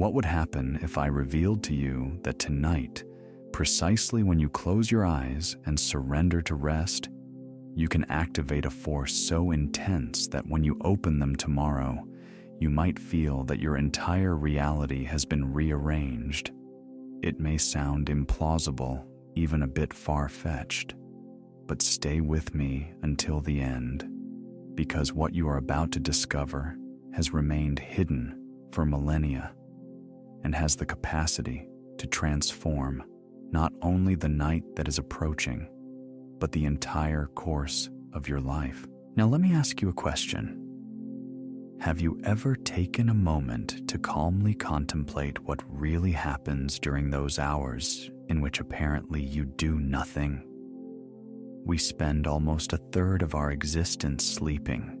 What would happen if I revealed to you that tonight, precisely when you close your eyes and surrender to rest, you can activate a force so intense that when you open them tomorrow, you might feel that your entire reality has been rearranged? It may sound implausible, even a bit far-fetched, but stay with me until the end, because what you are about to discover has remained hidden for millennia and has the capacity to transform not only the night that is approaching, but the entire course of your life. Now let me ask you a question. Have you ever taken a moment to calmly contemplate what really happens during those hours in which apparently you do nothing? We spend almost a third of our existence sleeping,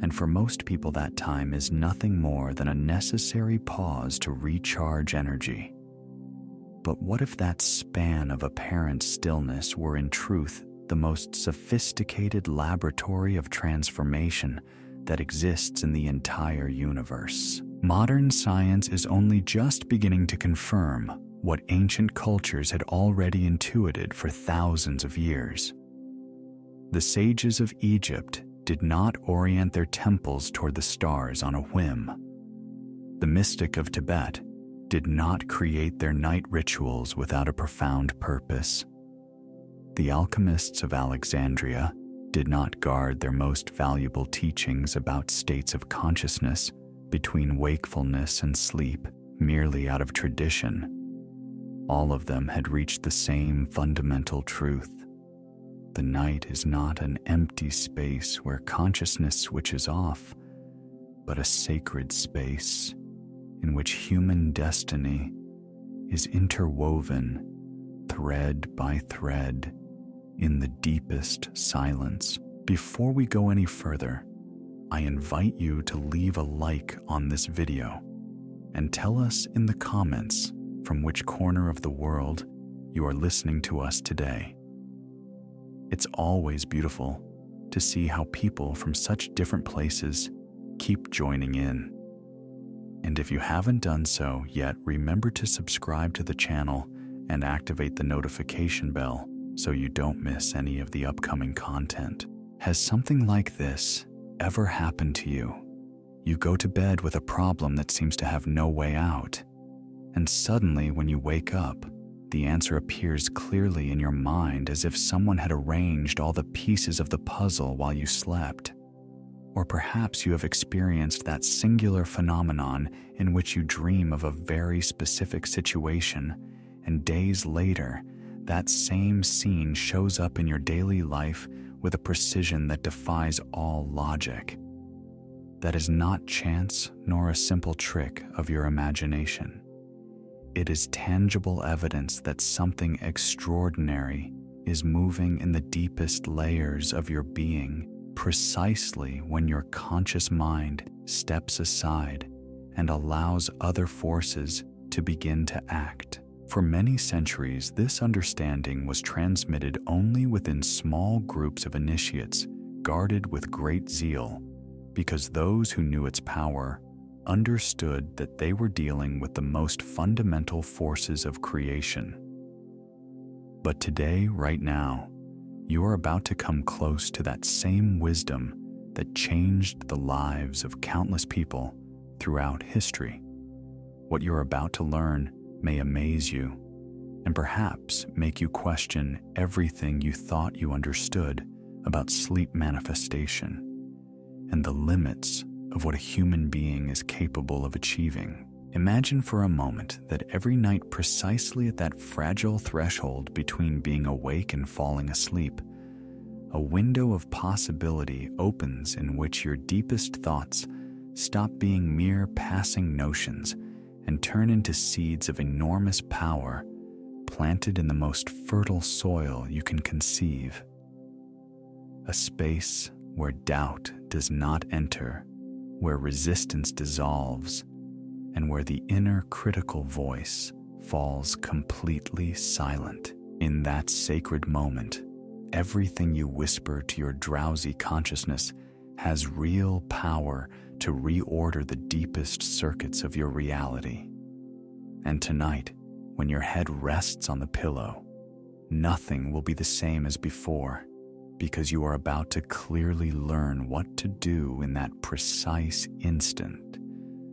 and for most people that time is nothing more than a necessary pause to recharge energy. But what if that span of apparent stillness were in truth the most sophisticated laboratory of transformation that exists in the entire universe? Modern science is only just beginning to confirm what ancient cultures had already intuited for thousands of years. The sages of Egypt did not orient their temples toward the stars on a whim. The mystic of Tibet did not create their night rituals without a profound purpose. The alchemists of Alexandria did not guard their most valuable teachings about states of consciousness between wakefulness and sleep merely out of tradition. All of them had reached the same fundamental truth. The night is not an empty space where consciousness switches off, but a sacred space in which human destiny is interwoven thread by thread in the deepest silence. Before we go any further, I invite you to leave a like on this video and tell us in the comments from which corner of the world you are listening to us today. It's always beautiful to see how people from such different places keep joining in. And if you haven't done so yet, remember to subscribe to the channel and activate the notification bell so you don't miss any of the upcoming content. Has something like this ever happened to you? You go to bed with a problem that seems to have no way out, and suddenly when you wake up, the answer appears clearly in your mind as if someone had arranged all the pieces of the puzzle while you slept. Or perhaps you have experienced that singular phenomenon in which you dream of a very specific situation, and days later, that same scene shows up in your daily life with a precision that defies all logic. That is not chance nor a simple trick of your imagination. It is tangible evidence that something extraordinary is moving in the deepest layers of your being precisely when your conscious mind steps aside and allows other forces to begin to act. For many centuries, this understanding was transmitted only within small groups of initiates, guarded with great zeal, because those who knew its power understood that they were dealing with the most fundamental forces of creation. But today, right now, you are about to come close to that same wisdom that changed the lives of countless people throughout history. What you're about to learn may amaze you and perhaps make you question everything you thought you understood about sleep manifestation and the limits of what a human being is capable of achieving. Imagine for a moment that every night, precisely at that fragile threshold between being awake and falling asleep, a window of possibility opens in which your deepest thoughts stop being mere passing notions and turn into seeds of enormous power planted in the most fertile soil you can conceive. A space where doubt does not enter, where resistance dissolves, and where the inner critical voice falls completely silent. In that sacred moment, everything you whisper to your drowsy consciousness has real power to reorder the deepest circuits of your reality. And tonight, when your head rests on the pillow, nothing will be the same as before, because you are about to clearly learn what to do in that precise instant,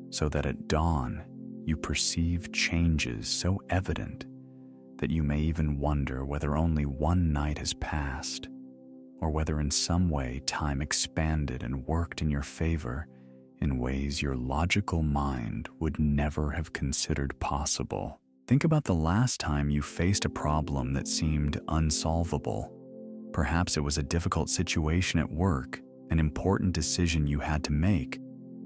so that at dawn you perceive changes so evident that you may even wonder whether only one night has passed, or whether in some way time expanded and worked in your favor in ways your logical mind would never have considered possible. Think about the last time you faced a problem that seemed unsolvable. Perhaps it was a difficult situation at work, an important decision you had to make,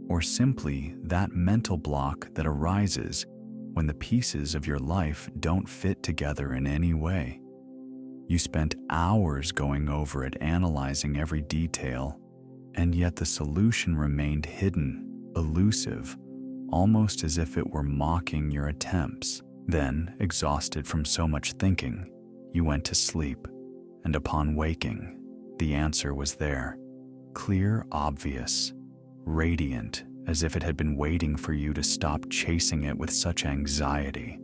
or simply that mental block that arises when the pieces of your life don't fit together in any way. You spent hours going over it, analyzing every detail, and yet the solution remained hidden, elusive, almost as if it were mocking your attempts. Then, exhausted from so much thinking, you went to sleep, and upon waking, the answer was there, clear, obvious, radiant, as if it had been waiting for you to stop chasing it with such anxiety,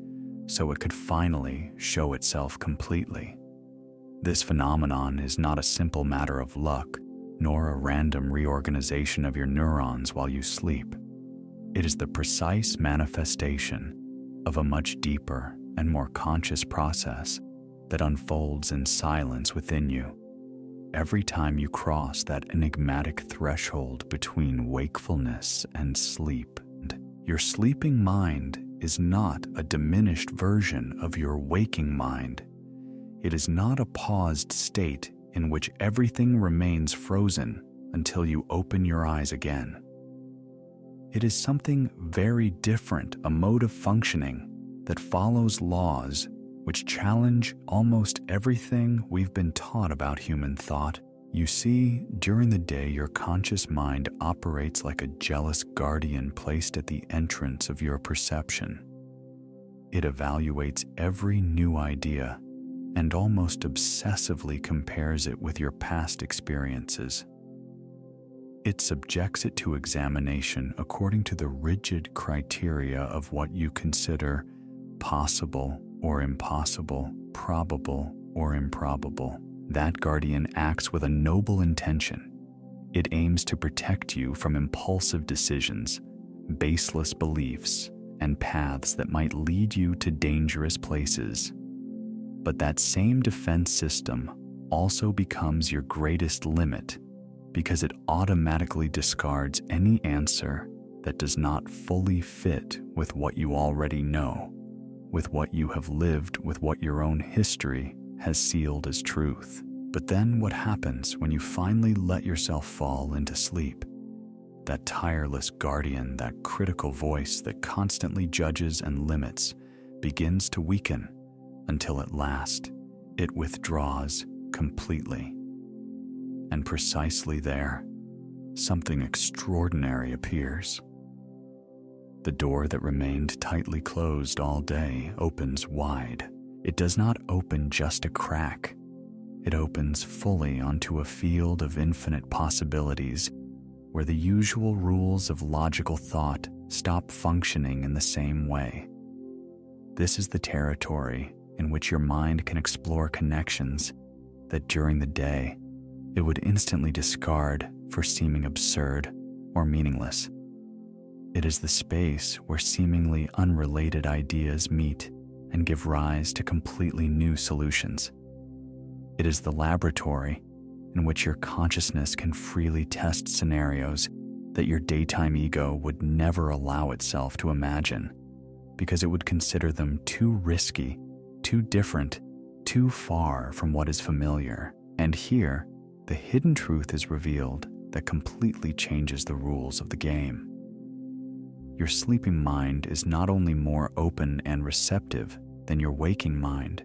so it could finally show itself completely. This phenomenon is not a simple matter of luck, nor a random reorganization of your neurons while you sleep. It is the precise manifestation of a much deeper and more conscious process that unfolds in silence within you. Every time you cross that enigmatic threshold between wakefulness and sleep, your sleeping mind is not a diminished version of your waking mind. It is not a paused state in which everything remains frozen until you open your eyes again. It is something very different, a mode of functioning that follows laws which challenge almost everything we've been taught about human thought. You see, during the day, your conscious mind operates like a jealous guardian placed at the entrance of your perception. It evaluates every new idea and almost obsessively compares it with your past experiences. It subjects it to examination according to the rigid criteria of what you consider possible or impossible, probable or improbable. That guardian acts with a noble intention. It aims to protect you from impulsive decisions, baseless beliefs, and paths that might lead you to dangerous places. But that same defense system also becomes your greatest limit because it automatically discards any answer that does not fully fit with what you already know, with what you have lived, with what your own history has sealed as truth. But then what happens when you finally let yourself fall into sleep? That tireless guardian, that critical voice that constantly judges and limits, begins to weaken until at last it withdraws completely. And precisely there, something extraordinary appears. The door that remained tightly closed all day opens wide. It does not open just a crack. It opens fully onto a field of infinite possibilities where the usual rules of logical thought stop functioning in the same way. This is the territory in which your mind can explore connections that during the day it would instantly discard for seeming absurd or meaningless. It is the space where seemingly unrelated ideas meet and give rise to completely new solutions. It is the laboratory in which your consciousness can freely test scenarios that your daytime ego would never allow itself to imagine, because it would consider them too risky, too different, too far from what is familiar. And here, the hidden truth is revealed that completely changes the rules of the game. Your sleeping mind is not only more open and receptive than your waking mind,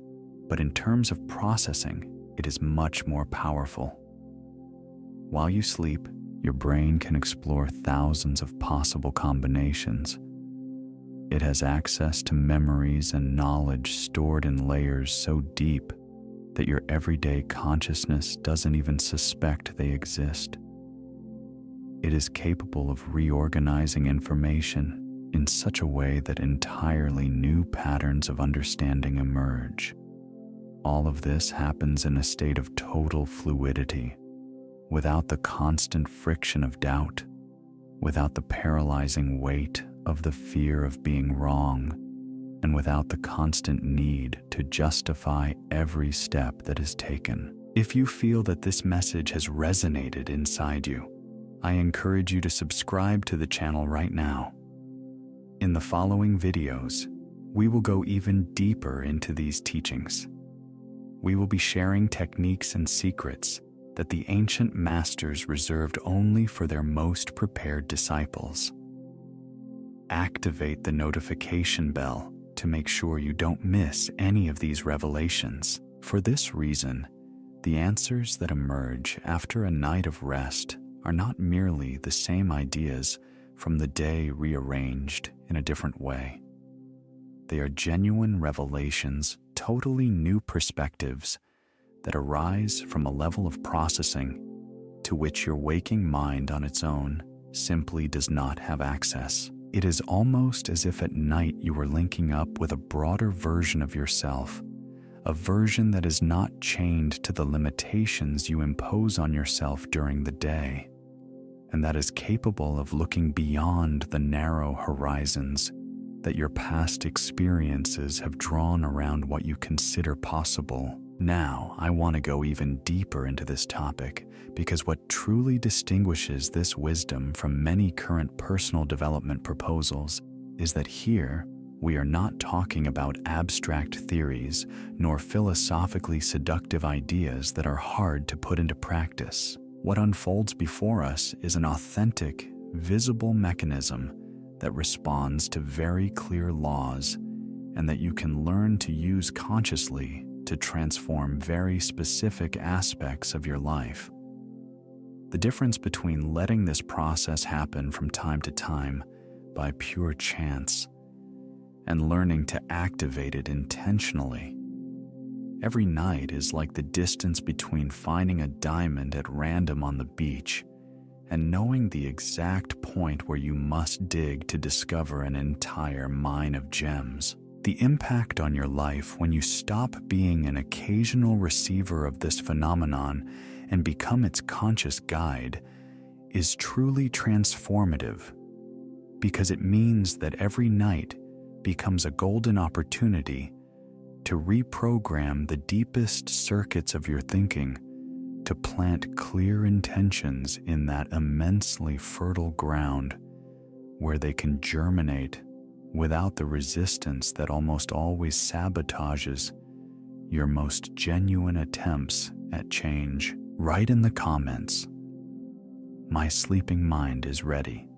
but in terms of processing, it is much more powerful. While you sleep, your brain can explore thousands of possible combinations. It has access to memories and knowledge stored in layers so deep that your everyday consciousness doesn't even suspect they exist. It is capable of reorganizing information in such a way that entirely new patterns of understanding emerge. All of this happens in a state of total fluidity, without the constant friction of doubt, without the paralyzing weight of the fear of being wrong, and without the constant need to justify every step that is taken. If you feel that this message has resonated inside you, I encourage you to subscribe to the channel right now. In the following videos, we will go even deeper into these teachings. We will be sharing techniques and secrets that the ancient masters reserved only for their most prepared disciples. Activate the notification bell to make sure you don't miss any of these revelations. For this reason, the answers that emerge after a night of rest are not merely the same ideas from the day rearranged in a different way. They are genuine revelations, totally new perspectives that arise from a level of processing to which your waking mind on its own simply does not have access. It is almost as if at night you are linking up with a broader version of yourself, a version that is not chained to the limitations you impose on yourself during the day, and that is capable of looking beyond the narrow horizons that your past experiences have drawn around what you consider possible. Now, I want to go even deeper into this topic because what truly distinguishes this wisdom from many current personal development proposals is that here we are not talking about abstract theories nor philosophically seductive ideas that are hard to put into practice. What unfolds before us is an authentic, visible mechanism that responds to very clear laws and that you can learn to use consciously to transform very specific aspects of your life. The difference between letting this process happen from time to time by pure chance and learning to activate it intentionally. Every night is like the distance between finding a diamond at random on the beach and knowing the exact point where you must dig to discover an entire mine of gems. The impact on your life when you stop being an occasional receiver of this phenomenon and become its conscious guide is truly transformative, because it means that every night becomes a golden opportunity to reprogram the deepest circuits of your thinking, to plant clear intentions in that immensely fertile ground where they can germinate without the resistance that almost always sabotages your most genuine attempts at change. Write in the comments, "My sleeping mind is ready."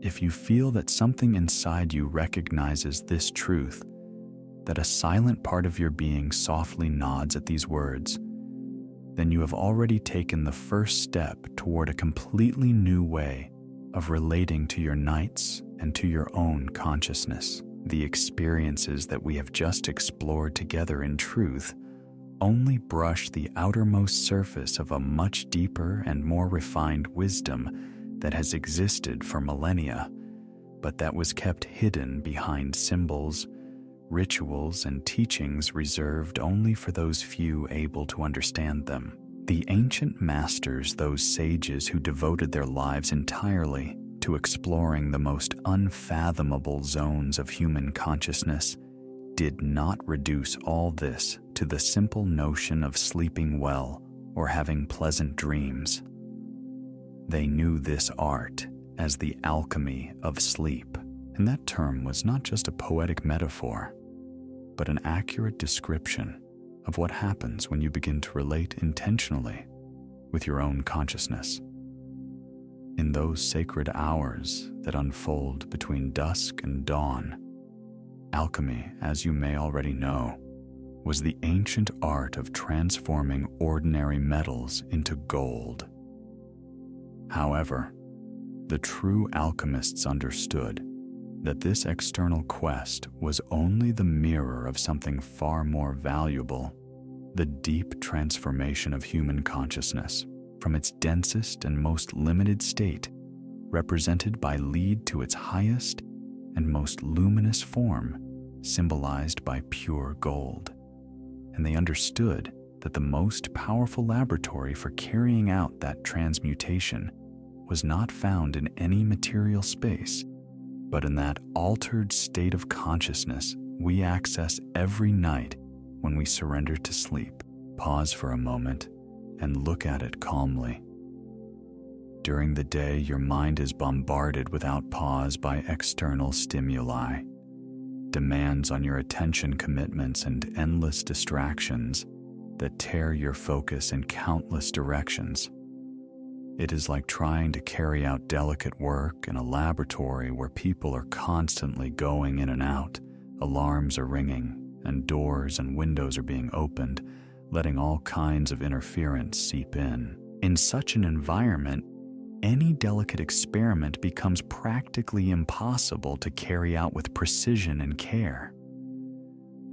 If you feel that something inside you recognizes this truth, that a silent part of your being softly nods at these words, then you have already taken the first step toward a completely new way of relating to your nights and to your own consciousness. The experiences that we have just explored together in truth only brush the outermost surface of a much deeper and more refined wisdom that has existed for millennia, but that was kept hidden behind symbols, rituals, and teachings reserved only for those few able to understand them. The ancient masters, those sages who devoted their lives entirely to exploring the most unfathomable zones of human consciousness, did not reduce all this to the simple notion of sleeping well or having pleasant dreams. They knew this art as the alchemy of sleep, and that term was not just a poetic metaphor, but an accurate description of what happens when you begin to relate intentionally with your own consciousness. In those sacred hours that unfold between dusk and dawn, alchemy, as you may already know, was the ancient art of transforming ordinary metals into gold. However, the true alchemists understood that this external quest was only the mirror of something far more valuable, the deep transformation of human consciousness from its densest and most limited state represented by lead to its highest and most luminous form, symbolized by pure gold. And they understood that the most powerful laboratory for carrying out that transmutation was not found in any material space, but in that altered state of consciousness we access every night when we surrender to sleep. Pause for a moment and look at it calmly. During the day, your mind is bombarded without pause by external stimuli, demands on your attention, commitments, and endless distractions that tear your focus in countless directions. It is like trying to carry out delicate work in a laboratory where people are constantly going in and out, alarms are ringing, and doors and windows are being opened, letting all kinds of interference seep in. In such an environment, any delicate experiment becomes practically impossible to carry out with precision and care.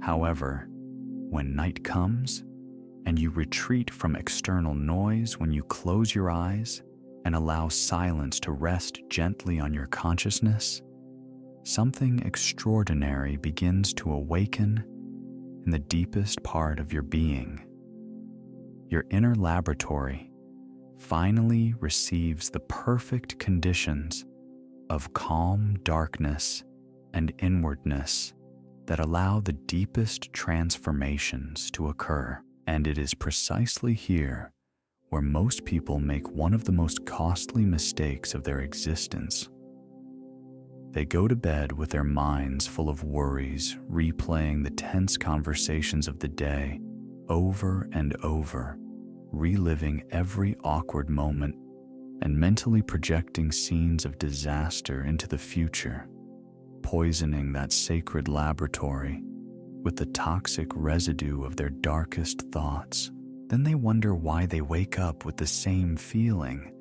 However, when night comes, and you retreat from external noise, when you close your eyes and allow silence to rest gently on your consciousness, something extraordinary begins to awaken in the deepest part of your being. Your inner laboratory finally receives the perfect conditions of calm darkness and inwardness that allow the deepest transformations to occur. And it is precisely here where most people make one of the most costly mistakes of their existence. They go to bed with their minds full of worries, replaying the tense conversations of the day over and over, reliving every awkward moment and mentally projecting scenes of disaster into the future, poisoning that sacred laboratory with the toxic residue of their darkest thoughts. Then they wonder why they wake up with the same feeling,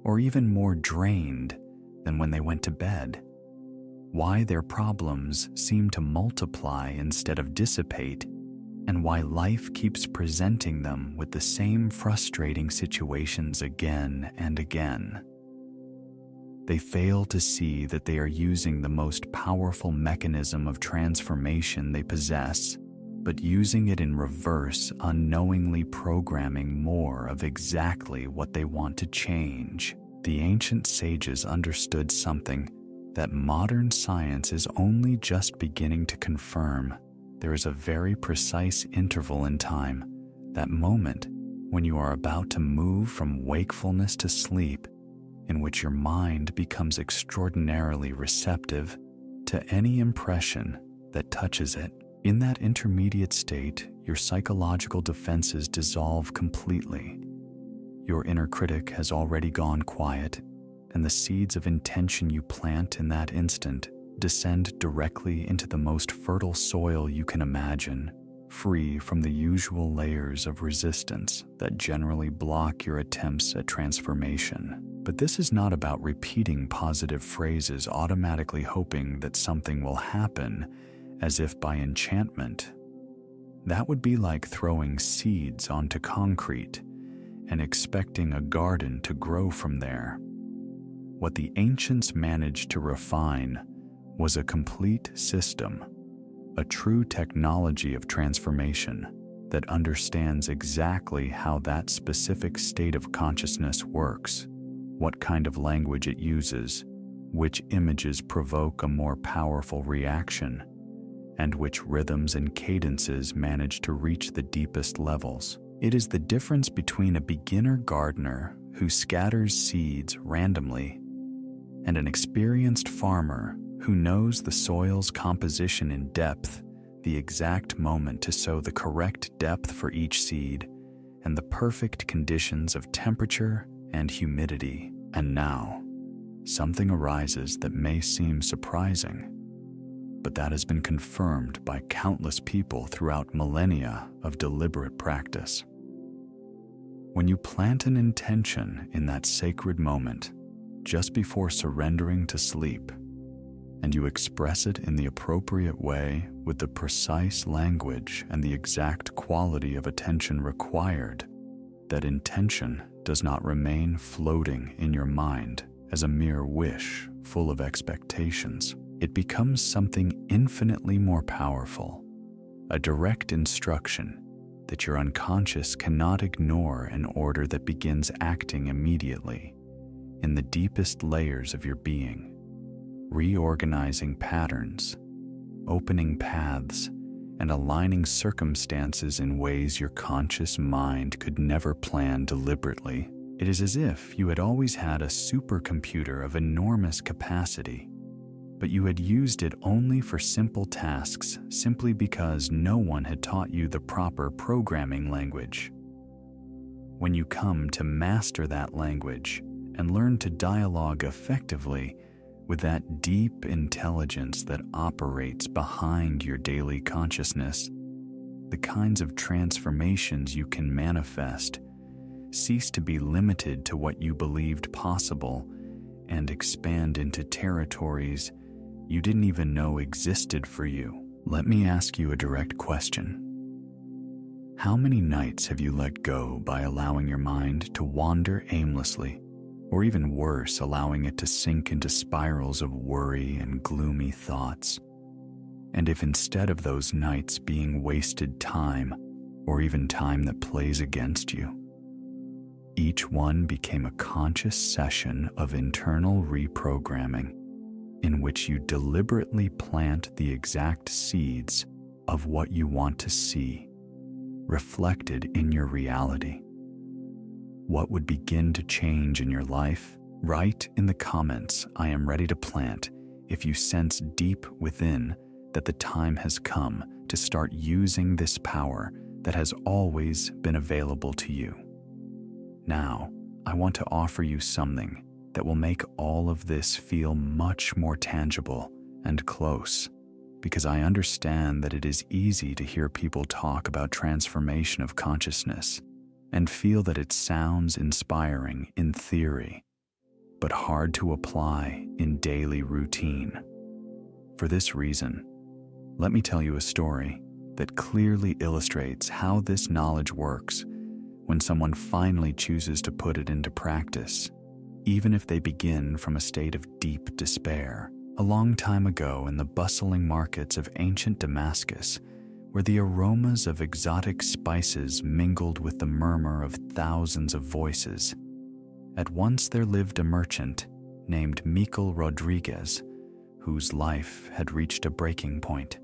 or even more drained than when they went to bed. Why their problems seem to multiply instead of dissipate, and why life keeps presenting them with the same frustrating situations again and again. They fail to see that they are using the most powerful mechanism of transformation they possess, but using it in reverse, unknowingly programming more of exactly what they want to change. The ancient sages understood something that modern science is only just beginning to confirm. There is a very precise interval in time, that moment when you are about to move from wakefulness to sleep, in which your mind becomes extraordinarily receptive to any impression that touches it. In that intermediate state, your psychological defenses dissolve completely. Your inner critic has already gone quiet, and the seeds of intention you plant in that instant descend directly into the most fertile soil you can imagine, free from the usual layers of resistance that generally block your attempts at transformation. But this is not about repeating positive phrases, automatically hoping that something will happen as if by enchantment. That would be like throwing seeds onto concrete and expecting a garden to grow from there. What the ancients managed to refine was a complete system, a true technology of transformation that understands exactly how that specific state of consciousness works, what kind of language it uses, which images provoke a more powerful reaction, and which rhythms and cadences manage to reach the deepest levels. It is the difference between a beginner gardener who scatters seeds randomly and an experienced farmer who knows the soil's composition in depth, the exact moment to sow the correct depth for each seed, and the perfect conditions of temperature and humidity. And now, something arises that may seem surprising, but that has been confirmed by countless people throughout millennia of deliberate practice. When you plant an intention in that sacred moment, just before surrendering to sleep, and you express it in the appropriate way with the precise language and the exact quality of attention required, that intention does not remain floating in your mind as a mere wish full of expectations. It becomes something infinitely more powerful, a direct instruction that your unconscious cannot ignore, an order that begins acting immediately in the deepest layers of your being, reorganizing patterns, opening paths, and aligning circumstances in ways your conscious mind could never plan deliberately. It is as if you had always had a supercomputer of enormous capacity, but you had used it only for simple tasks simply because no one had taught you the proper programming language. When you come to master that language and learn to dialogue effectively with that deep intelligence that operates behind your daily consciousness, the kinds of transformations you can manifest cease to be limited to what you believed possible and expand into territories you didn't even know existed for you. Let me ask you a direct question. How many nights have you let go by allowing your mind to wander aimlessly, or even worse, allowing it to sink into spirals of worry and gloomy thoughts? And if instead of those nights being wasted time, or even time that plays against you, each one became a conscious session of internal reprogramming in which you deliberately plant the exact seeds of what you want to see reflected in your reality? What would begin to change in your life? Write in the comments, "I am ready to plant," if you sense deep within that the time has come to start using this power that has always been available to you. Now, I want to offer you something that will make all of this feel much more tangible and close, because I understand that it is easy to hear people talk about transformation of consciousness and feel that it sounds inspiring in theory, but hard to apply in daily routine. For this reason, let me tell you a story that clearly illustrates how this knowledge works when someone finally chooses to put it into practice, even if they begin from a state of deep despair. A long time ago, in the bustling markets of ancient Damascus, where the aromas of exotic spices mingled with the murmur of thousands of voices, at once there lived a merchant named Mikel Rodriguez, whose life had reached a breaking point.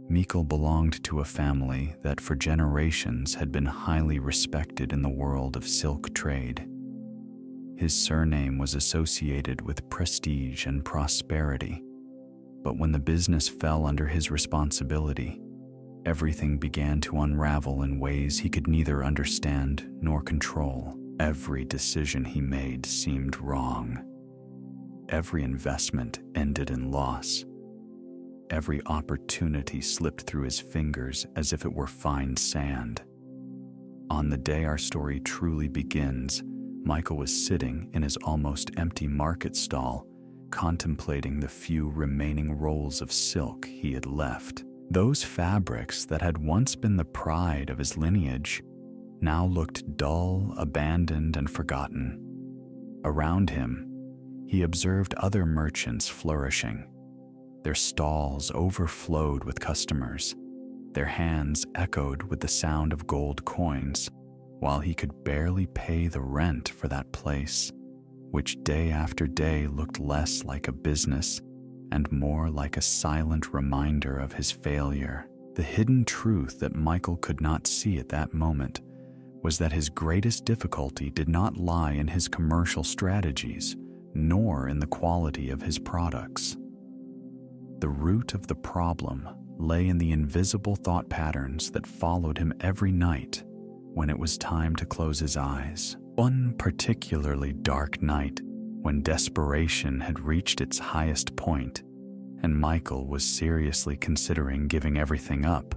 Mikel belonged to a family that for generations had been highly respected in the world of silk trade. His surname was associated with prestige and prosperity, but when the business fell under his responsibility, everything began to unravel in ways he could neither understand nor control. Every decision he made seemed wrong. Every investment ended in loss. Every opportunity slipped through his fingers as if it were fine sand. On the day our story truly begins, Michael was sitting in his almost empty market stall, contemplating the few remaining rolls of silk he had left. Those fabrics that had once been the pride of his lineage now looked dull, abandoned, and forgotten. Around him, he observed other merchants flourishing. Their stalls overflowed with customers. Their hands echoed with the sound of gold coins, while he could barely pay the rent for that place, which day after day looked less like a business and more like a silent reminder of his failure. The hidden truth that Michael could not see at that moment was that his greatest difficulty did not lie in his commercial strategies, nor in the quality of his products. The root of the problem lay in the invisible thought patterns that followed him every night when it was time to close his eyes. One particularly dark night, when desperation had reached its highest point, and Michael was seriously considering giving everything up,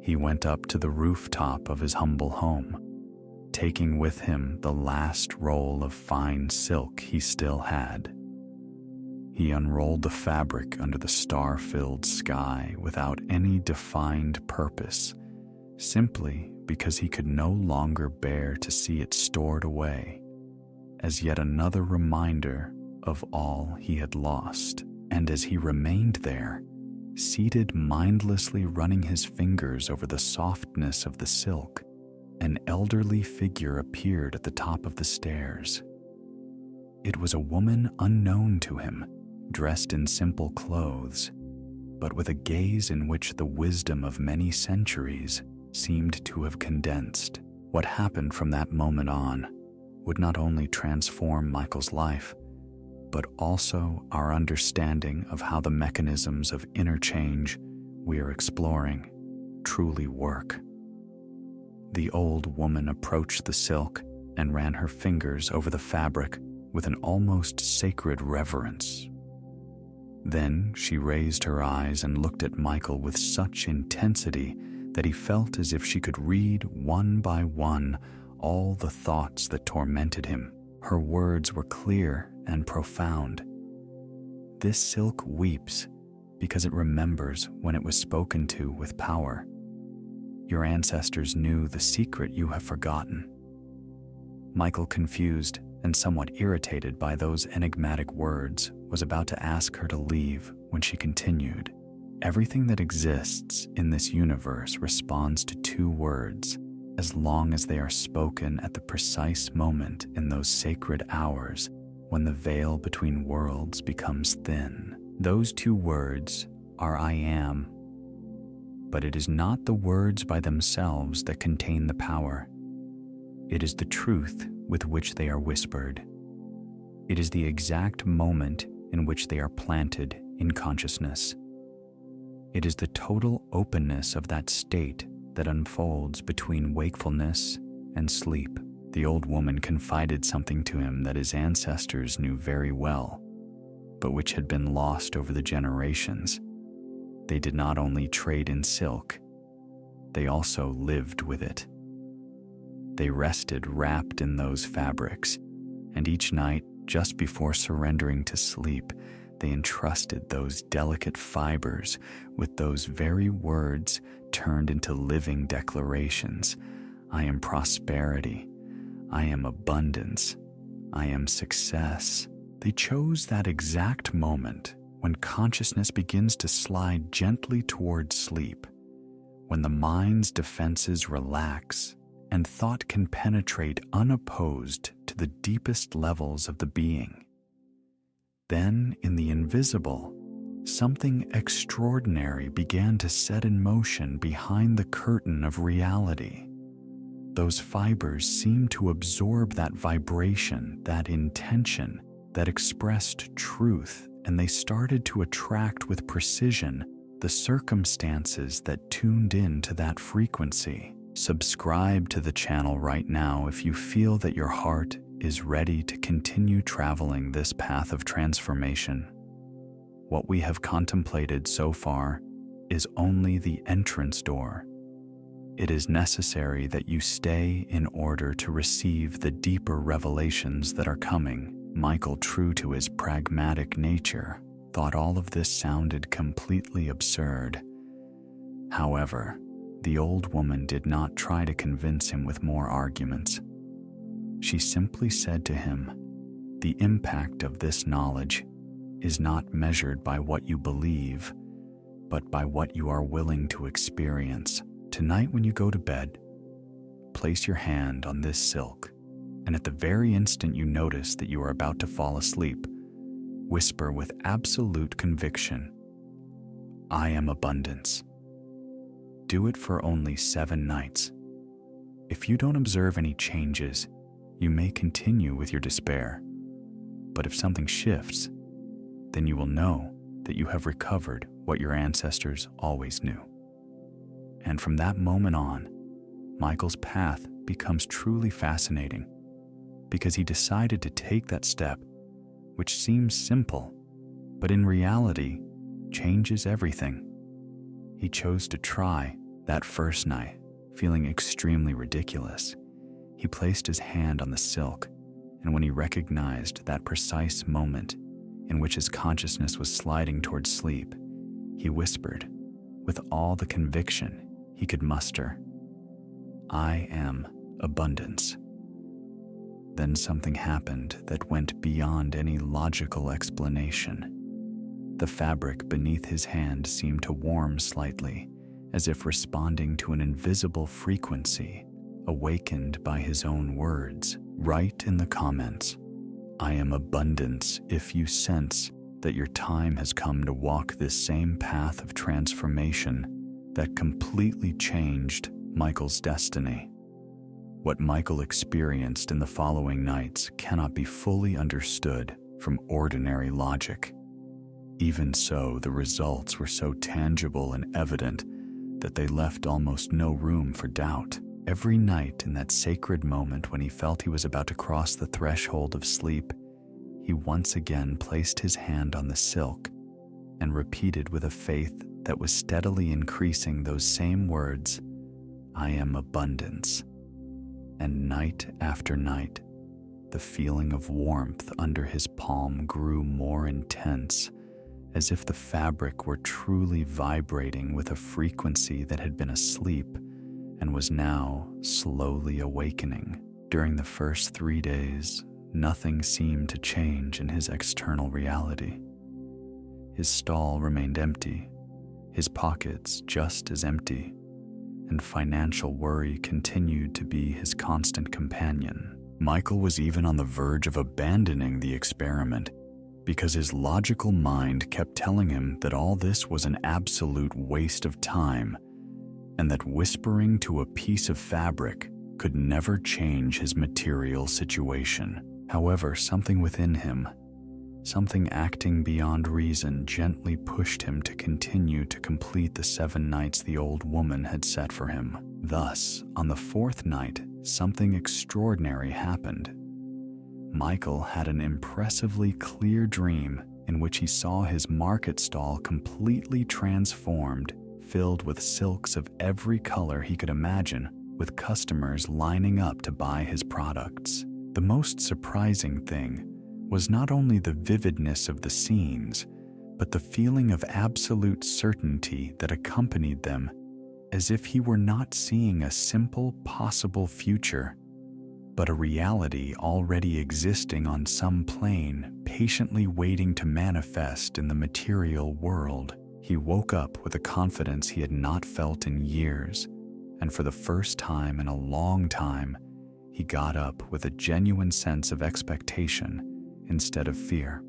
he went up to the rooftop of his humble home, taking with him the last roll of fine silk he still had. He unrolled the fabric under the star-filled sky without any defined purpose, simply because he could no longer bear to see it stored away. as yet another reminder of all he had lost. And as he remained there, seated mindlessly running his fingers over the softness of the silk, an elderly figure appeared at the top of the stairs. It was a woman unknown to him, dressed in simple clothes, but with a gaze in which the wisdom of many centuries seemed to have condensed. What happened from that moment on would not only transform Michael's life, but also our understanding of how the mechanisms of interchange we are exploring truly work. The old woman approached the silk and ran her fingers over the fabric with an almost sacred reverence. Then she raised her eyes and looked at Michael with such intensity that he felt as if she could read one by one all the thoughts that tormented him. Her words were clear and profound. This silk weeps because it remembers when it was spoken to with power. Your ancestors knew the secret you have forgotten. Michael, confused and somewhat irritated by those enigmatic words, was about to ask her to leave when she continued. Everything that exists in this universe responds to two words, as long as they are spoken at the precise moment in those sacred hours when the veil between worlds becomes thin. Those two words are I am. But it is not the words by themselves that contain the power. It is the truth with which they are whispered. It is the exact moment in which they are planted in consciousness. It is the total openness of that state that unfolds between wakefulness and sleep. The old woman confided something to him that his ancestors knew very well, but which had been lost over the generations. They did not only trade in silk, they also lived with it. They rested wrapped in those fabrics, and each night, just before surrendering to sleep, they entrusted those delicate fibers with those very words turned into living declarations. I am prosperity. I am abundance. I am success. They chose that exact moment when consciousness begins to slide gently towards sleep, when the mind's defenses relax and thought can penetrate unopposed to the deepest levels of the being. Then, in the invisible, something extraordinary began to set in motion behind the curtain of reality. Those fibers seemed to absorb that vibration, that intention that expressed truth, and they started to attract with precision the circumstances that tuned in to that frequency. Subscribe to the channel right now if you feel that your heart is ready to continue traveling this path of transformation. What we have contemplated so far is only the entrance door. It is necessary that you stay in order to receive the deeper revelations that are coming. Michael, true to his pragmatic nature, thought all of this sounded completely absurd. However, the old woman did not try to convince him with more arguments. She simply said to him, "The impact of this knowledge is not measured by what you believe, but by what you are willing to experience. Tonight when you go to bed, place your hand on this silk, and at the very instant you notice that you are about to fall asleep, whisper with absolute conviction, 'I am abundance.' Do it for only 7 nights. If you don't observe any changes, you may continue with your despair. But if something shifts, then you will know that you have recovered what your ancestors always knew." And from that moment on, Michael's path becomes truly fascinating, because he decided to take that step, which seems simple, but in reality changes everything. He chose to try that first night, feeling extremely ridiculous. He placed his hand on the silk, and when he recognized that precise moment in which his consciousness was sliding towards sleep, he whispered, with all the conviction he could muster, "I am abundance." Then something happened that went beyond any logical explanation. The fabric beneath his hand seemed to warm slightly, as if responding to an invisible frequency, awakened by his own words. Write in the comments, "I am abundance," if you sense that your time has come to walk this same path of transformation that completely changed Michael's destiny. What Michael experienced in the following nights cannot be fully understood from ordinary logic. Even so, the results were so tangible and evident that they left almost no room for doubt. Every night, in that sacred moment when he felt he was about to cross the threshold of sleep, he once again placed his hand on the silk and repeated with a faith that was steadily increasing those same words, "I am abundance." And night after night, the feeling of warmth under his palm grew more intense, as if the fabric were truly vibrating with a frequency that had been asleep and was now slowly awakening. During the first 3 days, nothing seemed to change in his external reality. His stall remained empty, his pockets just as empty, and financial worry continued to be his constant companion. Michael was even on the verge of abandoning the experiment because his logical mind kept telling him that all this was an absolute waste of time and that whispering to a piece of fabric could never change his material situation. However, something within him, something acting beyond reason, gently pushed him to continue to complete the 7 nights the old woman had set for him. Thus, on the 4th night, something extraordinary happened. Michael had an impressively clear dream in which he saw his market stall completely transformed, filled with silks of every color he could imagine, with customers lining up to buy his products. The most surprising thing was not only the vividness of the scenes, but the feeling of absolute certainty that accompanied them, as if he were not seeing a simple possible future, but a reality already existing on some plane, patiently waiting to manifest in the material world. He woke up with a confidence he had not felt in years, and for the first time in a long time, he got up with a genuine sense of expectation instead of fear.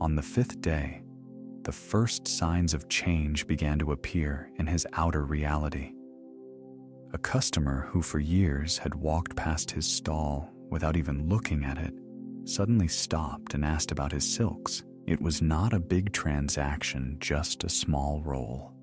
On the 5th day, the first signs of change began to appear in his outer reality. A customer who for years had walked past his stall without even looking at it suddenly stopped and asked about his silks. It was not a big transaction, just a small roll.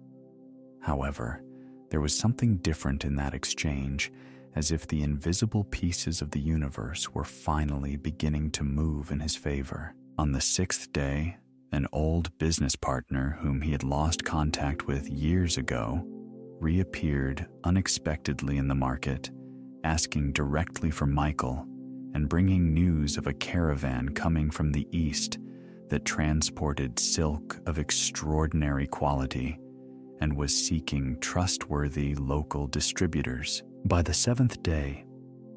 However, there was something different in that exchange, as if the invisible pieces of the universe were finally beginning to move in his favor. On the 6th day, an old business partner whom he had lost contact with years ago reappeared unexpectedly in the market, asking directly for Michael and bringing news of a caravan coming from the east that transported silk of extraordinary quality and was seeking trustworthy local distributors. By the 7th day,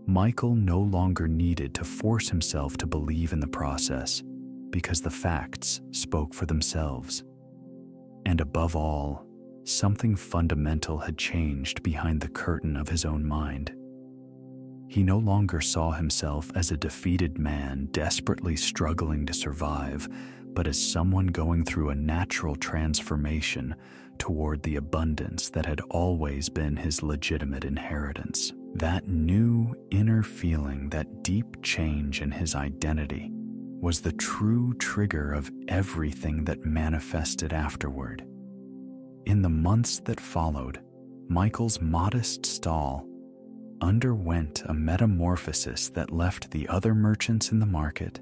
Michael no longer needed to force himself to believe in the process because the facts spoke for themselves. And above all, something fundamental had changed behind the curtain of his own mind. He no longer saw himself as a defeated man desperately struggling to survive, but as someone going through a natural transformation toward the abundance that had always been his legitimate inheritance. That new inner feeling, that deep change in his identity, was the true trigger of everything that manifested afterward. In the months that followed, Michael's modest stall underwent a metamorphosis that left the other merchants in the market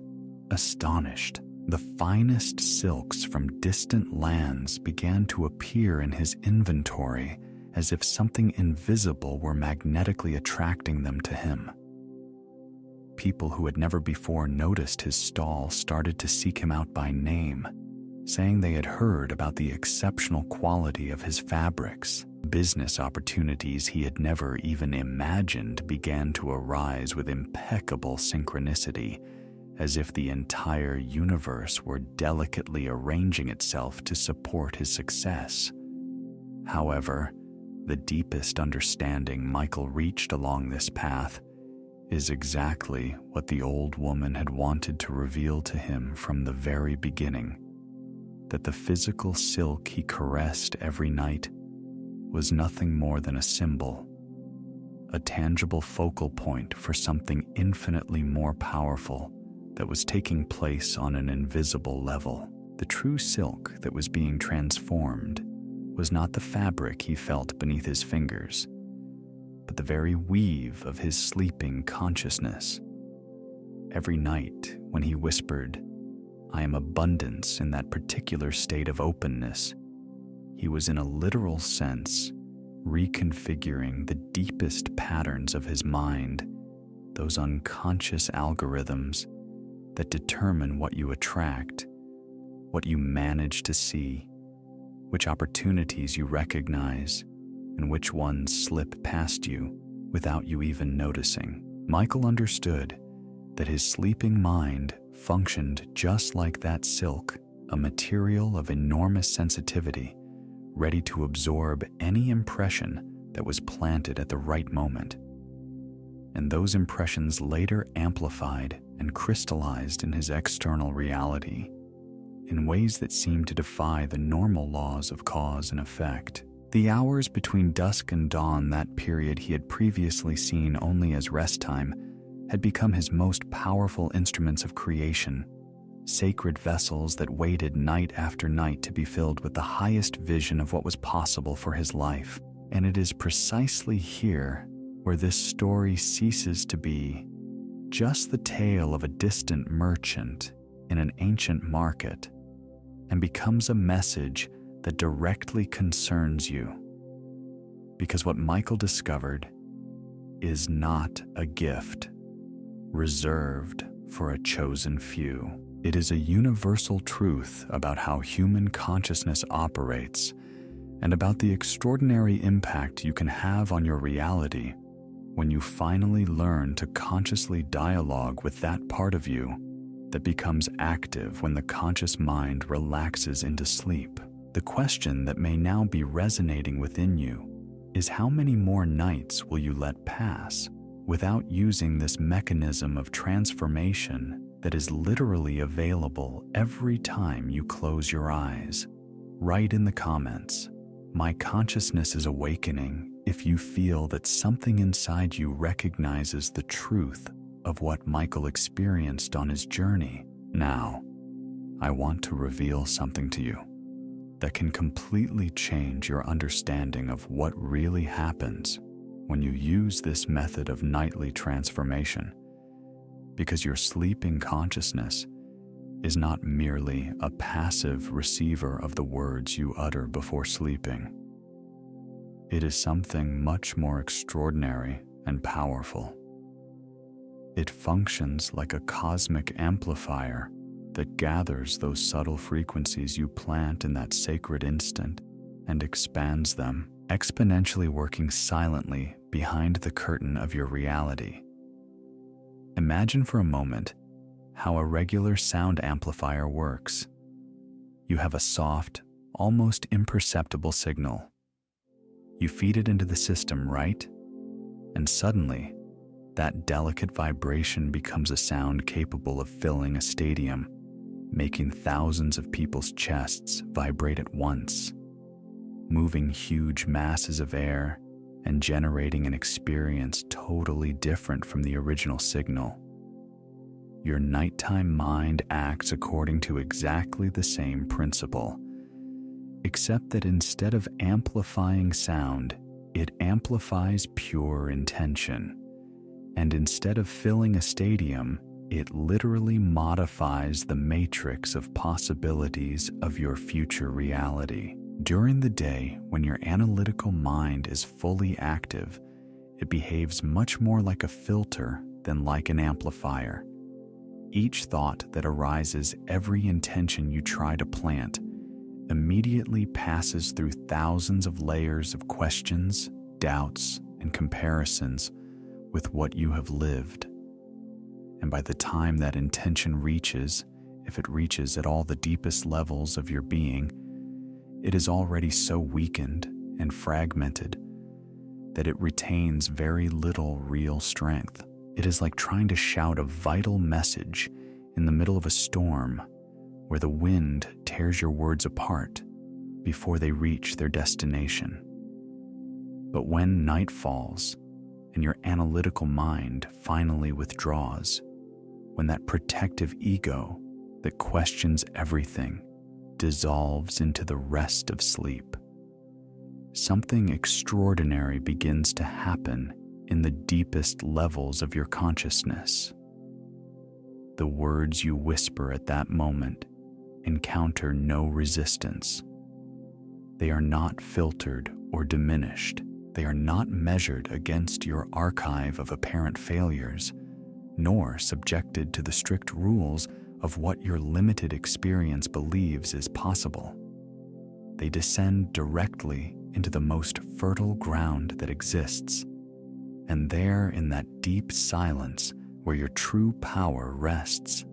astonished. The finest silks from distant lands began to appear in his inventory as if something invisible were magnetically attracting them to him. People who had never before noticed his stall started to seek him out by name, saying they had heard about the exceptional quality of his fabrics. Business opportunities he had never even imagined began to arise with impeccable synchronicity, as if the entire universe were delicately arranging itself to support his success. However, the deepest understanding Michael reached along this path is exactly what the old woman had wanted to reveal to him from the very beginning, that the physical silk he caressed every night was nothing more than a symbol, a tangible focal point for something infinitely more powerful that was taking place on an invisible level. The true silk that was being transformed was not the fabric he felt beneath his fingers, but the very weave of his sleeping consciousness. Every night when he whispered, "I am abundance," in that particular state of openness, he was in a literal sense reconfiguring the deepest patterns of his mind, those unconscious algorithms that determine what you attract, what you manage to see, which opportunities you recognize, and which ones slip past you without you even noticing. Michael understood that his sleeping mind functioned just like that silk, a material of enormous sensitivity, ready to absorb any impression that was planted at the right moment. And those impressions later amplified and crystallized in his external reality in ways that seemed to defy the normal laws of cause and effect. The hours between dusk and dawn, that period he had previously seen only as rest time, had become his most powerful instruments of creation, sacred vessels that waited night after night to be filled with the highest vision of what was possible for his life. And it is precisely here where this story ceases to be just the tale of a distant merchant in an ancient market and becomes a message that directly concerns you. Because what Michael discovered is not a gift reserved for a chosen few. It is a universal truth about how human consciousness operates and about the extraordinary impact you can have on your reality when you finally learn to consciously dialogue with that part of you that becomes active when the conscious mind relaxes into sleep. The question that may now be resonating within you is, how many more nights will you let pass without using this mechanism of transformation that is literally available every time you close your eyes? Write in the comments, "My consciousness is awakening," if you feel that something inside you recognizes the truth of what Michael experienced on his journey. Now, I want to reveal something to you that can completely change your understanding of what really happens when you use this method of nightly transformation, because your sleeping consciousness is not merely a passive receiver of the words you utter before sleeping. It is something much more extraordinary and powerful. It functions like a cosmic amplifier that gathers those subtle frequencies you plant in that sacred instant and expands them, exponentially working silently behind the curtain of your reality. Imagine for a moment how a regular sound amplifier works. You have a soft, almost imperceptible signal. You feed it into the system, right? And suddenly, that delicate vibration becomes a sound capable of filling a stadium, making thousands of people's chests vibrate at once, moving huge masses of air and generating an experience totally different from the original signal. Your nighttime mind acts according to exactly the same principle, except that instead of amplifying sound, it amplifies pure intention. And instead of filling a stadium, it literally modifies the matrix of possibilities of your future reality. During the day, when your analytical mind is fully active, it behaves much more like a filter than like an amplifier. each thought that arises, every intention you try to plant, immediately passes through thousands of layers of questions, doubts, and comparisons with what you have lived. And by the time that intention reaches, if it reaches at all the deepest levels of your being, it is already so weakened and fragmented that it retains very little real strength. It is like trying to shout a vital message in the middle of a storm where the wind tears your words apart before they reach their destination. But when night falls and your analytical mind finally withdraws, when that protective ego that questions everything dissolves into the rest of sleep, something extraordinary begins to happen in the deepest levels of your consciousness. The words you whisper at that moment encounter no resistance. They are not filtered or diminished. They are not measured against your archive of apparent failures, nor subjected to the strict rules of what your limited experience believes is possible. They descend directly into the most fertile ground that exists, and there in that deep silence where your true power rests,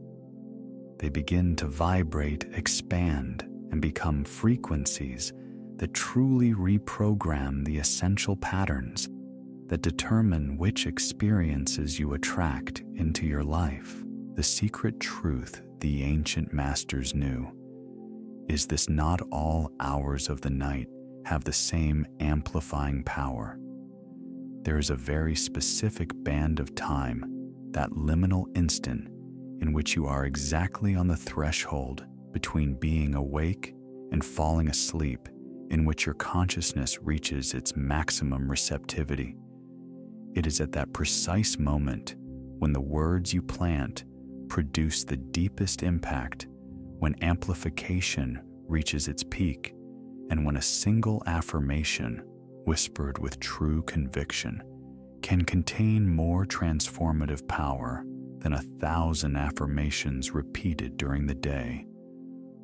they begin to vibrate, expand, and become frequencies that truly reprogram the essential patterns that determine which experiences you attract into your life. The secret truth the ancient masters knew is this: not all hours of the night have the same amplifying power. There is a very specific band of time, that liminal instant in which you are exactly on the threshold between being awake and falling asleep, in which your consciousness reaches its maximum receptivity. It is at that precise moment when the words you plant produce the deepest impact, when amplification reaches its peak, and when a single affirmation, whispered with true conviction, can contain more transformative power than 1,000 affirmations repeated during the day,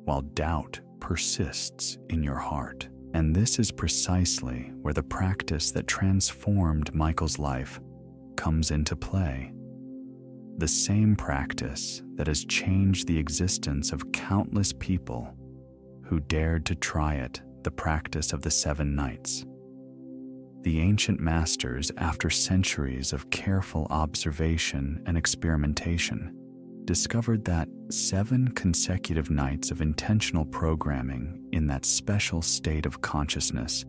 while doubt persists in your heart. And this is precisely where the practice that transformed Michael's life comes into play. The same practice that has changed the existence of countless people who dared to try it, the practice of the 7 nights. The ancient masters, after centuries of careful observation and experimentation, discovered that 7 consecutive nights of intentional programming in that special state of consciousness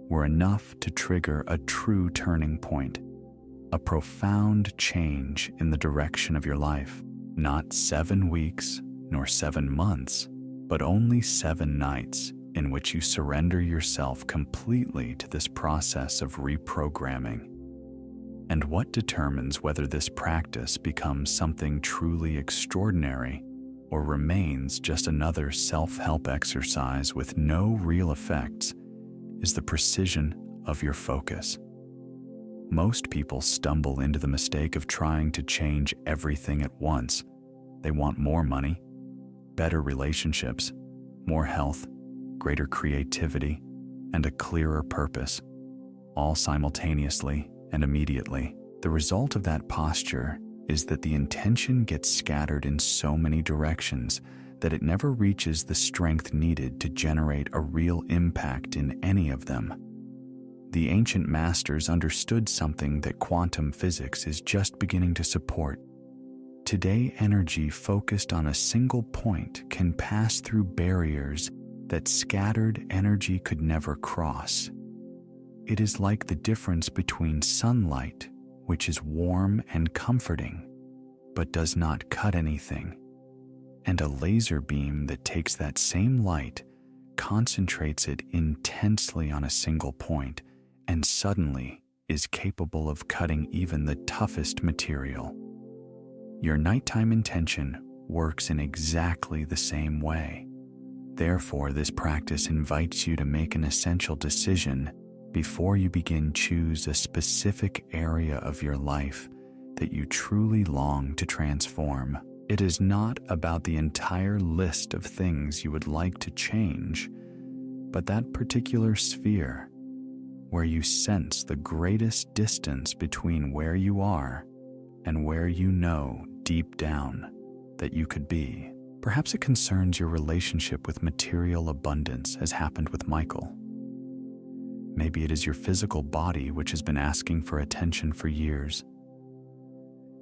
were enough to trigger a true turning point, a profound change in the direction of your life. Not 7 weeks, nor 7 months, but only 7 nights in which you surrender yourself completely to this process of reprogramming. And what determines whether this practice becomes something truly extraordinary or remains just another self-help exercise with no real effects is the precision of your focus. Most people stumble into the mistake of trying to change everything at once. They want more money, better relationships, more health, greater creativity, and a clearer purpose, all simultaneously and immediately. The result of that posture is that the intention gets scattered in so many directions that it never reaches the strength needed to generate a real impact in any of them. The ancient masters understood something that quantum physics is just beginning to support. Today, energy focused on a single point can pass through barriers that scattered energy could never cross. It is like the difference between sunlight, which is warm and comforting, but does not cut anything, and a laser beam that takes that same light, concentrates it intensely on a single point, and suddenly is capable of cutting even the toughest material. Your nighttime intention works in exactly the same way. Therefore, this practice invites you to make an essential decision before you begin. Choose a specific area of your life that you truly long to transform. It is not about the entire list of things you would like to change, but that particular sphere where you sense the greatest distance between where you are and where you know deep down that you could be. Perhaps it concerns your relationship with material abundance, as happened with Michael. Maybe it is your physical body which has been asking for attention for years.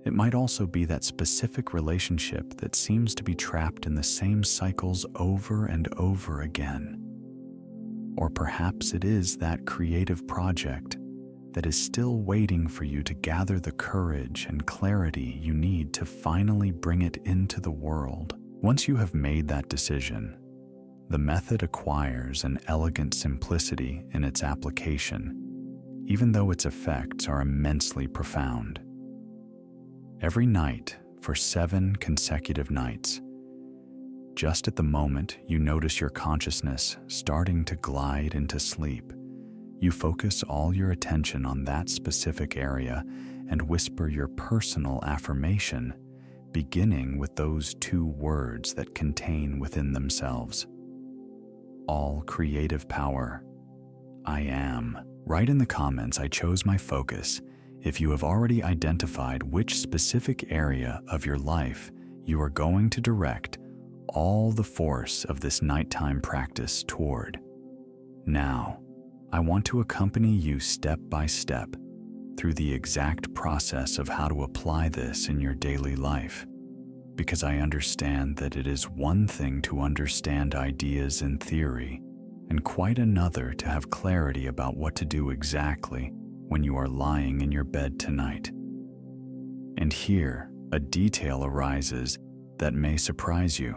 It might also be that specific relationship that seems to be trapped in the same cycles over and over again. Or perhaps it is that creative project that is still waiting for you to gather the courage and clarity you need to finally bring it into the world. Once you have made that decision, the method acquires an elegant simplicity in its application, even though its effects are immensely profound. Every night for 7 consecutive nights, just at the moment you notice your consciousness starting to glide into sleep, you focus all your attention on that specific area and whisper your personal affirmation, beginning with those 2 words that contain within themselves: all creative power, I am. Write in the comments, I chose my focus, if you have already identified which specific area of your life you are going to direct all the force of this nighttime practice toward. Now, I want to accompany you step by step through the exact process of how to apply this in your daily life, because I understand that it is one thing to understand ideas in theory and quite another to have clarity about what to do exactly when you are lying in your bed tonight. And here, a detail arises that may surprise you.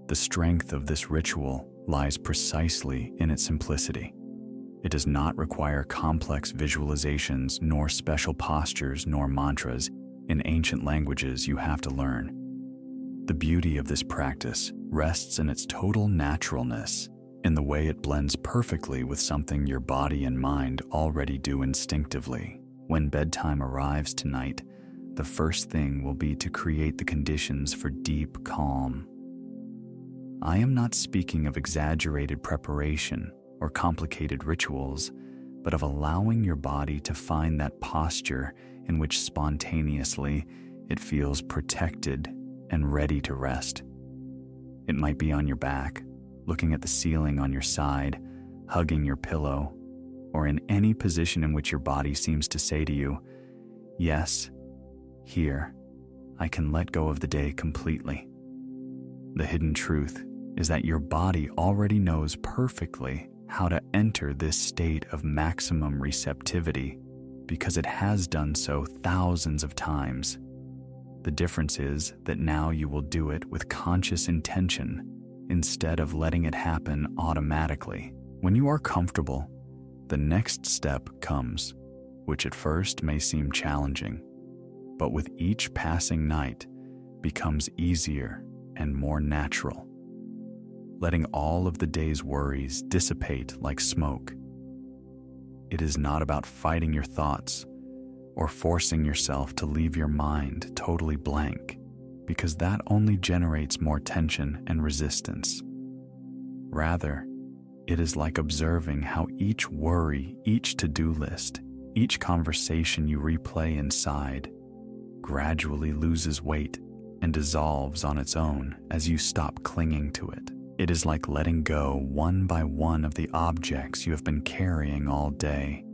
The strength of this ritual lies precisely in its simplicity. It does not require complex visualizations, nor special postures, nor mantras in ancient languages you have to learn. The beauty of this practice rests in its total naturalness, in the way it blends perfectly with something your body and mind already do instinctively. When bedtime arrives tonight, the first thing will be to create the conditions for deep calm. I am not speaking of exaggerated preparation or complicated rituals, but of allowing your body to find that posture in which spontaneously it feels protected and ready to rest. It might be on your back, looking at the ceiling on your side, hugging your pillow, or in any position in which your body seems to say to you, yes, here, I can let go of the day completely. The hidden truth is that your body already knows perfectly how to enter this state of maximum receptivity because it has done so thousands of times. The difference is that now you will do it with conscious intention instead of letting it happen automatically. When you are comfortable, the next step comes, which at first may seem challenging, but with each passing night becomes easier and more natural, letting all of the day's worries dissipate like smoke. It is not about fighting your thoughts or forcing yourself to leave your mind totally blank, because that only generates more tension and resistance. Rather, it is like observing how each worry, each to-do list, each conversation you replay inside gradually loses weight and dissolves on its own as you stop clinging to it. It is like letting go one by one of the objects you have been carrying all day,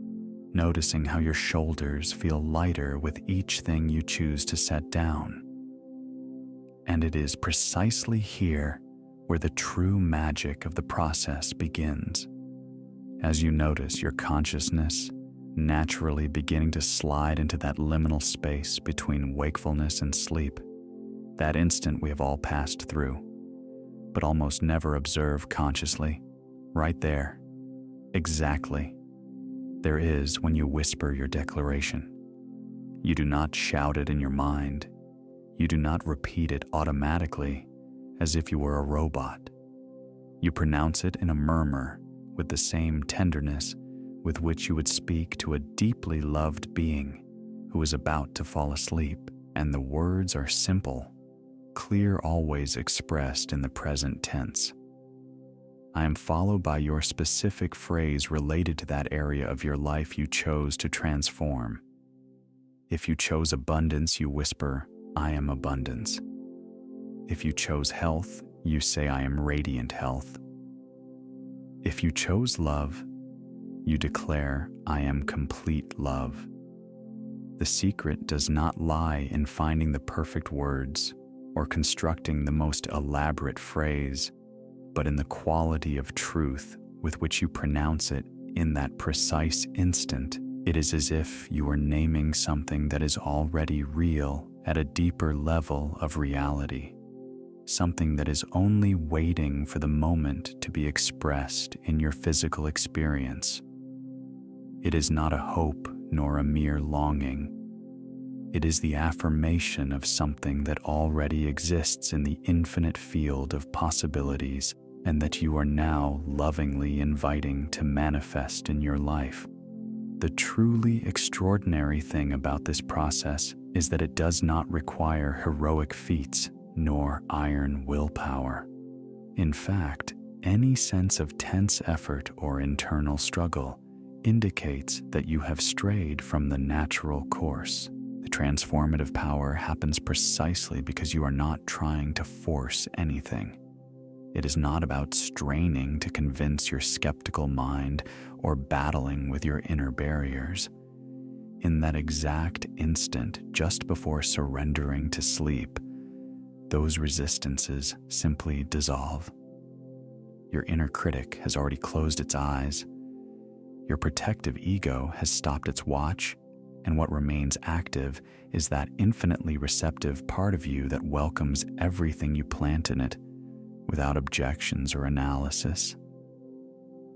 noticing how your shoulders feel lighter with each thing you choose to set down. And it is precisely here where the true magic of the process begins. As you notice your consciousness naturally beginning to slide into that liminal space between wakefulness and sleep, that instant we have all passed through, but almost never observe consciously, right there, exactly. There is when you whisper your declaration. You do not shout it in your mind. You do not repeat it automatically as if you were a robot. You pronounce it in a murmur with the same tenderness with which you would speak to a deeply loved being who is about to fall asleep. And the words are simple, clear always expressed in the present tense. I am followed by your specific phrase related to that area of your life you chose to transform. If you chose abundance, you whisper, I am abundance. If you chose health, you say, I am radiant health. If you chose love, you declare, I am complete love. The secret does not lie in finding the perfect words or constructing the most elaborate phrase, but in the quality of truth with which you pronounce it in that precise instant. It is as if you are naming something that is already real at a deeper level of reality, something that is only waiting for the moment to be expressed in your physical experience. It is not a hope nor a mere longing. It is the affirmation of something that already exists in the infinite field of possibilities and that you are now lovingly inviting to manifest in your life. The truly extraordinary thing about this process is that it does not require heroic feats nor iron willpower. In fact, any sense of tense effort or internal struggle indicates that you have strayed from the natural course. The transformative power happens precisely because you are not trying to force anything. It is not about straining to convince your skeptical mind or battling with your inner barriers. In that exact instant, just before surrendering to sleep, those resistances simply dissolve. Your inner critic has already closed its eyes. Your protective ego has stopped its watch, and what remains active is that infinitely receptive part of you that welcomes everything you plant in it without objections or analysis.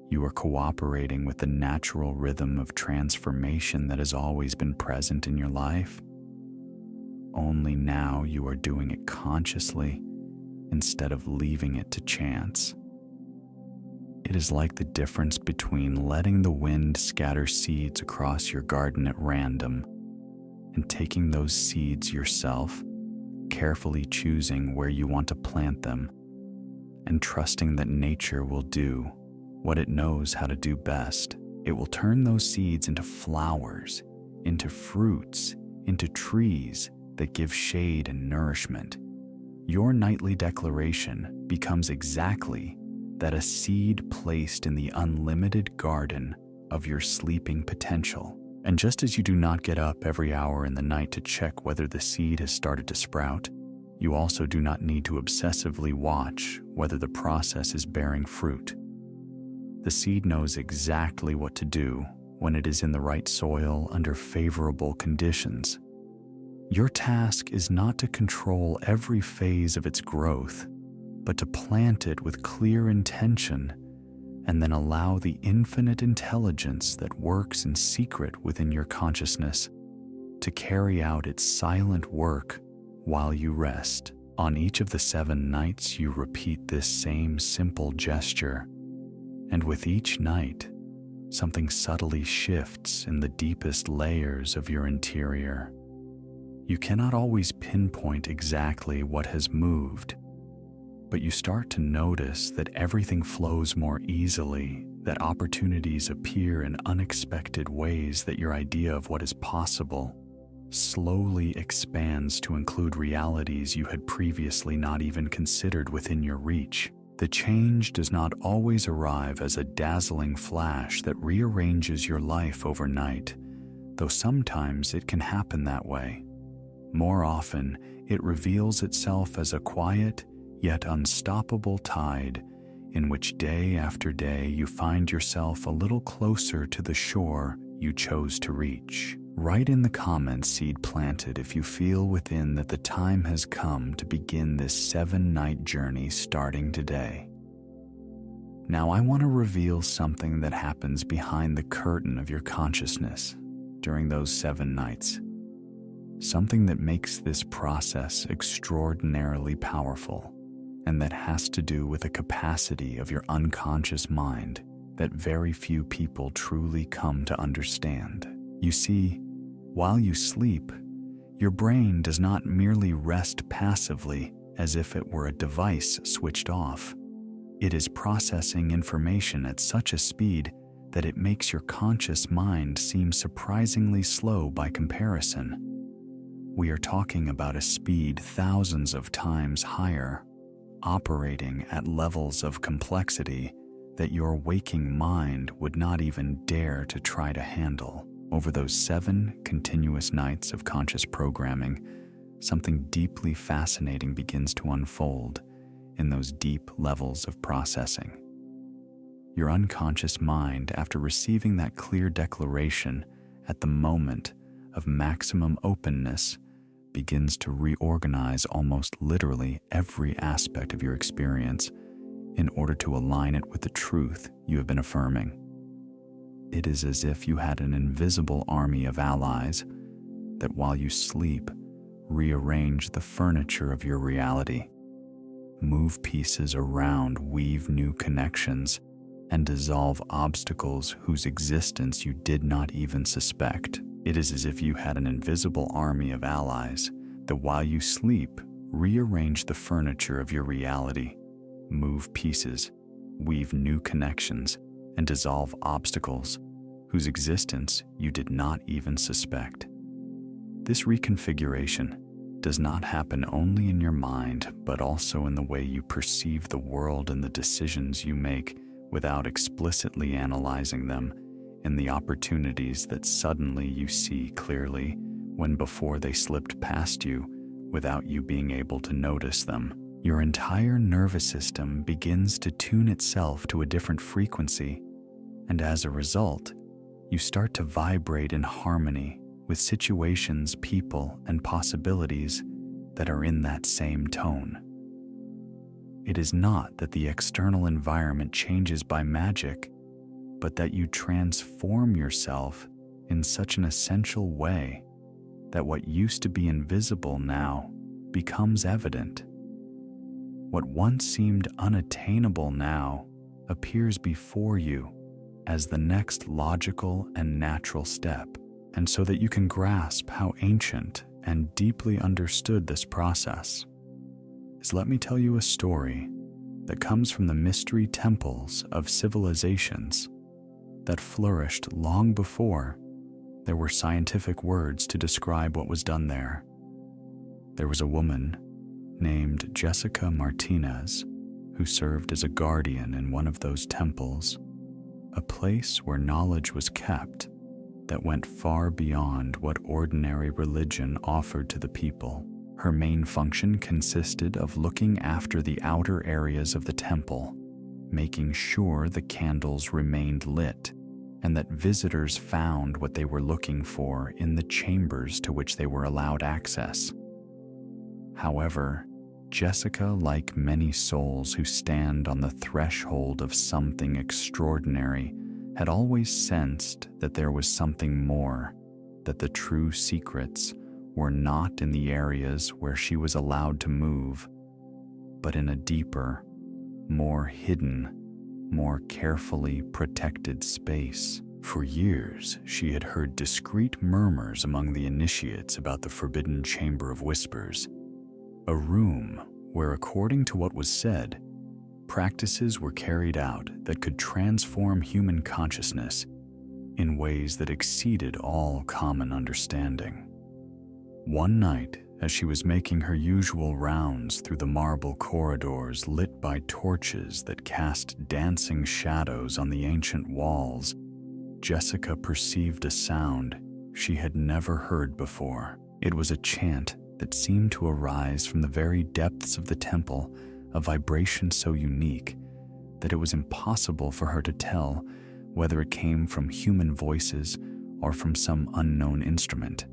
You are cooperating with the natural rhythm of transformation that has always been present in your life. Only now you are doing it consciously instead of leaving it to chance. It is like the difference between letting the wind scatter seeds across your garden at random and taking those seeds yourself, carefully choosing where you want to plant them, and trusting that nature will do what it knows how to do best. It will turn those seeds into flowers, into fruits, into trees that give shade and nourishment. Your nightly declaration becomes exactly that, a seed placed in the unlimited garden of your sleeping potential. And just as you do not get up every hour in the night to check whether the seed has started to sprout, you also do not need to obsessively watch whether the process is bearing fruit. The seed knows exactly what to do when it is in the right soil under favorable conditions. Your task is not to control every phase of its growth, but to plant it with clear intention and then allow the infinite intelligence that works in secret within your consciousness to carry out its silent work while you rest. On each of the 7 nights, you repeat this same simple gesture, and with each night, something subtly shifts in the deepest layers of your interior. You cannot always pinpoint exactly what has moved, but you start to notice that everything flows more easily, that opportunities appear in unexpected ways, that your idea of what is possible slowly expands to include realities you had previously not even considered within your reach. The change does not always arrive as a dazzling flash that rearranges your life overnight, though sometimes it can happen that way. More often, it reveals itself as a quiet yet unstoppable tide in which day after day you find yourself a little closer to the shore you chose to reach. Write in the comments, seed planted, if you feel within that the time has come to begin this 7-night journey starting today. Now I want to reveal something that happens behind the curtain of your consciousness during those 7 nights. Something that makes this process extraordinarily powerful, and that has to do with a capacity of your unconscious mind that very few people truly come to understand. You see, while you sleep, your brain does not merely rest passively, as if it were a device switched off. It is processing information at such a speed that it makes your conscious mind seem surprisingly slow by comparison. We are talking about a speed thousands of times higher, operating at levels of complexity that your waking mind would not even dare to try to handle. Over those 7 continuous nights of conscious programming, something deeply fascinating begins to unfold in those deep levels of processing. Your unconscious mind, after receiving that clear declaration at the moment of maximum openness, begins to reorganize almost literally every aspect of your experience in order to align it with the truth you have been affirming. It is as if you had an invisible army of allies that, while you sleep, rearrange the furniture of your reality, move pieces around, weave new connections, and dissolve obstacles whose existence you did not even suspect. It is as if you had an invisible army of allies that, while you sleep, rearrange the furniture of your reality, move pieces, weave new connections, and dissolve obstacles whose existence you did not even suspect. This reconfiguration does not happen only in your mind, but also in the way you perceive the world and the decisions you make without explicitly analyzing them, in the opportunities that suddenly you see clearly when before they slipped past you without you being able to notice them. Your entire nervous system begins to tune itself to a different frequency, and as a result, you start to vibrate in harmony with situations, people, and possibilities that are in that same tone. It is not that the external environment changes by magic, but that you transform yourself in such an essential way that what used to be invisible now becomes evident. What once seemed unattainable now appears before you as the next logical and natural step. And so that you can grasp how ancient and deeply understood this process is, let me tell you a story that comes from the mystery temples of civilizations that flourished long before there were scientific words to describe what was done there. There was a woman named Jessica Martinez who served as a guardian in one of those temples, a place where knowledge was kept that went far beyond what ordinary religion offered to the people. Her main function consisted of looking after the outer areas of the temple, making sure the candles remained lit and that visitors found what they were looking for in the chambers to which they were allowed access. However, Jessica, like many souls who stand on the threshold of something extraordinary, had always sensed that there was something more, that the true secrets were not in the areas where she was allowed to move, but in a deeper, more hidden, more carefully protected space. For years, she had heard discreet murmurs among the initiates about the Forbidden Chamber of Whispers, a room where, according to what was said, practices were carried out that could transform human consciousness in ways that exceeded all common understanding. One night, as she was making her usual rounds through the marble corridors lit by torches that cast dancing shadows on the ancient walls, Jessica perceived a sound she had never heard before. It was a chant that seemed to arise from the very depths of the temple, a vibration so unique that it was impossible for her to tell whether it came from human voices or from some unknown instrument.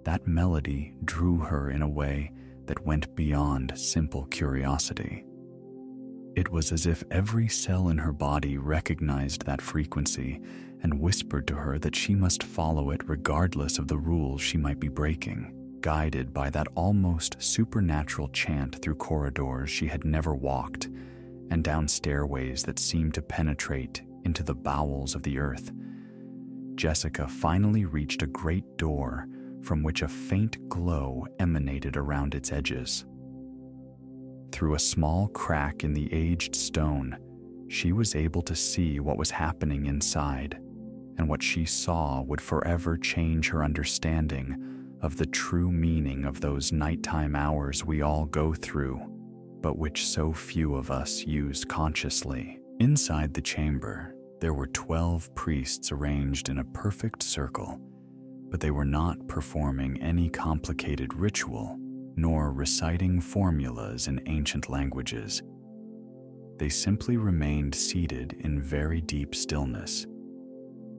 That melody drew her in a way that went beyond simple curiosity. It was as if every cell in her body recognized that frequency and whispered to her that she must follow it regardless of the rules she might be breaking. Guided by that almost supernatural chant through corridors she had never walked and down stairways that seemed to penetrate into the bowels of the earth, Jessica finally reached a great door from which a faint glow emanated around its edges. Through a small crack in the aged stone, she was able to see what was happening inside, and what she saw would forever change her understanding of the true meaning of those nighttime hours we all go through, but which so few of us use consciously. Inside the chamber, there were 12 priests arranged in a perfect circle, but they were not performing any complicated ritual, nor reciting formulas in ancient languages. They simply remained seated in very deep stillness,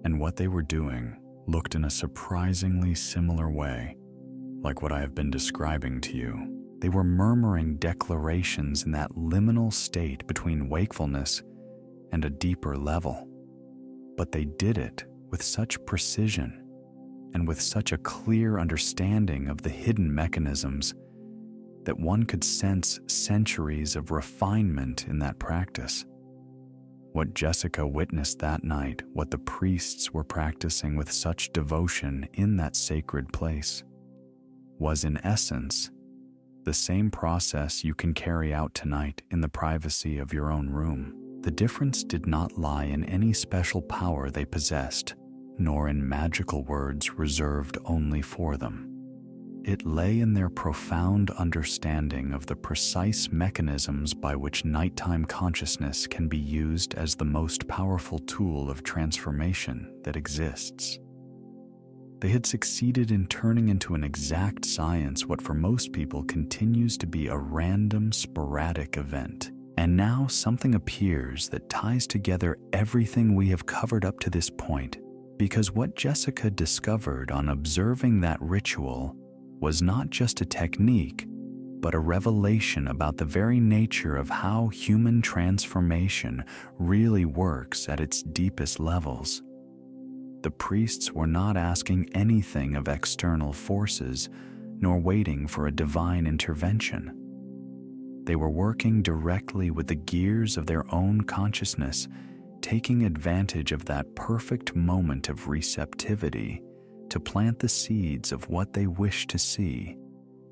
and what they were doing looked in a surprisingly similar way, like what I have been describing to you. They were murmuring declarations in that liminal state between wakefulness and a deeper level, but they did it with such precision and with such a clear understanding of the hidden mechanisms that one could sense centuries of refinement in that practice. What Jessica witnessed that night, what the priests were practicing with such devotion in that sacred place, was in essence the same process you can carry out tonight in the privacy of your own room. The difference did not lie in any special power they possessed, nor in magical words reserved only for them. It lay in their profound understanding of the precise mechanisms by which nighttime consciousness can be used as the most powerful tool of transformation that exists. They had succeeded in turning into an exact science what for most people continues to be a random, sporadic event. And now something appears that ties together everything we have covered up to this point, because what Jessica discovered on observing that ritual was not just a technique, but a revelation about the very nature of how human transformation really works at its deepest levels. The priests were not asking anything of external forces, nor waiting for a divine intervention. They were working directly with the gears of their own consciousness, taking advantage of that perfect moment of receptivity to plant the seeds of what they wish to see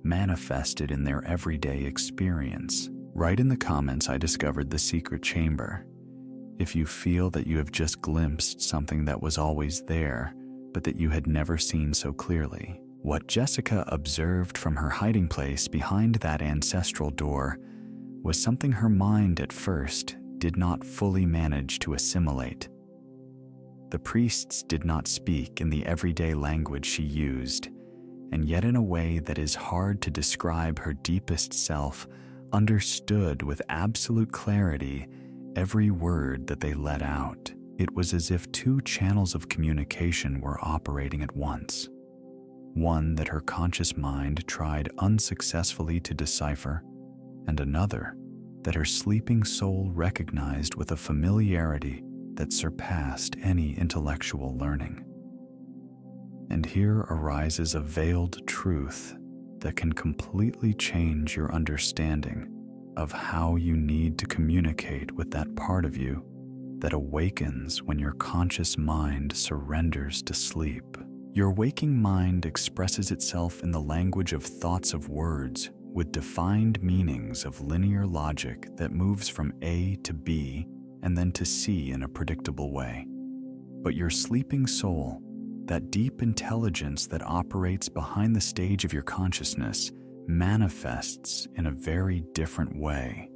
manifested in their everyday experience. Write in the comments, I discovered the secret chamber, if you feel that you have just glimpsed something that was always there, but that you had never seen so clearly. What Jessica observed from her hiding place behind that ancestral door was something her mind at first did not fully manage to assimilate. The priests did not speak in the everyday language she used, and yet in a way that is hard to describe, her deepest self understood with absolute clarity every word that they let out. It was as if two channels of communication were operating at once. One that her conscious mind tried unsuccessfully to decipher, and another that her sleeping soul recognized with a familiarity that surpassed any intellectual learning. And here arises a veiled truth that can completely change your understanding of how you need to communicate with that part of you that awakens when your conscious mind surrenders to sleep. Your waking mind expresses itself in the language of thoughts of words with defined meanings of linear logic that moves from A to B and then to C in a predictable way. But your sleeping soul, that deep intelligence that operates behind the stage of your consciousness, manifests in a very different way.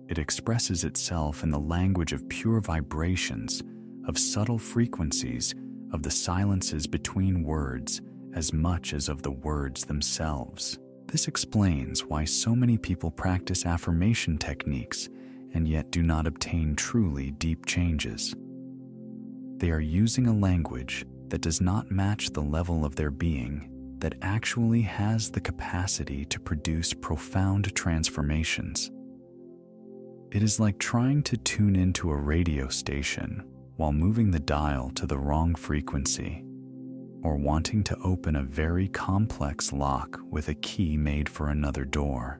It expresses itself in the language of pure vibrations, of subtle frequencies, of the silences between words, as much as of the words themselves. This explains why so many people practice affirmation techniques and yet do not obtain truly deep changes. They are using a language that does not match the level of their being, that actually has the capacity to produce profound transformations. It is like trying to tune into a radio station while moving the dial to the wrong frequency, or wanting to open a very complex lock with a key made for another door.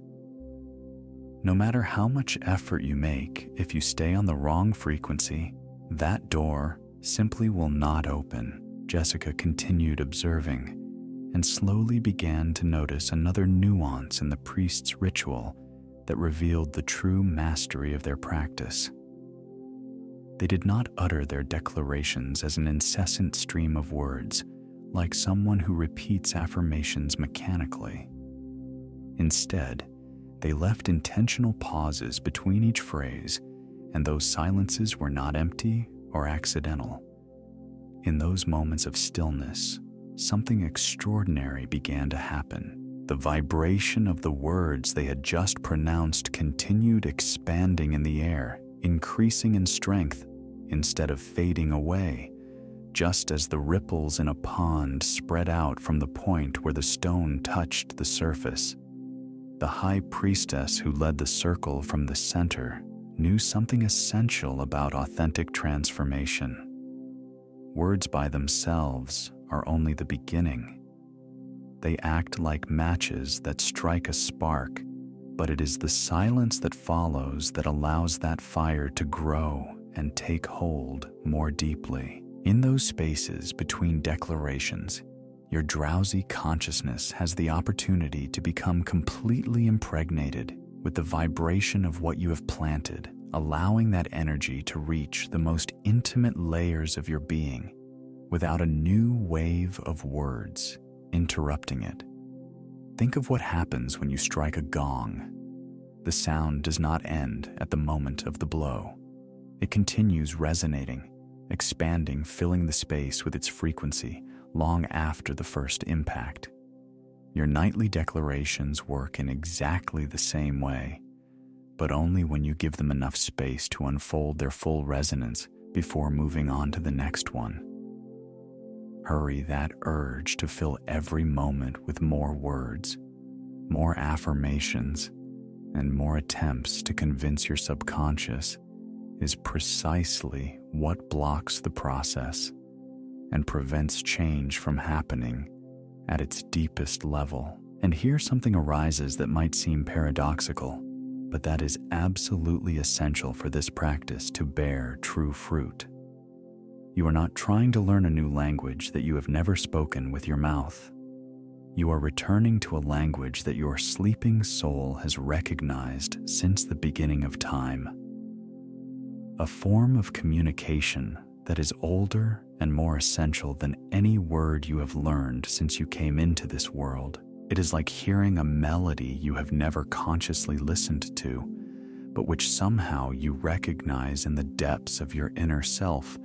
No matter how much effort you make, if you stay on the wrong frequency, that door simply will not open. Jessica continued observing and slowly began to notice another nuance in the priest's ritual that revealed the true mastery of their practice. They did not utter their declarations as an incessant stream of words, like someone who repeats affirmations mechanically. Instead, they left intentional pauses between each phrase, and those silences were not empty or accidental. In those moments of stillness, something extraordinary began to happen. The vibration of the words they had just pronounced continued expanding in the air, increasing in strength instead of fading away, just as the ripples in a pond spread out from the point where the stone touched the surface. The high priestess who led the circle from the center knew something essential about authentic transformation. Words by themselves are only the beginning. They act like matches that strike a spark, but it is the silence that follows that allows that fire to grow and take hold more deeply. In those spaces between declarations, your drowsy consciousness has the opportunity to become completely impregnated with the vibration of what you have planted, allowing that energy to reach the most intimate layers of your being without a new wave of words interrupting it. Think of what happens when you strike a gong. The sound does not end at the moment of the blow. It continues resonating, expanding, filling the space with its frequency long after the first impact. Your nightly declarations work in exactly the same way, but only when you give them enough space to unfold their full resonance before moving on to the next one. Hurry that urge to fill every moment with more words, more affirmations, and more attempts to convince your subconscious is precisely what blocks the process and prevents change from happening at its deepest level. And here something arises that might seem paradoxical, but that is absolutely essential for this practice to bear true fruit. You are not trying to learn a new language that you have never spoken with your mouth. You are returning to a language that your sleeping soul has recognized since the beginning of time. A form of communication that is older and more essential than any word you have learned since you came into this world. It is like hearing a melody you have never consciously listened to, but which somehow you recognize in the depths of your inner self,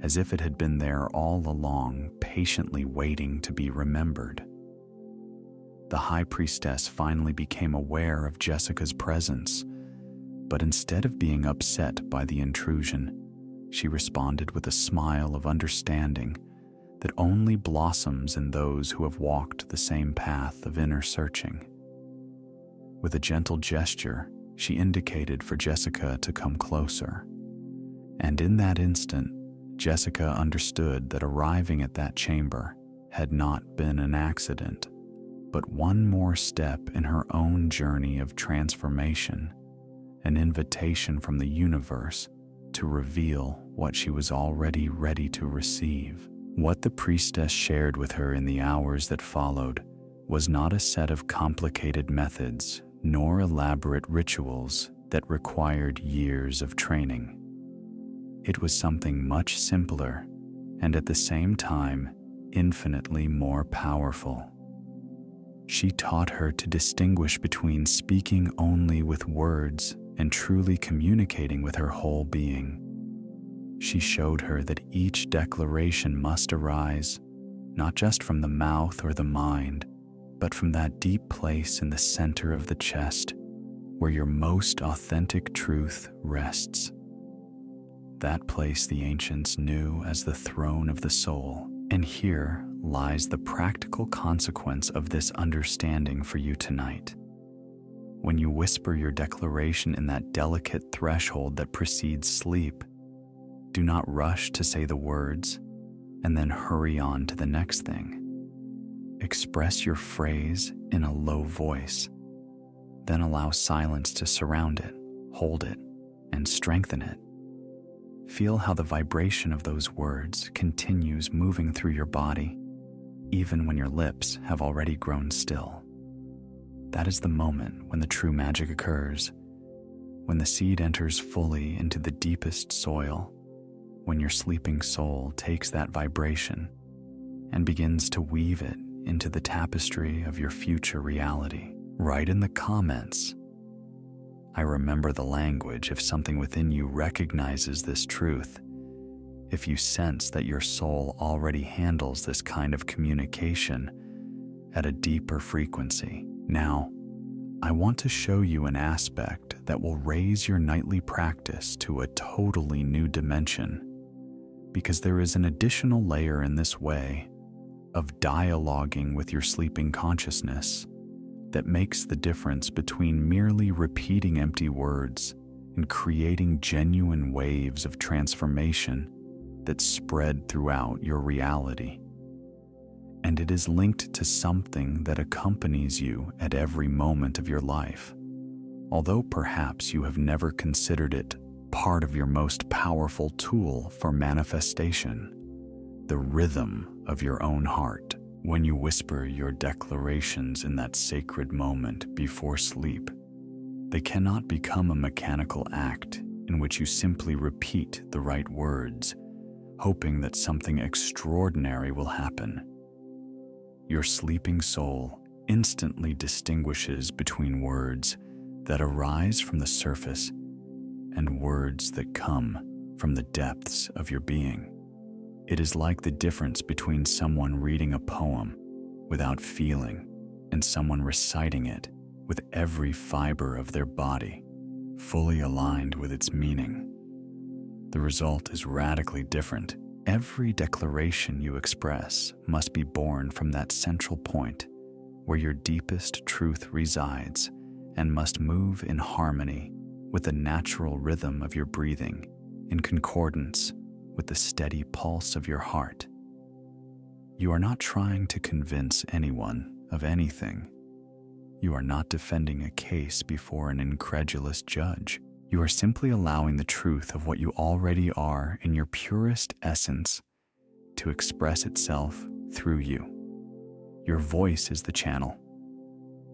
as if it had been there all along, patiently waiting to be remembered. The high priestess finally became aware of Jessica's presence, but instead of being upset by the intrusion, she responded with a smile of understanding that only blossoms in those who have walked the same path of inner searching. With a gentle gesture, she indicated for Jessica to come closer, and in that instant, Jessica understood that arriving at that chamber had not been an accident, but one more step in her own journey of transformation, an invitation from the universe to reveal what she was already ready to receive. What the priestess shared with her in the hours that followed was not a set of complicated methods nor elaborate rituals that required years of training. It was something much simpler and at the same time infinitely more powerful. She taught her to distinguish between speaking only with words and truly communicating with her whole being. She showed her that each declaration must arise not just from the mouth or the mind, but from that deep place in the center of the chest where your most authentic truth rests. That place the ancients knew as the throne of the soul, and here lies the practical consequence of this understanding for you tonight. When you whisper your declaration in that delicate threshold that precedes sleep, do not rush to say the words and then hurry on to the next thing. Express your phrase in a low voice, then allow silence to surround it, hold it, and strengthen it. Feel how the vibration of those words continues moving through your body, even when your lips have already grown still. that is the moment when the true magic occurs, when the seed enters fully into the deepest soil, when your sleeping soul takes that vibration and begins to weave it into the tapestry of your future reality. Write in the comments, "I remember the language," if something within you recognizes this truth, if you sense that your soul already handles this kind of communication at a deeper frequency. Now, I want to show you an aspect that will raise your nightly practice to a totally new dimension, because there is an additional layer in this way of dialoguing with your sleeping consciousness that makes the difference between merely repeating empty words and creating genuine waves of transformation that spread throughout your reality. And it is linked to something that accompanies you at every moment of your life, although perhaps you have never considered it part of your most powerful tool for manifestation: the rhythm of your own heart. When you whisper your declarations in that sacred moment before sleep, they cannot become a mechanical act in which you simply repeat the right words, hoping that something extraordinary will happen. Your sleeping soul instantly distinguishes between words that arise from the surface and words that come from the depths of your being. It is like the difference between someone reading a poem without feeling and someone reciting it with every fiber of their body fully aligned with its meaning. The result is radically different. Every declaration you express must be born from that central point where your deepest truth resides and must move in harmony with the natural rhythm of your breathing, in concordance with the steady pulse of your heart. You are not trying to convince anyone of anything. You are not defending a case before an incredulous judge. You are simply allowing the truth of what you already are in your purest essence to express itself through you. Your voice is the channel,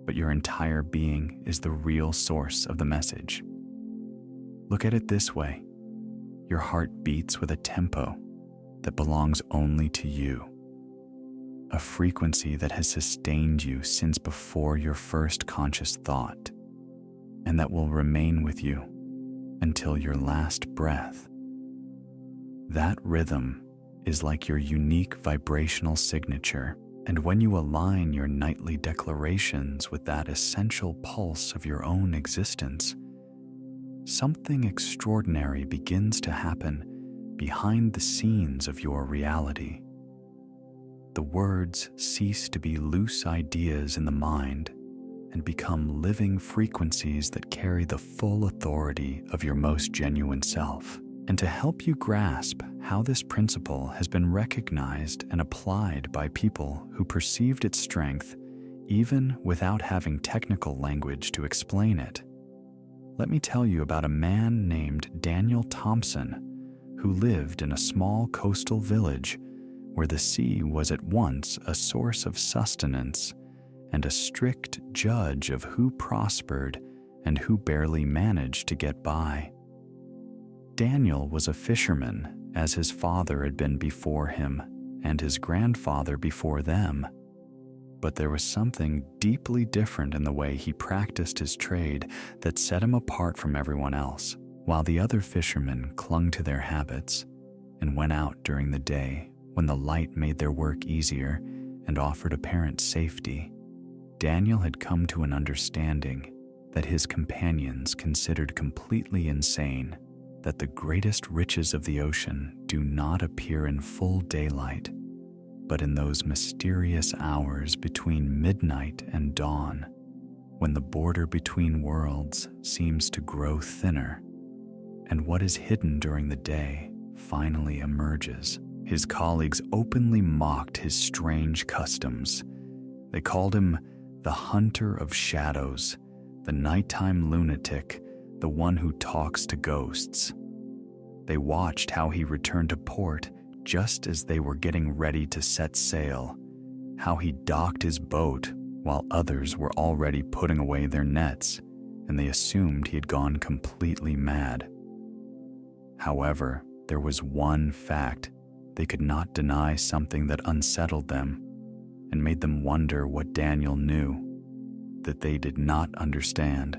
but your entire being is the real source of the message. Look at it this way: your heart beats with a tempo that belongs only to you, a frequency that has sustained you since before your first conscious thought, and that will remain with you until your last breath. That rhythm is like your unique vibrational signature, and when you align your nightly declarations with that essential pulse of your own existence, something extraordinary begins to happen behind the scenes of your reality. The words cease to be loose ideas in the mind and become living frequencies that carry the full authority of your most genuine self. And to help you grasp how this principle has been recognized and applied by people who perceived its strength even without having technical language to explain it, let me tell you about a man named Daniel Thompson who lived in a small coastal village where the sea was at once a source of sustenance and a strict judge of who prospered and who barely managed to get by. Daniel was a fisherman, as his father had been before him and his grandfather before them. But there was something deeply different in the way he practiced his trade that set him apart from everyone else. While the other fishermen clung to their habits and went out during the day when the light made their work easier and offered apparent safety, Daniel had come to an understanding that his companions considered completely insane, that the greatest riches of the ocean do not appear in full daylight, but in those mysterious hours between midnight and dawn, when the border between worlds seems to grow thinner, and what is hidden during the day finally emerges. His colleagues openly mocked his strange customs. They called him the hunter of shadows, the nighttime lunatic, the one who talks to ghosts. They watched how he returned to port just as they were getting ready to set sail, how he docked his boat while others were already putting away their nets, and they assumed he had gone completely mad. However, there was one fact: they could not deny something that unsettled them and made them wonder what Daniel knew that they did not understand.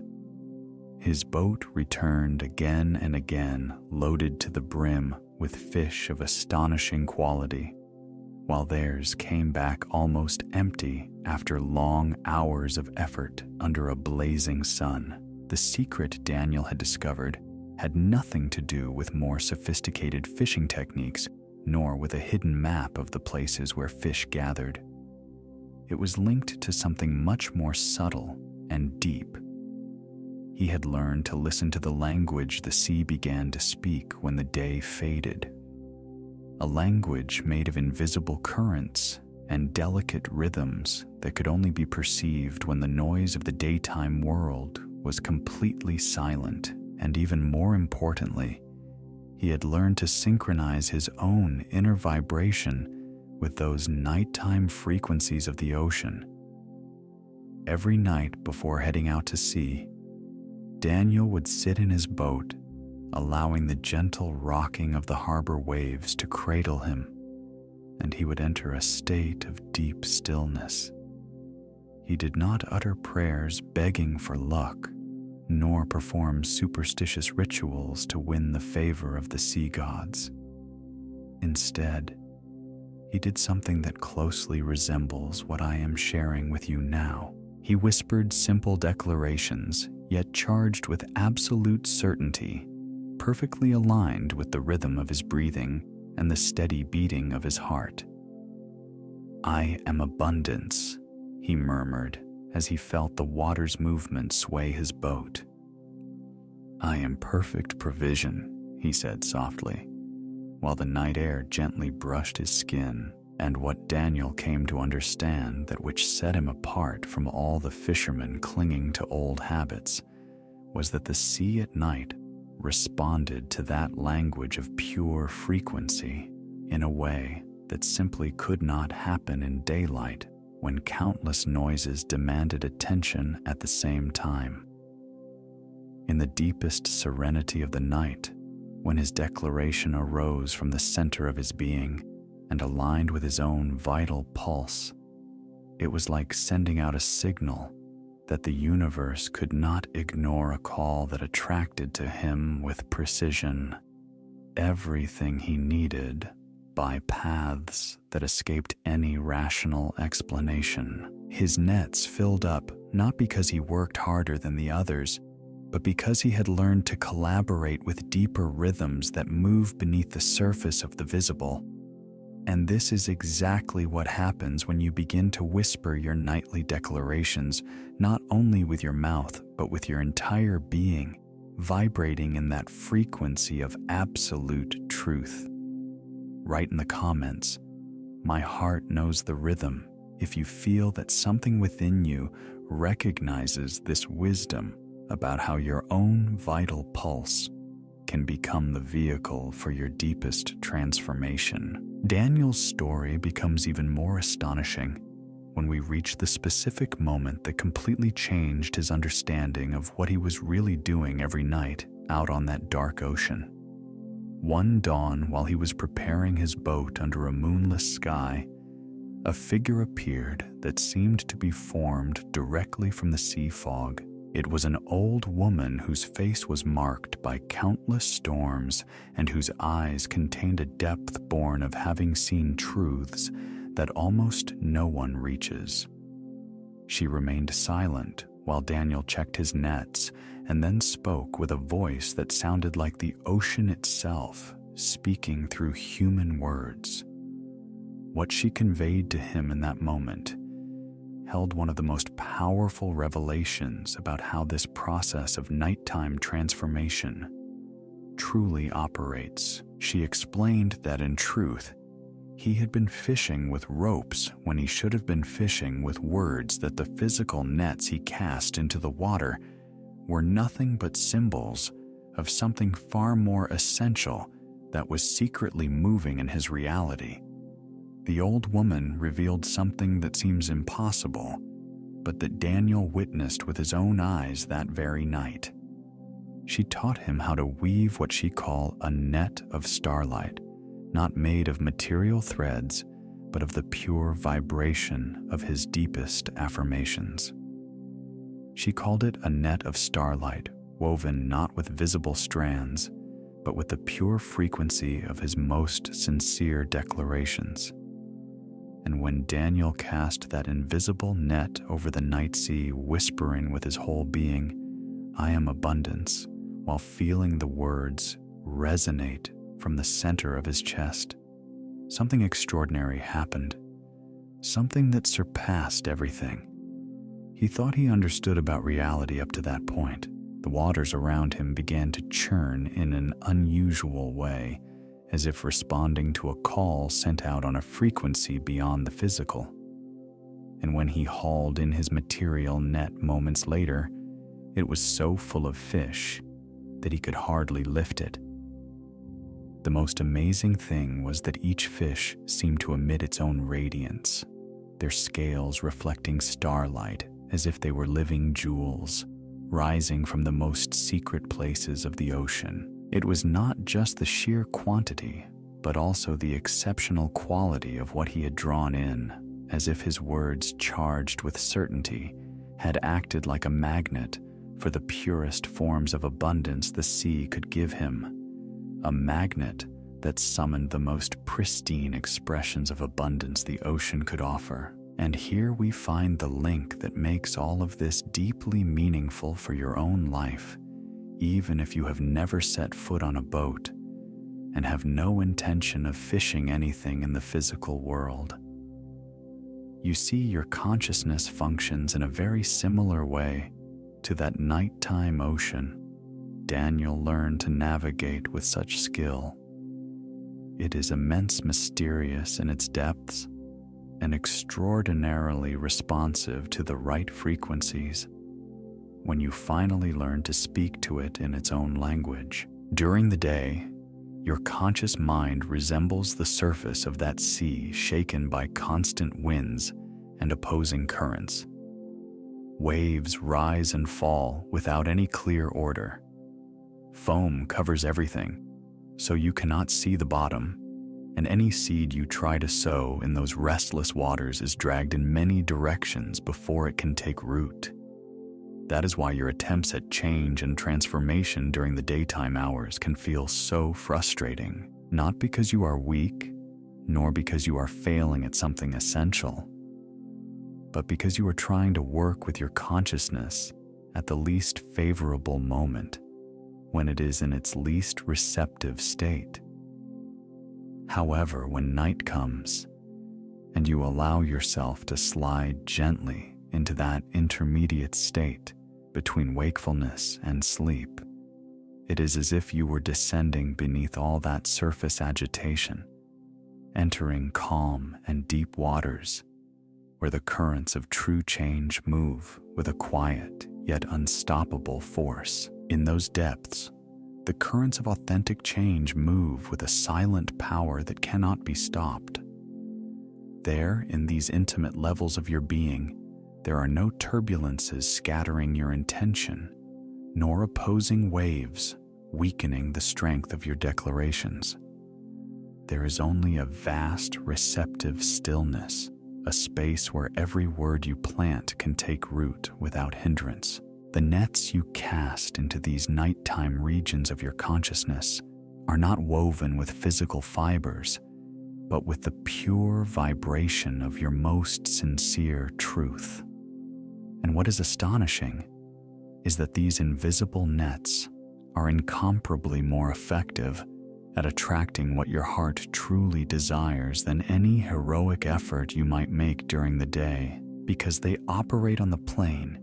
His boat returned again and again, loaded to the brim with fish of astonishing quality, while theirs came back almost empty after long hours of effort under a blazing sun. The secret Daniel had discovered had nothing to do with more sophisticated fishing techniques, nor with a hidden map of the places where fish gathered. It was linked to something much more subtle and deep. He had learned to listen to the language the sea began to speak when the day faded. A language made of invisible currents and delicate rhythms that could only be perceived when the noise of the daytime world was completely silent. And even more importantly, he had learned to synchronize his own inner vibration with those nighttime frequencies of the ocean. Every night before heading out to sea, Daniel would sit in his boat, allowing the gentle rocking of the harbor waves to cradle him, and he would enter a state of deep stillness. He did not utter prayers begging for luck, nor perform superstitious rituals to win the favor of the sea gods. Instead, he did something that closely resembles what I am sharing with you now. He whispered simple declarations, yet charged with absolute certainty, perfectly aligned with the rhythm of his breathing and the steady beating of his heart. "I am abundance," he murmured as he felt the water's movement sway his boat. "I am perfect provision," he said softly, while the night air gently brushed his skin. And what Daniel came to understand, that which set him apart from all the fishermen clinging to old habits, was that the sea at night responded to that language of pure frequency in a way that simply could not happen in daylight, when countless noises demanded attention at the same time. In the deepest serenity of the night, when his declaration arose from the center of his being and aligned with his own vital pulse, it was like sending out a signal that the universe could not ignore, a call that attracted to him with precision everything he needed by paths that escaped any rational explanation. His nets filled up not because he worked harder than the others, but because he had learned to collaborate with deeper rhythms that move beneath the surface of the visible. And this is exactly what happens when you begin to whisper your nightly declarations, not only with your mouth, but with your entire being, vibrating in that frequency of absolute truth. Write in the comments, "My heart knows the rhythm," if you feel that something within you recognizes this wisdom about how your own vital pulse can become the vehicle for your deepest transformation. Daniel's story becomes even more astonishing when we reach the specific moment that completely changed his understanding of what he was really doing every night out on that dark ocean. One dawn, while he was preparing his boat under a moonless sky, a figure appeared that seemed to be formed directly from the sea fog. It was an old woman whose face was marked by countless storms and whose eyes contained a depth born of having seen truths that almost no one reaches. She remained silent while Daniel checked his nets, and then spoke with a voice that sounded like the ocean itself, speaking through human words. What she conveyed to him in that moment held one of the most powerful revelations about how this process of nighttime transformation truly operates. She explained that in truth, he had been fishing with ropes when he should have been fishing with words, that the physical nets he cast into the water were nothing but symbols of something far more essential that was secretly moving in his reality. The old woman revealed something that seems impossible, but that Daniel witnessed with his own eyes that very night. She taught him how to weave what she called a net of starlight, not made of material threads, but of the pure vibration of his deepest affirmations. She called it a net of starlight, woven not with visible strands, but with the pure frequency of his most sincere declarations. And when Daniel cast that invisible net over the night sea, whispering with his whole being, "I am abundance," while feeling the words resonate from the center of his chest, something extraordinary happened, something that surpassed everything. He thought he understood about reality up to that point. The waters around him began to churn in an unusual way, as if responding to a call sent out on a frequency beyond the physical. And when he hauled in his material net moments later, it was so full of fish that he could hardly lift it. The most amazing thing was that each fish seemed to emit its own radiance, their scales reflecting starlight as if they were living jewels, rising from the most secret places of the ocean. It was not just the sheer quantity, but also the exceptional quality of what he had drawn in, as if his words, charged with certainty, had acted like a magnet for the purest forms of abundance the sea could give him, a magnet that summoned the most pristine expressions of abundance the ocean could offer. And here we find the link that makes all of this deeply meaningful for your own life, even if you have never set foot on a boat and have no intention of fishing anything in the physical world. You see, your consciousness functions in a very similar way to that nighttime ocean Daniel learned to navigate with such skill. It is immense, mysterious in its depths, and extraordinarily responsive to the right frequencies when you finally learn to speak to it in its own language. During the day, your conscious mind resembles the surface of that sea shaken by constant winds and opposing currents. Waves rise and fall without any clear order. Foam covers everything, so you cannot see the bottom, and any seed you try to sow in those restless waters is dragged in many directions before it can take root. That is why your attempts at change and transformation during the daytime hours can feel so frustrating, not because you are weak, nor because you are failing at something essential, but because you are trying to work with your consciousness at the least favorable moment, when it is in its least receptive state. However, when night comes and you allow yourself to slide gently into that intermediate state between wakefulness and sleep, it is as if you were descending beneath all that surface agitation, entering calm and deep waters where the currents of true change move with a quiet yet unstoppable force. In those depths, the currents of authentic change move with a silent power that cannot be stopped. There, in these intimate levels of your being, there are no turbulences scattering your intention, nor opposing waves weakening the strength of your declarations. There is only a vast receptive stillness, a space where every word you plant can take root without hindrance. The nets you cast into these nighttime regions of your consciousness are not woven with physical fibers, but with the pure vibration of your most sincere truth. And what is astonishing is that these invisible nets are incomparably more effective at attracting what your heart truly desires than any heroic effort you might make during the day, because they operate on the plane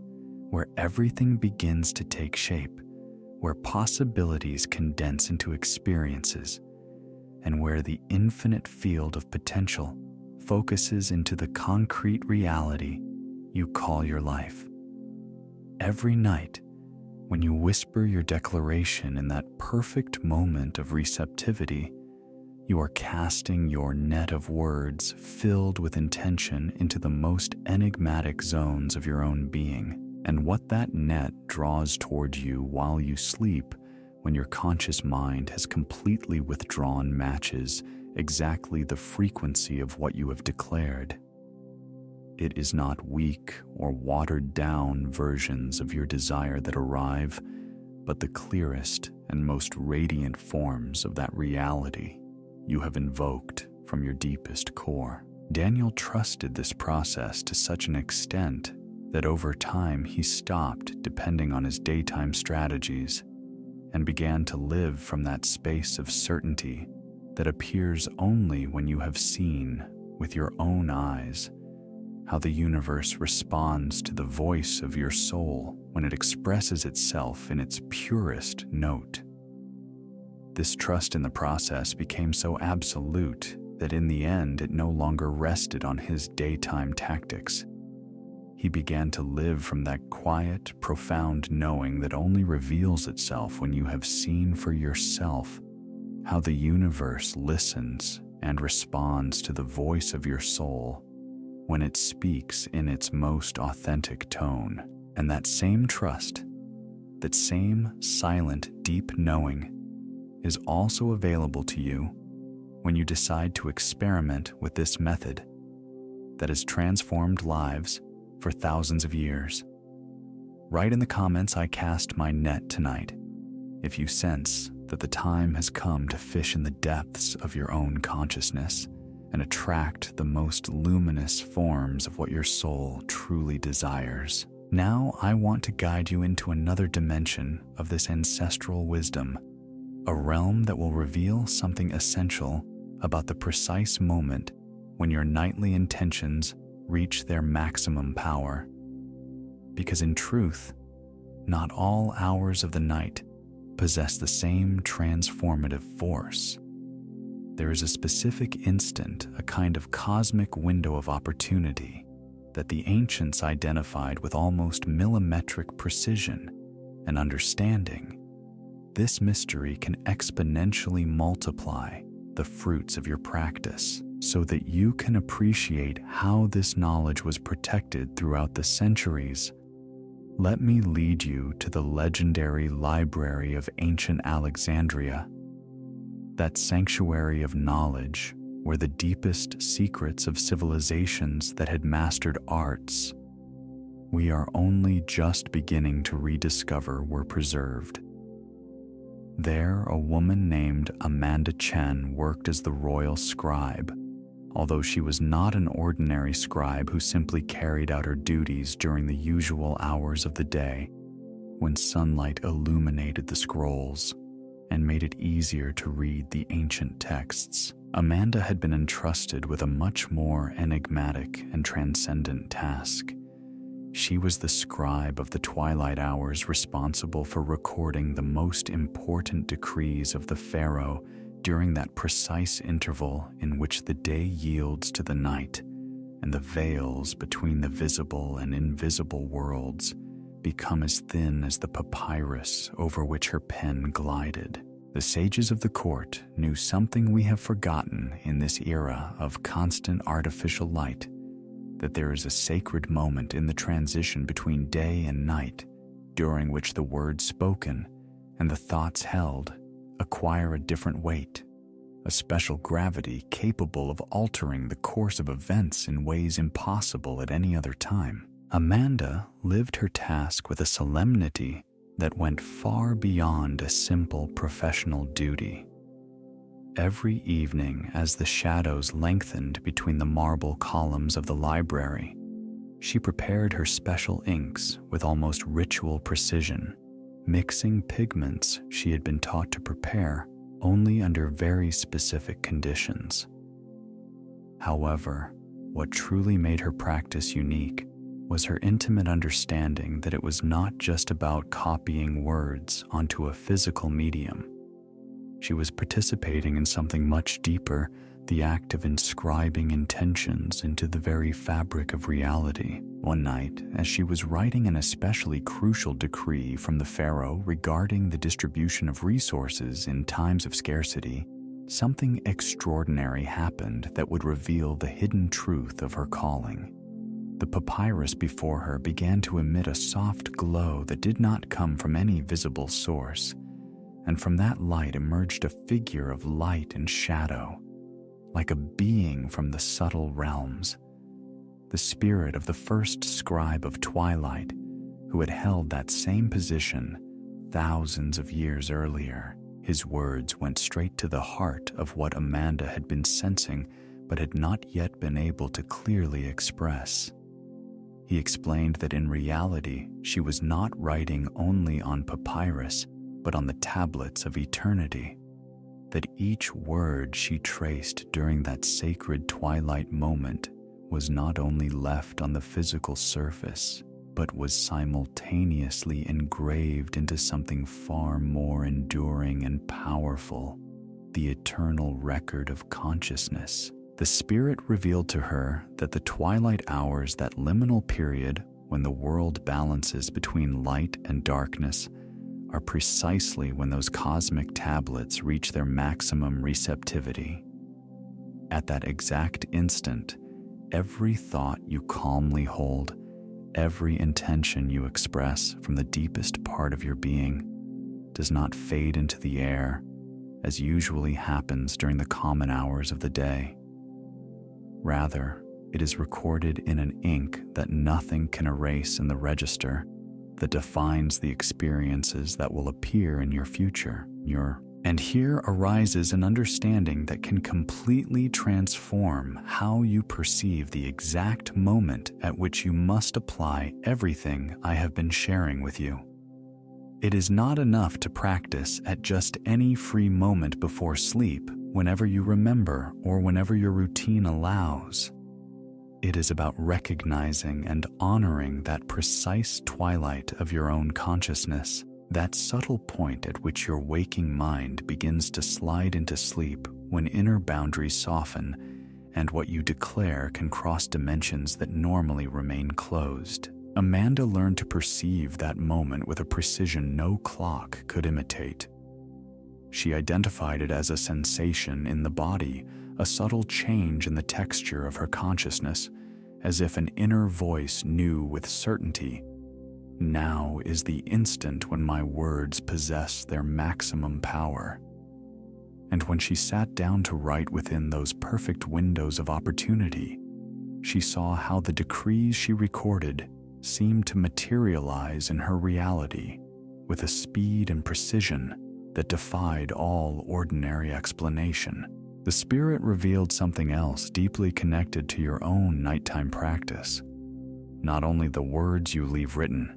where everything begins to take shape, where possibilities condense into experiences, and where the infinite field of potential focuses into the concrete reality you call your life. Every night, when you whisper your declaration in that perfect moment of receptivity, You are casting your net of words filled with intention into the most enigmatic zones of your own being. And what that net draws toward you while you sleep, when your conscious mind has completely withdrawn, matches exactly the frequency of what you have declared. It is not weak or watered down versions of your desire that arrive, but the clearest and most radiant forms of that reality you have invoked from your deepest core. Daniel trusted this process to such an extent that over time he stopped depending on his daytime strategies and began to live from that space of certainty that appears only when you have seen with your own eyes how the universe responds to the voice of your soul when it expresses itself in its purest note. This trust in the process became so absolute that in the end it no longer rested on his daytime tactics. He began to live from that quiet, profound knowing that only reveals itself when you have seen for yourself how the universe listens and responds to the voice of your soul when it speaks in its most authentic tone. And that same trust, that same silent, deep knowing, is also available to you when you decide to experiment with this method that has transformed lives for thousands of years. Write in the comments, "I cast my net tonight," if you sense that the time has come to fish in the depths of your own consciousness and attract the most luminous forms of what your soul truly desires. Now I want to guide you into another dimension of this ancestral wisdom, a realm that will reveal something essential about the precise moment when your nightly intentions reach their maximum power. Because in truth, not all hours of the night possess the same transformative force. There is a specific instant, a kind of cosmic window of opportunity that the ancients identified with almost millimetric precision and understanding. This mystery can exponentially multiply the fruits of your practice, so that you can appreciate how this knowledge was protected throughout the centuries. Let me lead you to the legendary library of ancient Alexandria, that sanctuary of knowledge where the deepest secrets of civilizations that had mastered arts we are only just beginning to rediscover were preserved. There, a woman named Amanda Chen worked as the royal scribe, although she was not an ordinary scribe who simply carried out her duties during the usual hours of the day when sunlight illuminated the scrolls and made it easier to read the ancient texts. Amanda had been entrusted with a much more enigmatic and transcendent task. She was the scribe of the twilight hours, responsible for recording the most important decrees of the pharaoh during that precise interval in which the day yields to the night and the veils between the visible and invisible worlds become as thin as the papyrus over which her pen glided. The sages of the court knew something we have forgotten in this era of constant artificial light, that there is a sacred moment in the transition between day and night, during which the words spoken and the thoughts held acquire a different weight, a special gravity capable of altering the course of events in ways impossible at any other time. Amanda lived her task with a solemnity that went far beyond a simple professional duty. Every evening, as the shadows lengthened between the marble columns of the library, she prepared her special inks with almost ritual precision, mixing pigments she had been taught to prepare only under very specific conditions. However, what truly made her practice unique was her intimate understanding that it was not just about copying words onto a physical medium. She was participating in something much deeper, the act of inscribing intentions into the very fabric of reality. One night, as she was writing an especially crucial decree from the pharaoh regarding the distribution of resources in times of scarcity, something extraordinary happened that would reveal the hidden truth of her calling. The papyrus before her began to emit a soft glow that did not come from any visible source, and from that light emerged a figure of light and shadow, like a being from the subtle realms, the spirit of the first scribe of twilight who had held that same position thousands of years earlier. His words went straight to the heart of what Amanda had been sensing but had not yet been able to clearly express. He explained that in reality she was not writing only on papyrus but on the tablets of eternity, that each word she traced during that sacred twilight moment was not only left on the physical surface, but was simultaneously engraved into something far more enduring and powerful, the eternal record of consciousness. The Spirit revealed to her that the twilight hours, that liminal period when the world balances between light and darkness, are precisely when those cosmic tablets reach their maximum receptivity. At that exact instant, every thought you calmly hold, every intention you express from the deepest part of your being, does not fade into the air as usually happens during the common hours of the day. Rather, it is recorded in an ink that nothing can erase in the register, that defines the experiences that will appear in your future. And here arises an understanding that can completely transform how you perceive the exact moment at which you must apply everything I have been sharing with you. It is not enough to practice at just any free moment before sleep, whenever you remember or whenever your routine allows. It is about recognizing and honoring that precise twilight of your own consciousness, that subtle point at which your waking mind begins to slide into sleep when inner boundaries soften and what you declare can cross dimensions that normally remain closed. Amanda learned to perceive that moment with a precision no clock could imitate. She identified it as a sensation in the body, a subtle change in the texture of her consciousness, as if an inner voice knew with certainty, now is the instant when my words possess their maximum power. And when she sat down to write within those perfect windows of opportunity, she saw how the decrees she recorded seemed to materialize in her reality with a speed and precision that defied all ordinary explanation. The Spirit revealed something else deeply connected to your own nighttime practice. Not only the words you leave written,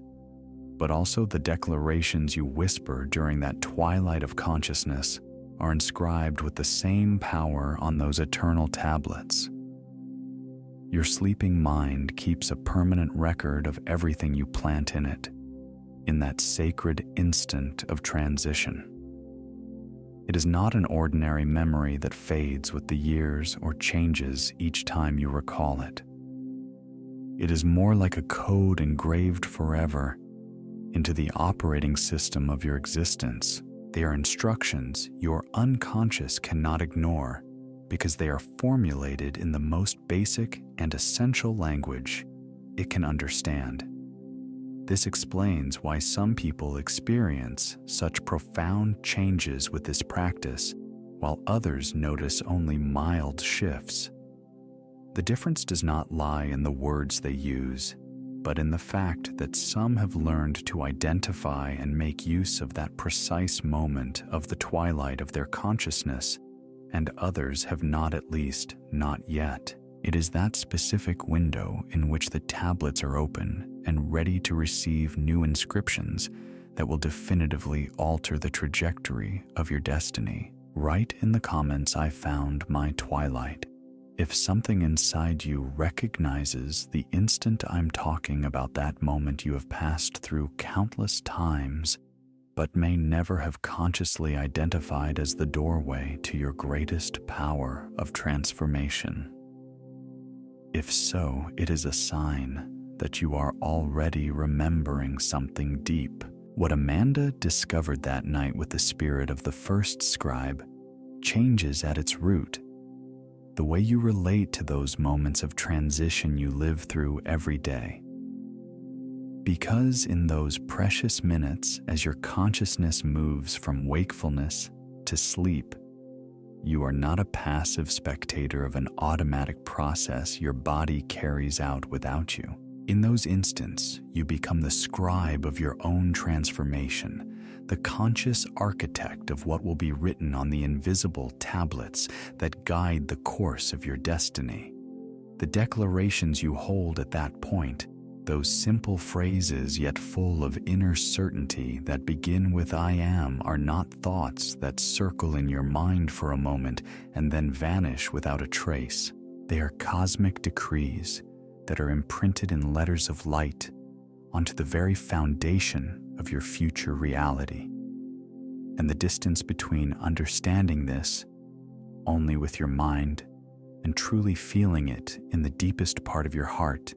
but also the declarations you whisper during that twilight of consciousness are inscribed with the same power on those eternal tablets. Your sleeping mind keeps a permanent record of everything you plant in it, in that sacred instant of transition. It is not an ordinary memory that fades with the years or changes each time you recall it. It is more like a code engraved forever into the operating system of your existence. They are instructions your unconscious cannot ignore because they are formulated in the most basic and essential language it can understand. This explains why some people experience such profound changes with this practice, while others notice only mild shifts. The difference does not lie in the words they use, but in the fact that some have learned to identify and make use of that precise moment of the twilight of their consciousness, and others have not, at least not yet. It is that specific window in which the tablets are open and ready to receive new inscriptions that will definitively alter the trajectory of your destiny. Write in the comments, "I found my twilight," if something inside you recognizes the instant I'm talking about, that moment you have passed through countless times, but may never have consciously identified as the doorway to your greatest power of transformation. If so, it is a sign that you are already remembering something deep. What Amanda discovered that night with the spirit of the first scribe changes at its root. The way you relate to those moments of transition you live through every day. Because in those precious minutes, as your consciousness moves from wakefulness to sleep, you are not a passive spectator of an automatic process your body carries out without you. In those instants, you become the scribe of your own transformation, the conscious architect of what will be written on the invisible tablets that guide the course of your destiny. The declarations you hold at that point, those simple phrases yet full of inner certainty that begin with "I am," are not thoughts that circle in your mind for a moment and then vanish without a trace. They are cosmic decrees that are imprinted in letters of light onto the very foundation of your future reality. And the distance between understanding this only with your mind and truly feeling it in the deepest part of your heart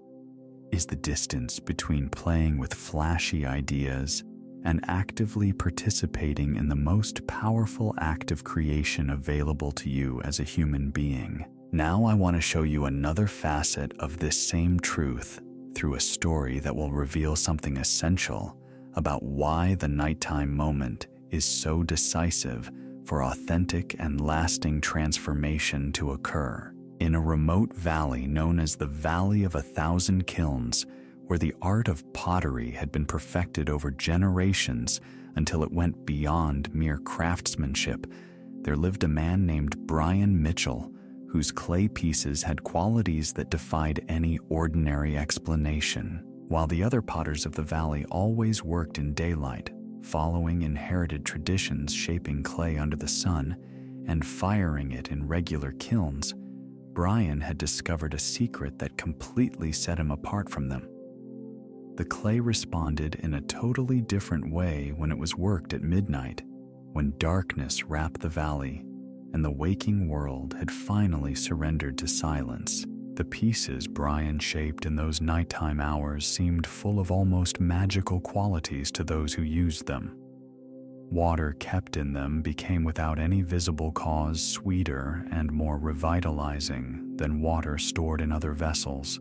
is the distance between playing with flashy ideas and actively participating in the most powerful act of creation available to you as a human being. Now I want to show you another facet of this same truth through a story that will reveal something essential about why the nighttime moment is so decisive for authentic and lasting transformation to occur. In a remote valley known as the Valley of 1,000 Kilns, where the art of pottery had been perfected over generations until it went beyond mere craftsmanship, there lived a man named Brian Mitchell, whose clay pieces had qualities that defied any ordinary explanation. While the other potters of the valley always worked in daylight, following inherited traditions shaping clay under the sun and firing it in regular kilns, Brian had discovered a secret that completely set him apart from them. The clay responded in a totally different way when it was worked at midnight, when darkness wrapped the valley and the waking world had finally surrendered to silence. The pieces Brian shaped in those nighttime hours seemed full of almost magical qualities to those who used them. Water kept in them became without any visible cause sweeter and more revitalizing than water stored in other vessels.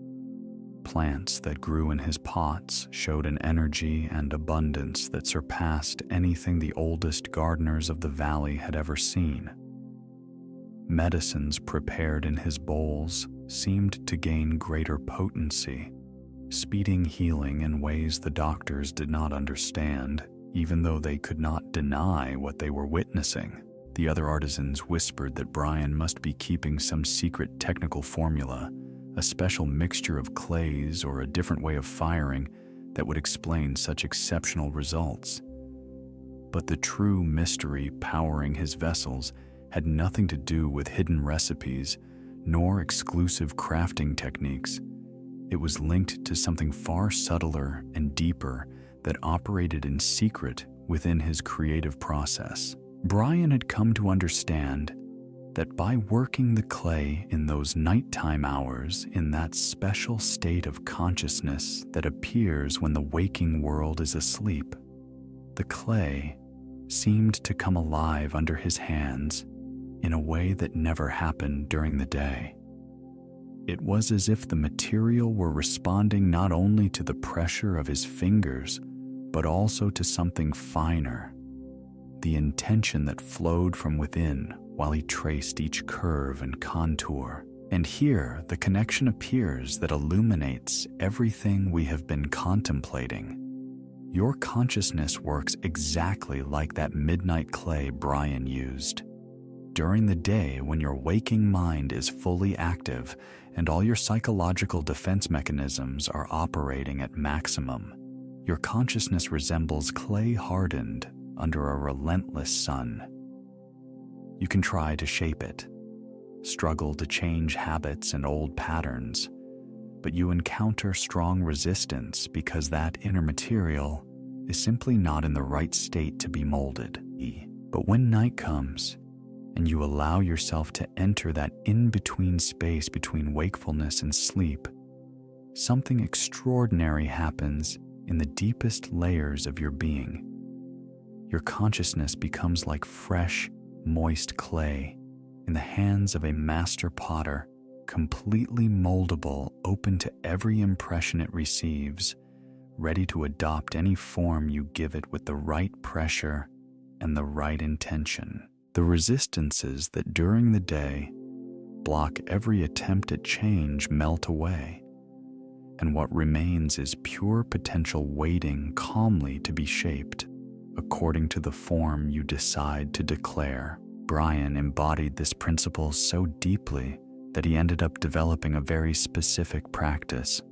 Plants that grew in his pots showed an energy and abundance that surpassed anything the oldest gardeners of the valley had ever seen. Medicines prepared in his bowls seemed to gain greater potency, speeding healing in ways the doctors did not understand, even though they could not deny what they were witnessing. The other artisans whispered that Brian must be keeping some secret technical formula, a special mixture of clays or a different way of firing that would explain such exceptional results. But the true mystery powering his vessels had nothing to do with hidden recipes nor exclusive crafting techniques. It was linked to something far subtler and deeper that operated in secret within his creative process. Brian had come to understand that by working the clay in those nighttime hours in that special state of consciousness that appears when the waking world is asleep, the clay seemed to come alive under his hands in a way that never happened during the day. It was as if the material were responding not only to the pressure of his fingers, but also to something finer, the intention that flowed from within while he traced each curve and contour. And here the connection appears that illuminates everything we have been contemplating. Your consciousness works exactly like that midnight clay Brian used. During the day, when your waking mind is fully active and all your psychological defense mechanisms are operating at maximum, your consciousness resembles clay hardened under a relentless sun. You can try to shape it, struggle to change habits and old patterns, but you encounter strong resistance because that inner material is simply not in the right state to be molded. But when night comes, and you allow yourself to enter that in-between space between wakefulness and sleep, something extraordinary happens in the deepest layers of your being. Your consciousness becomes like fresh, moist clay in the hands of a master potter, completely moldable, open to every impression it receives, ready to adopt any form you give it with the right pressure and the right intention. The resistances that during the day block every attempt at change melt away, and what remains is pure potential waiting calmly to be shaped according to the form you decide to declare. Brian embodied this principle so deeply that he ended up developing a very specific practice.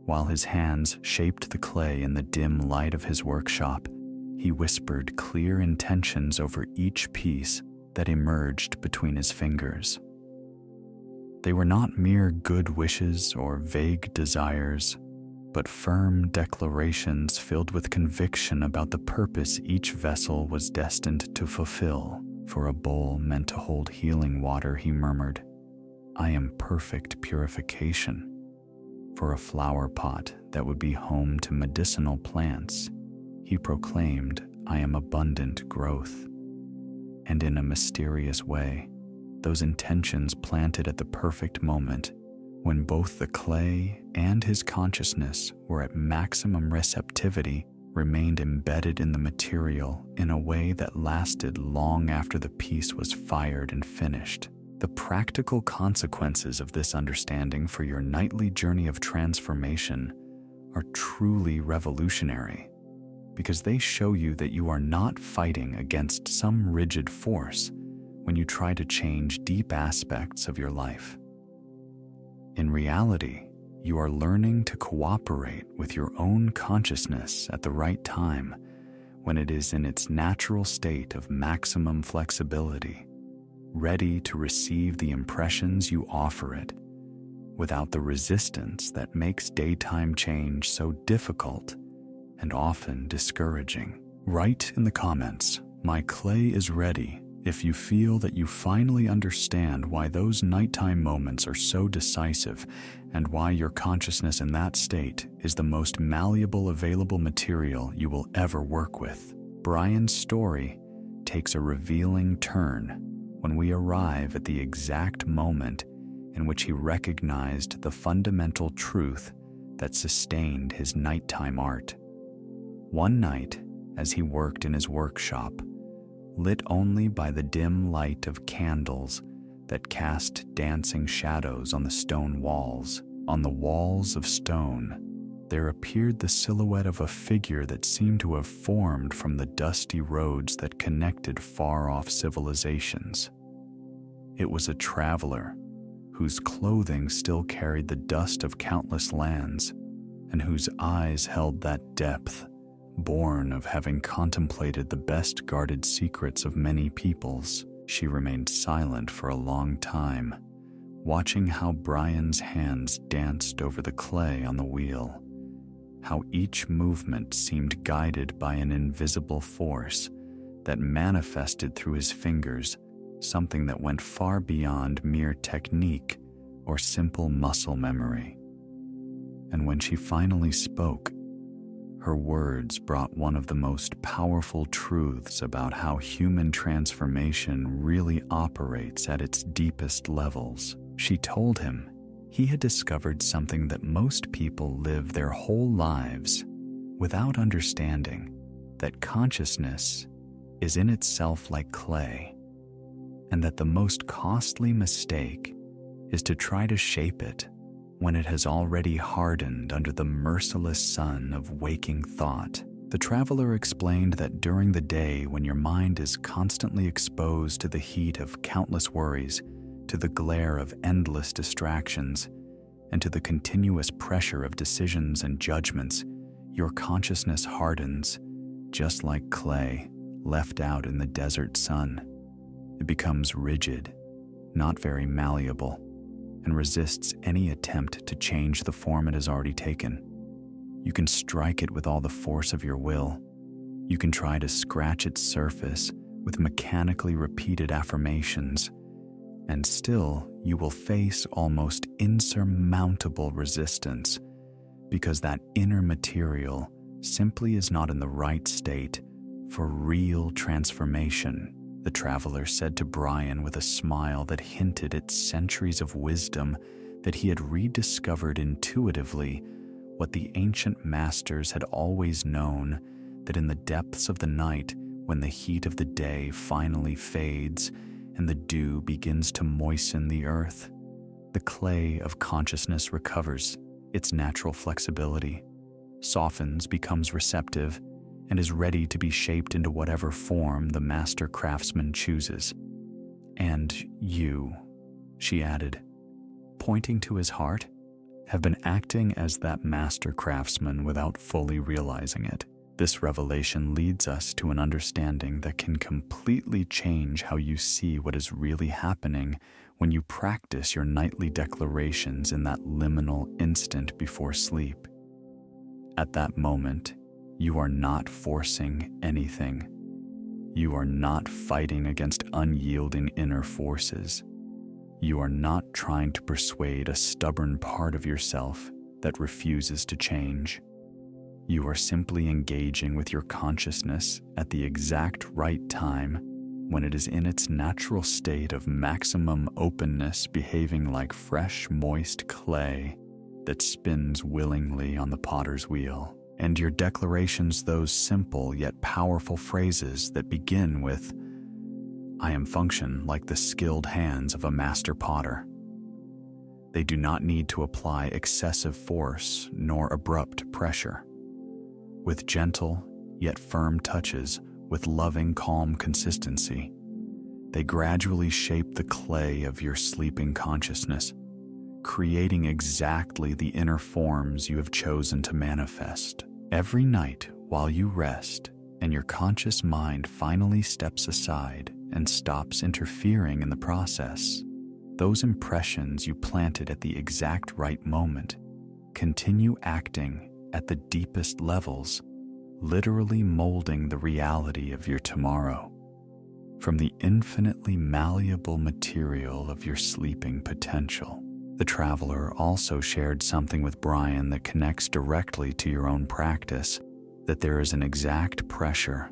While his hands shaped the clay in the dim light of his workshop, he whispered clear intentions over each piece that emerged between his fingers. They were not mere good wishes or vague desires, but firm declarations filled with conviction about the purpose each vessel was destined to fulfill. For a bowl meant to hold healing water, he murmured, "I am perfect purification." For a flower pot that would be home to medicinal plants, he proclaimed, "I am abundant growth." And in a mysterious way, those intentions planted at the perfect moment, when both the clay and his consciousness were at maximum receptivity, remained embedded in the material in a way that lasted long after the piece was fired and finished. The practical consequences of this understanding for your nightly journey of transformation are truly revolutionary, because they show you that you are not fighting against some rigid force when you try to change deep aspects of your life. In reality, you are learning to cooperate with your own consciousness at the right time, when it is in its natural state of maximum flexibility, ready to receive the impressions you offer it, without the resistance that makes daytime change so difficult and often discouraging. Write in the comments, "My clay is ready," if you feel that you finally understand why those nighttime moments are so decisive and why your consciousness in that state is the most malleable available material you will ever work with. Brian's story takes a revealing turn when we arrive at the exact moment in which he recognized the fundamental truth that sustained his nighttime art. One night, as he worked in his workshop, lit only by the dim light of candles that cast dancing shadows on the stone walls. On the walls of stone, there appeared the silhouette of a figure that seemed to have formed from the dusty roads that connected far-off civilizations. It was a traveler whose clothing still carried the dust of countless lands, and whose eyes held that depth born of having contemplated the best-guarded secrets of many peoples. She remained silent for a long time, watching how Brian's hands danced over the clay on the wheel, how each movement seemed guided by an invisible force that manifested through his fingers, something that went far beyond mere technique or simple muscle memory. And when she finally spoke, her words brought one of the most powerful truths about how human transformation really operates at its deepest levels. She told him he had discovered something that most people live their whole lives without understanding, that consciousness is in itself like clay, and that the most costly mistake is to try to shape it when it has already hardened under the merciless sun of waking thought. The traveler explained that during the day, when your mind is constantly exposed to the heat of countless worries, to the glare of endless distractions, and to the continuous pressure of decisions and judgments, your consciousness hardens, just like clay left out in the desert sun. It becomes rigid, not very malleable, and resists any attempt to change the form it has already taken. You can strike it with all the force of your will. You can try to scratch its surface with mechanically repeated affirmations, and still you will face almost insurmountable resistance, because that inner material simply is not in the right state for real transformation. the traveler said to Brian with a smile that hinted at centuries of wisdom that he had rediscovered intuitively what the ancient masters had always known, that in the depths of the night, when the heat of the day finally fades and the dew begins to moisten the earth, the clay of consciousness recovers its natural flexibility, softens, becomes receptive, and is ready to be shaped into whatever form the master craftsman chooses. And you, she added, pointing to his heart, have been acting as that master craftsman without fully realizing it. This revelation leads us to an understanding that can completely change how you see what is really happening when you practice your nightly declarations in that liminal instant before sleep. At that moment, you are not forcing anything. You are not fighting against unyielding inner forces. You are not trying to persuade a stubborn part of yourself that refuses to change. You are simply engaging with your consciousness at the exact right time when it is in its natural state of maximum openness, behaving like fresh, moist clay that spins willingly on the potter's wheel. And your declarations, those simple yet powerful phrases that begin with, I am function like the skilled hands of a master potter. They do not need to apply excessive force nor abrupt pressure. With gentle yet firm touches, with loving, calm consistency, they gradually shape the clay of your sleeping consciousness, creating exactly the inner forms you have chosen to manifest. Every night while you rest and your conscious mind finally steps aside and stops interfering in the process, those impressions you planted at the exact right moment continue acting at the deepest levels, literally molding the reality of your tomorrow from the infinitely malleable material of your sleeping potential. The traveler also shared something with Brian that connects directly to your own practice, that there is an exact pressure,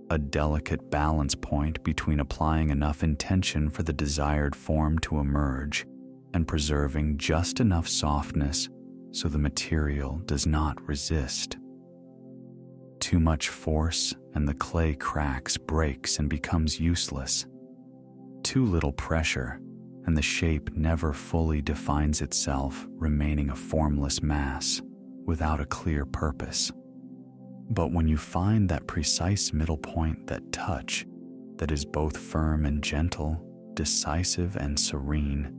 a delicate balance point between applying enough intention for the desired form to emerge and preserving just enough softness so the material does not resist. Too much force and the clay cracks, breaks, and becomes useless. Too little pressure and the shape never fully defines itself, remaining a formless mass without a clear purpose. But when you find that precise middle point, that touch that is both firm and gentle, decisive and serene,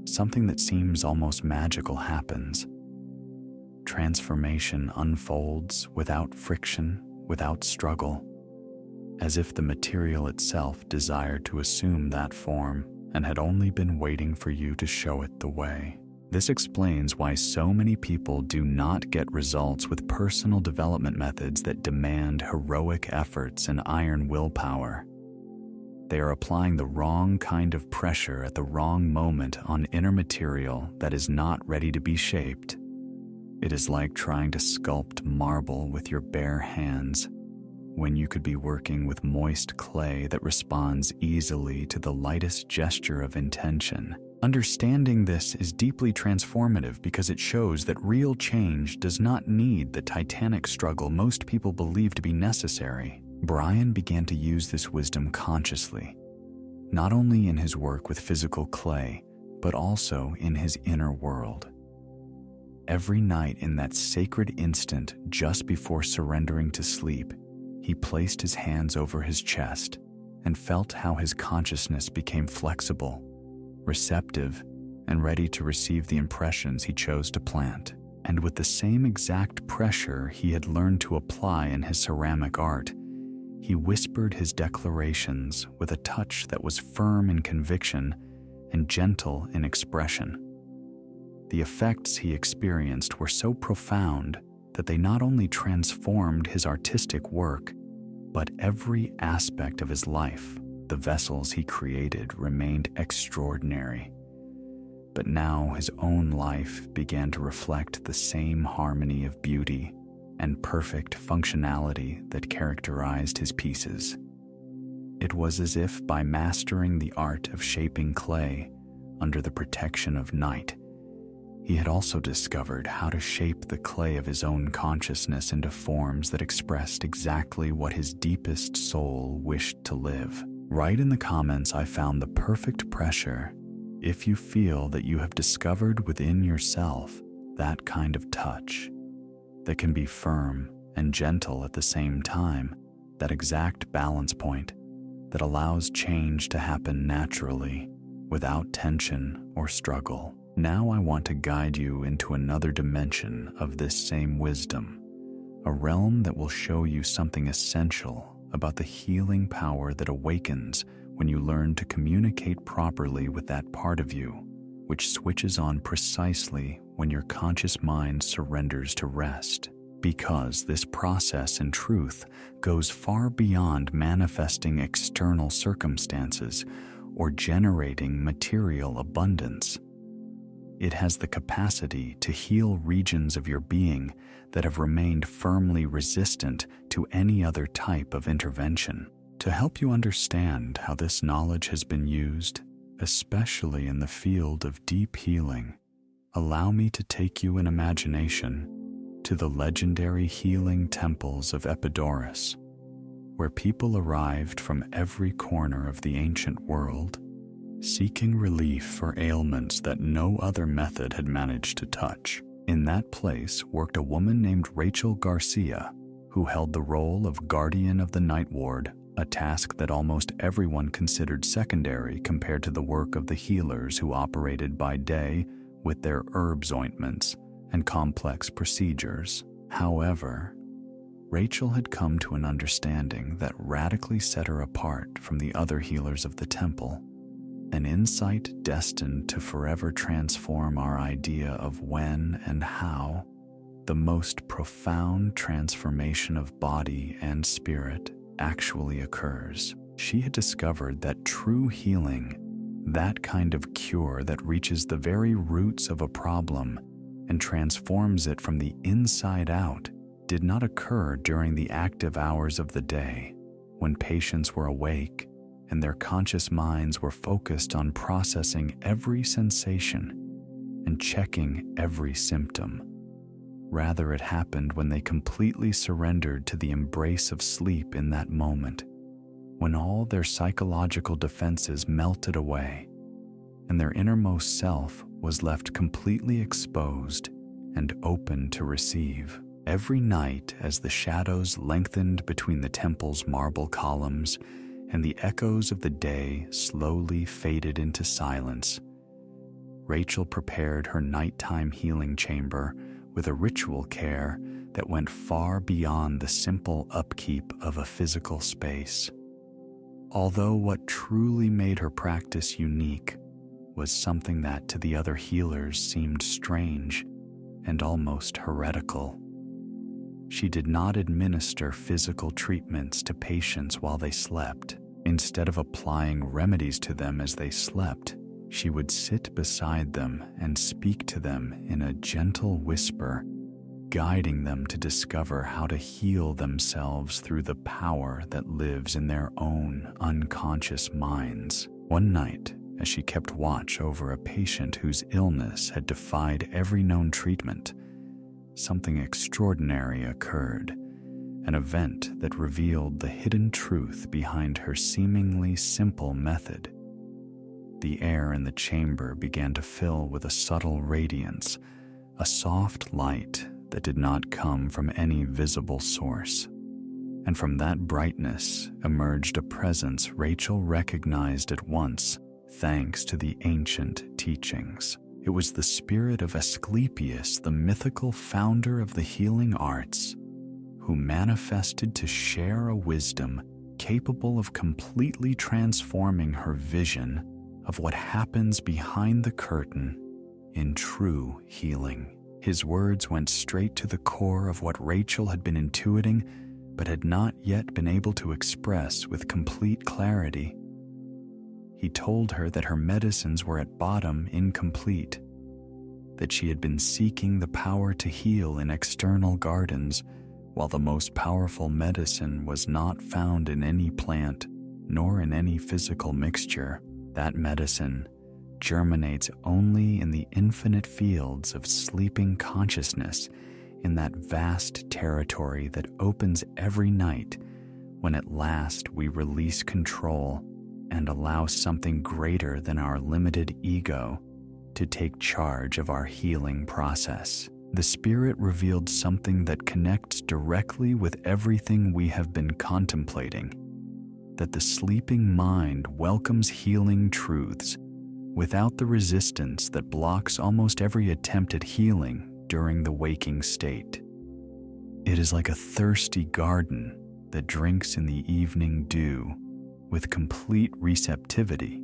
something that seems almost magical happens. Transformation unfolds without friction, without struggle, as if the material itself desired to assume that form and had only been waiting for you to show it the way. This explains why so many people do not get results with personal development methods that demand heroic efforts and iron willpower. They are applying the wrong kind of pressure at the wrong moment on inner material that is not ready to be shaped. It is like trying to sculpt marble with your bare hands, when you could be working with moist clay that responds easily to the lightest gesture of intention. Understanding this is deeply transformative because it shows that real change does not need the titanic struggle most people believe to be necessary. Brian began to use this wisdom consciously, not only in his work with physical clay, but also in his inner world. Every night in that sacred instant just before surrendering to sleep, he placed his hands over his chest and felt how his consciousness became flexible, receptive, and ready to receive the impressions he chose to plant. And with the same exact pressure he had learned to apply in his ceramic art, he whispered his declarations with a touch that was firm in conviction and gentle in expression. The effects he experienced were so profound that they not only transformed his artistic work, but every aspect of his life. The vessels he created remained extraordinary. But now his own life began to reflect the same harmony of beauty and perfect functionality that characterized his pieces. It was as if by mastering the art of shaping clay under the protection of night, he had also discovered how to shape the clay of his own consciousness into forms that expressed exactly what his deepest soul wished to live. Write in the comments, I found the perfect pressure, if you feel that you have discovered within yourself that kind of touch that can be firm and gentle at the same time, that exact balance point that allows change to happen naturally without tension or struggle. Now I want to guide you into another dimension of this same wisdom, a realm that will show you something essential about the healing power that awakens when you learn to communicate properly with that part of you, which switches on precisely when your conscious mind surrenders to rest. Because this process, in truth, goes far beyond manifesting external circumstances or generating material abundance. It has the capacity to heal regions of your being that have remained firmly resistant to any other type of intervention. To help you understand how this knowledge has been used, especially in the field of deep healing, allow me to take you in imagination to the legendary healing temples of Epidaurus, where people arrived from every corner of the ancient world, seeking relief for ailments that no other method had managed to touch. In that place worked a woman named Rachel Garcia, who held the role of guardian of the night ward, a task that almost everyone considered secondary compared to the work of the healers who operated by day with their herbs, ointments, and complex procedures. However, Rachel had come to an understanding that radically set her apart from the other healers of the temple, an insight destined to forever transform our idea of when and how the most profound transformation of body and spirit actually occurs. She had discovered that true healing, that kind of cure that reaches the very roots of a problem and transforms it from the inside out, did not occur during the active hours of the day, when patients were awake and their conscious minds were focused on processing every sensation and checking every symptom. Rather, it happened when they completely surrendered to the embrace of sleep in that moment, when all their psychological defenses melted away and their innermost self was left completely exposed and open to receive. Every night, as the shadows lengthened between the temple's marble columns and the echoes of the day slowly faded into silence, Rachel prepared her nighttime healing chamber with a ritual care that went far beyond the simple upkeep of a physical space. Although what truly made her practice unique was something that to the other healers seemed strange and almost heretical. She did not administer physical treatments to patients while they slept. Instead of applying remedies to them as they slept, she would sit beside them and speak to them in a gentle whisper, guiding them to discover how to heal themselves through the power that lives in their own unconscious minds. One night, as she kept watch over a patient whose illness had defied every known treatment, something extraordinary occurred, an event that revealed the hidden truth behind her seemingly simple method. The air in the chamber began to fill with a subtle radiance, a soft light that did not come from any visible source. And from that brightness emerged a presence Rachel recognized at once, thanks to the ancient teachings. It was the spirit of Asclepius, the mythical founder of the healing arts, who manifested to share a wisdom capable of completely transforming her vision of what happens behind the curtain in true healing. His words went straight to the core of what Rachel had been intuiting but had not yet been able to express with complete clarity. He told her that her medicines were at bottom incomplete, that she had been seeking the power to heal in external gardens, while the most powerful medicine was not found in any plant, nor in any physical mixture. That medicine germinates only in the infinite fields of sleeping consciousness, in that vast territory that opens every night when at last we release control and allow something greater than our limited ego to take charge of our healing process. The Spirit revealed something that connects directly with everything we have been contemplating, that the sleeping mind welcomes healing truths without the resistance that blocks almost every attempt at healing during the waking state. It is like a thirsty garden that drinks in the evening dew with complete receptivity,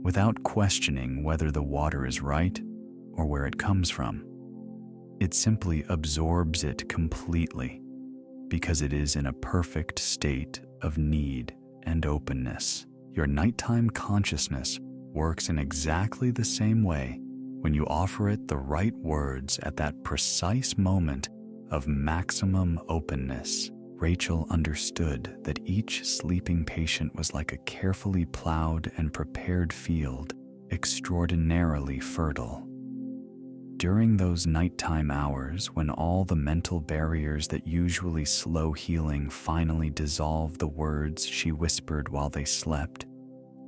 without questioning whether the water is right or where it comes from. It simply absorbs it completely because it is in a perfect state of need and openness. Your nighttime consciousness works in exactly the same way when you offer it the right words at that precise moment of maximum openness. Rachel understood that each sleeping patient was like a carefully plowed and prepared field, extraordinarily fertile. During those nighttime hours, when all the mental barriers that usually slow healing finally dissolved, the words she whispered while they slept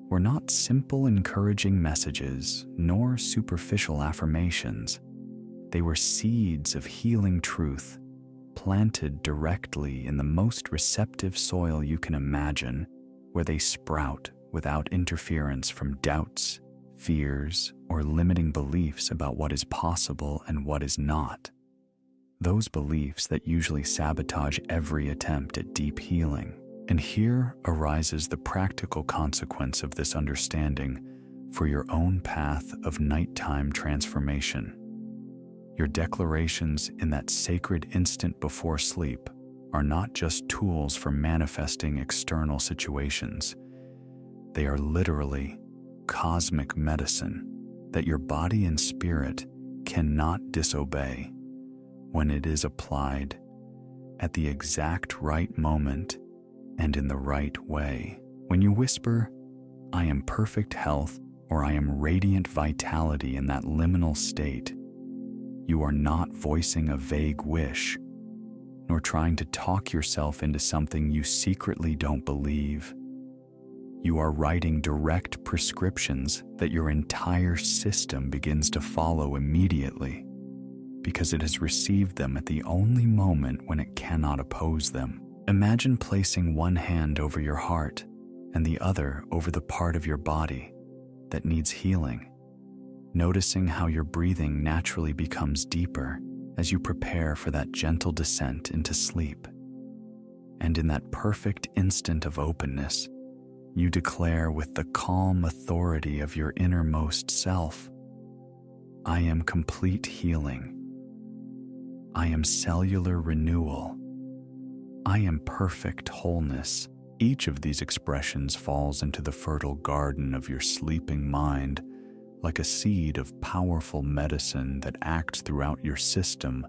were not simple encouraging messages nor superficial affirmations. They were seeds of healing truth, planted directly in the most receptive soil you can imagine, where they sprout without interference from doubts, fears, or limiting beliefs about what is possible and what is not. Those beliefs that usually sabotage every attempt at deep healing. And here arises the practical consequence of this understanding for your own path of nighttime transformation. Your declarations in that sacred instant before sleep are not just tools for manifesting external situations. They are literally cosmic medicine that your body and spirit cannot disobey when it is applied at the exact right moment and in the right way. When you whisper, "I am perfect health," or "I am radiant vitality," in that liminal state, you are not voicing a vague wish, nor trying to talk yourself into something you secretly don't believe. You are writing direct prescriptions that your entire system begins to follow immediately, because it has received them at the only moment when it cannot oppose them. Imagine placing one hand over your heart and the other over the part of your body that needs healing, noticing how your breathing naturally becomes deeper as you prepare for that gentle descent into sleep. And in that perfect instant of openness, you declare with the calm authority of your innermost self, "I am complete healing. I am cellular renewal. I am perfect wholeness." Each of these expressions falls into the fertile garden of your sleeping mind like a seed of powerful medicine that acts throughout your system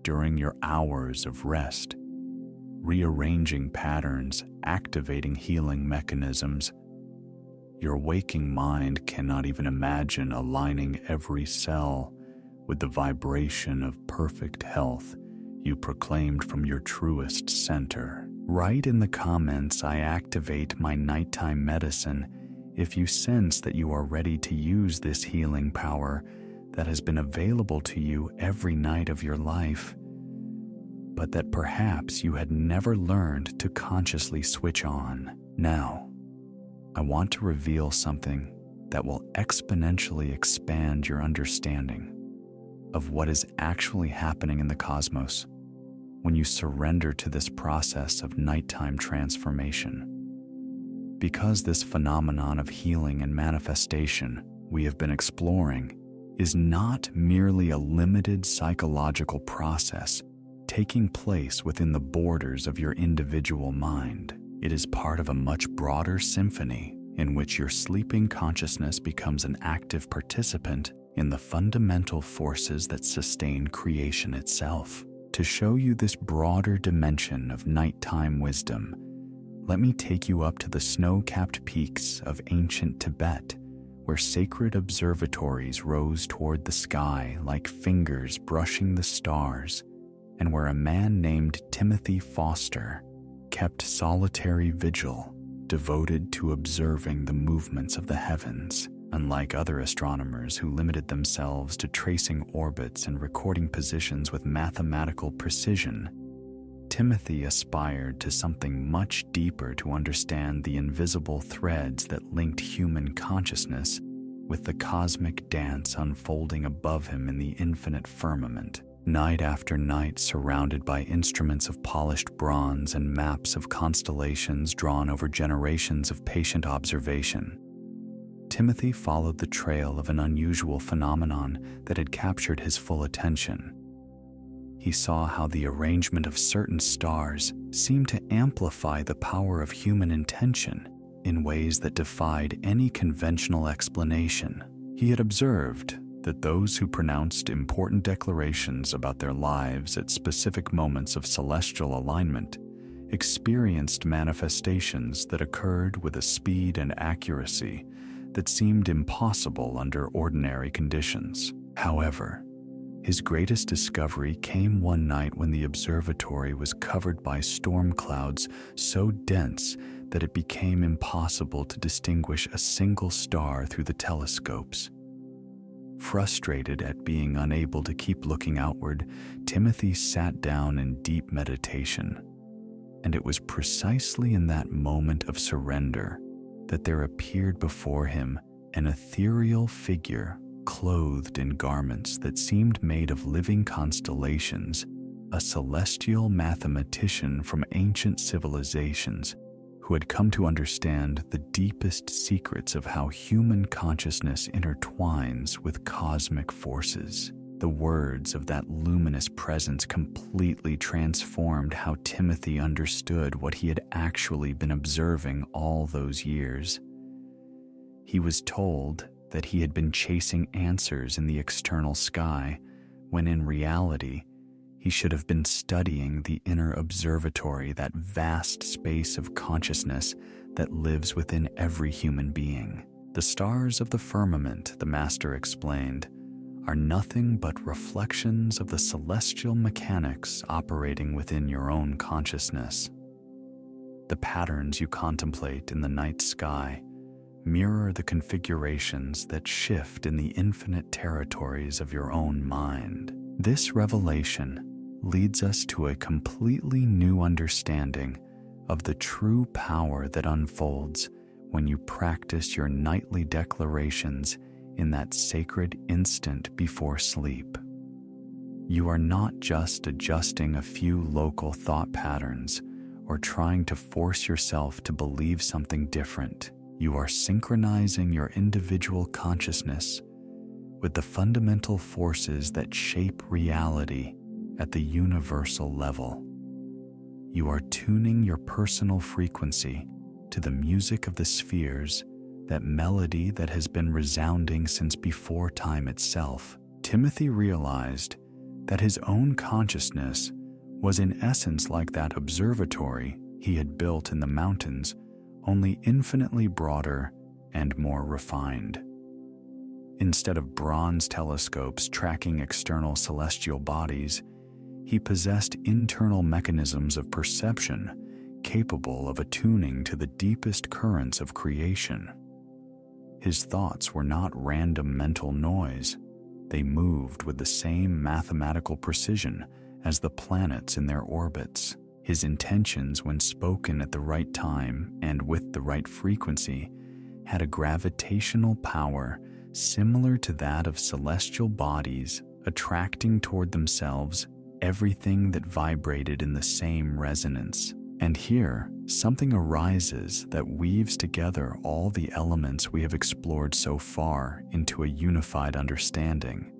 during your hours of rest, rearranging patterns, activating healing mechanisms. Your waking mind cannot even imagine aligning every cell with the vibration of perfect health you proclaimed from your truest center. Write in the comments, "I activate my nighttime medicine," if you sense that you are ready to use this healing power that has been available to you every night of your life, but that perhaps you had never learned to consciously switch on. Now, I want to reveal something that will exponentially expand your understanding of what is actually happening in the cosmos when you surrender to this process of nighttime transformation. Because this phenomenon of healing and manifestation we have been exploring is not merely a limited psychological process taking place within the borders of your individual mind. It is part of a much broader symphony in which your sleeping consciousness becomes an active participant in the fundamental forces that sustain creation itself. To show you this broader dimension of nighttime wisdom, Let me take you up to the snow-capped peaks of ancient Tibet, where sacred observatories rose toward the sky like fingers brushing the stars, and where a man named Timothy Foster kept solitary vigil, devoted to observing the movements of the heavens. Unlike other astronomers who limited themselves to tracing orbits and recording positions with mathematical precision, Timothy aspired to something much deeper to understand the invisible threads that linked human consciousness with the cosmic dance unfolding above him in the infinite firmament. Night after night, surrounded by instruments of polished bronze and maps of constellations drawn over generations of patient observation, Timothy followed the trail of an unusual phenomenon that had captured his full attention. He saw how the arrangement of certain stars seemed to amplify the power of human intention in ways that defied any conventional explanation. He had observed that those who pronounced important declarations about their lives at specific moments of celestial alignment experienced manifestations that occurred with a speed and accuracy that seemed impossible under ordinary conditions. However, his greatest discovery came one night when the observatory was covered by storm clouds so dense that it became impossible to distinguish a single star through the telescopes. Frustrated at being unable to keep looking outward, Timothy sat down in deep meditation, and it was precisely in that moment of surrender that there appeared before him an ethereal figure clothed in garments that seemed made of living constellations, a celestial mathematician from ancient civilizations who had come to understand the deepest secrets of how human consciousness intertwines with cosmic forces. The words of that luminous presence completely transformed how Timothy understood what he had actually been observing all those years. He was told that he had been chasing answers in the external sky, when in reality, he should have been studying the inner observatory, that vast space of consciousness that lives within every human being. The stars of the firmament, the master explained, are nothing but reflections of the celestial mechanics operating within your own consciousness. The patterns you contemplate in the night sky mirror the configurations that shift in the infinite territories of your own mind. This revelation leads us to a completely new understanding of the true power that unfolds when you practice your nightly declarations in that sacred instant before sleep. You are not just adjusting a few local thought patterns or trying to force yourself to believe something different. You are synchronizing your individual consciousness with the fundamental forces that shape reality at the universal level. You are tuning your personal frequency to the music of the spheres, that melody that has been resounding since before time itself. Timothy realized that his own consciousness was in essence like that observatory he had built in the mountains, only infinitely broader and more refined. Instead of bronze telescopes tracking external celestial bodies, he possessed internal mechanisms of perception capable of attuning to the deepest currents of creation. His thoughts were not random mental noise. They moved with the same mathematical precision as the planets in their orbits. His intentions, when spoken at the right time and with the right frequency, had a gravitational power similar to that of celestial bodies, attracting toward themselves everything that vibrated in the same resonance. And here, something arises that weaves together all the elements we have explored so far into a unified understanding.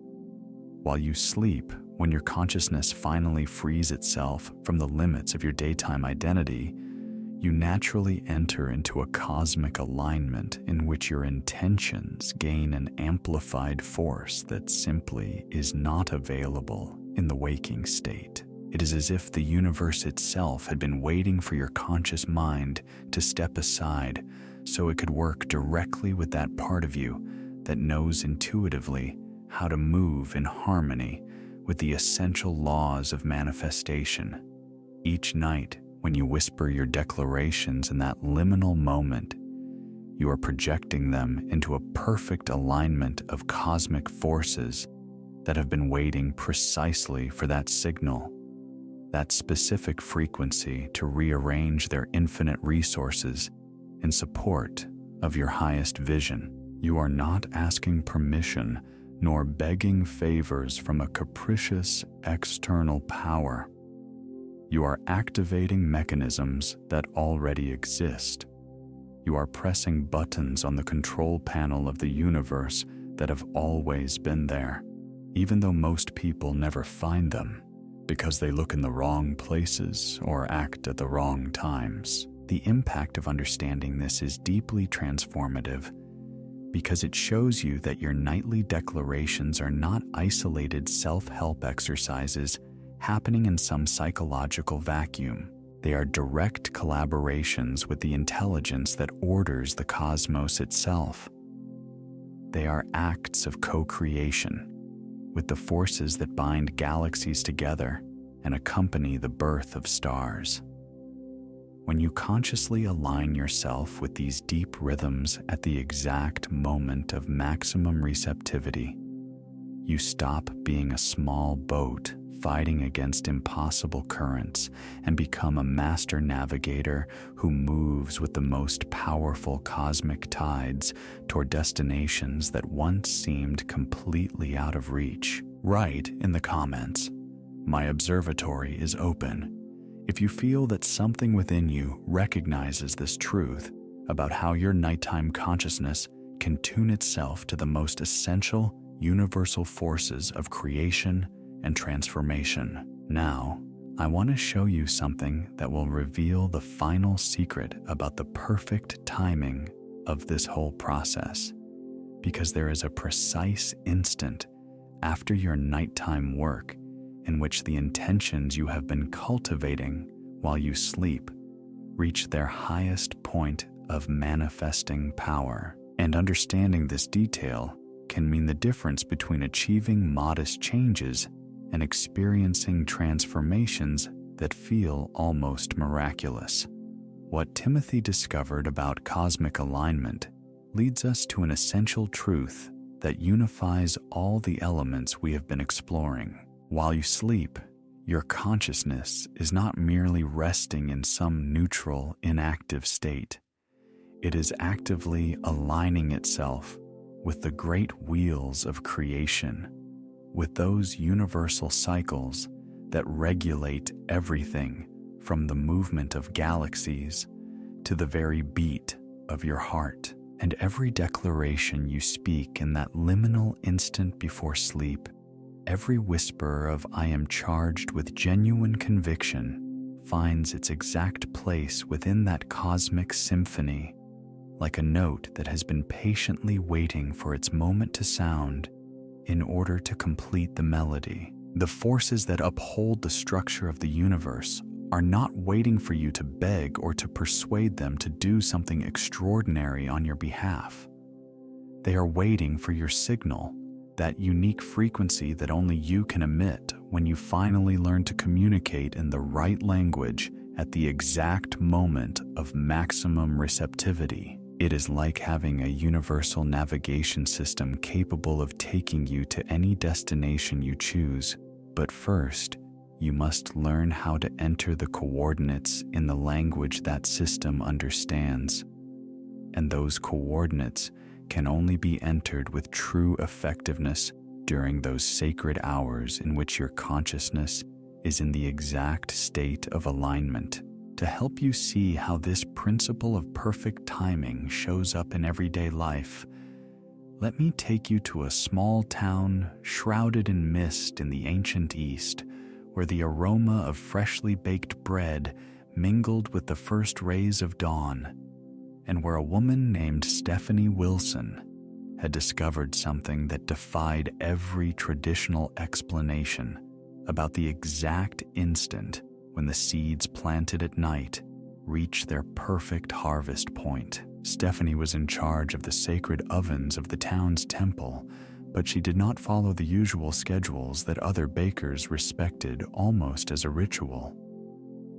While you sleep, when your consciousness finally frees itself from the limits of your daytime identity, you naturally enter into a cosmic alignment in which your intentions gain an amplified force that simply is not available in the waking state. It is as if the universe itself had been waiting for your conscious mind to step aside so it could work directly with that part of you that knows intuitively how to move in harmony with the essential laws of manifestation. Each night, when you whisper your declarations in that liminal moment, you are projecting them into a perfect alignment of cosmic forces that have been waiting precisely for that signal, that specific frequency to rearrange their infinite resources in support of your highest vision. You are not asking permission nor begging favors from a capricious external power. You are activating mechanisms that already exist. You are pressing buttons on the control panel of the universe that have always been there, even though most people never find them because they look in the wrong places or act at the wrong times. The impact of understanding this is deeply transformative because it shows you that your nightly declarations are not isolated self-help exercises happening in some psychological vacuum. They are direct collaborations with the intelligence that orders the cosmos itself. They are acts of co-creation with the forces that bind galaxies together and accompany the birth of stars. When you consciously align yourself with these deep rhythms at the exact moment of maximum receptivity, you stop being a small boat fighting against impossible currents and become a master navigator who moves with the most powerful cosmic tides toward destinations that once seemed completely out of reach. Write in the comments, "My observatory is open," if you feel that something within you recognizes this truth about how your nighttime consciousness can tune itself to the most essential universal forces of creation and transformation. Now, I want to show you something that will reveal the final secret about the perfect timing of this whole process, because there is a precise instant after your nighttime work in which the intentions you have been cultivating while you sleep reach their highest point of manifesting power. And understanding this detail can mean the difference between achieving modest changes and experiencing transformations that feel almost miraculous. What Timothy discovered about cosmic alignment leads us to an essential truth that unifies all the elements we have been exploring. While you sleep, your consciousness is not merely resting in some neutral, inactive state. It is actively aligning itself with the great wheels of creation, with those universal cycles that regulate everything from the movement of galaxies to the very beat of your heart. And every declaration you speak in that liminal instant before sleep, every whisper of "I am charged with genuine conviction," finds its exact place within that cosmic symphony, like a note that has been patiently waiting for its moment to sound in order to complete the melody. The forces that uphold the structure of the universe are not waiting for you to beg or to persuade them to do something extraordinary on your behalf. They are waiting for your signal, that unique frequency that only you can emit when you finally learn to communicate in the right language at the exact moment of maximum receptivity. It is like having a universal navigation system capable of taking you to any destination you choose. But first, you must learn how to enter the coordinates in the language that system understands. And those coordinates can only be entered with true effectiveness during those sacred hours in which your consciousness is in the exact state of alignment. To help you see how this principle of perfect timing shows up in everyday life, let me take you to a small town shrouded in mist in the ancient East, where the aroma of freshly baked bread mingled with the first rays of dawn, and where a woman named Stephanie Wilson had discovered something that defied every traditional explanation. about the exact instant when the seeds planted at night reached their perfect harvest point. Stephanie was in charge of the sacred ovens of the town's temple, but she did not follow the usual schedules that other bakers respected almost as a ritual.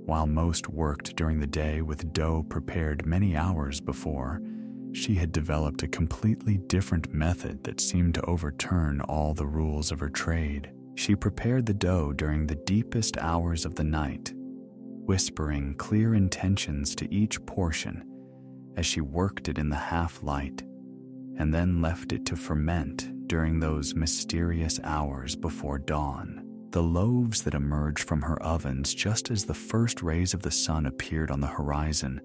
While most worked during the day with dough prepared many hours before, she had developed a completely different method that seemed to overturn all the rules of her trade. She prepared the dough during the deepest hours of the night, whispering clear intentions to each portion as she worked it in the half-light, and then left it to ferment during those mysterious hours before dawn. The loaves that emerged from her ovens just as the first rays of the sun appeared on the horizon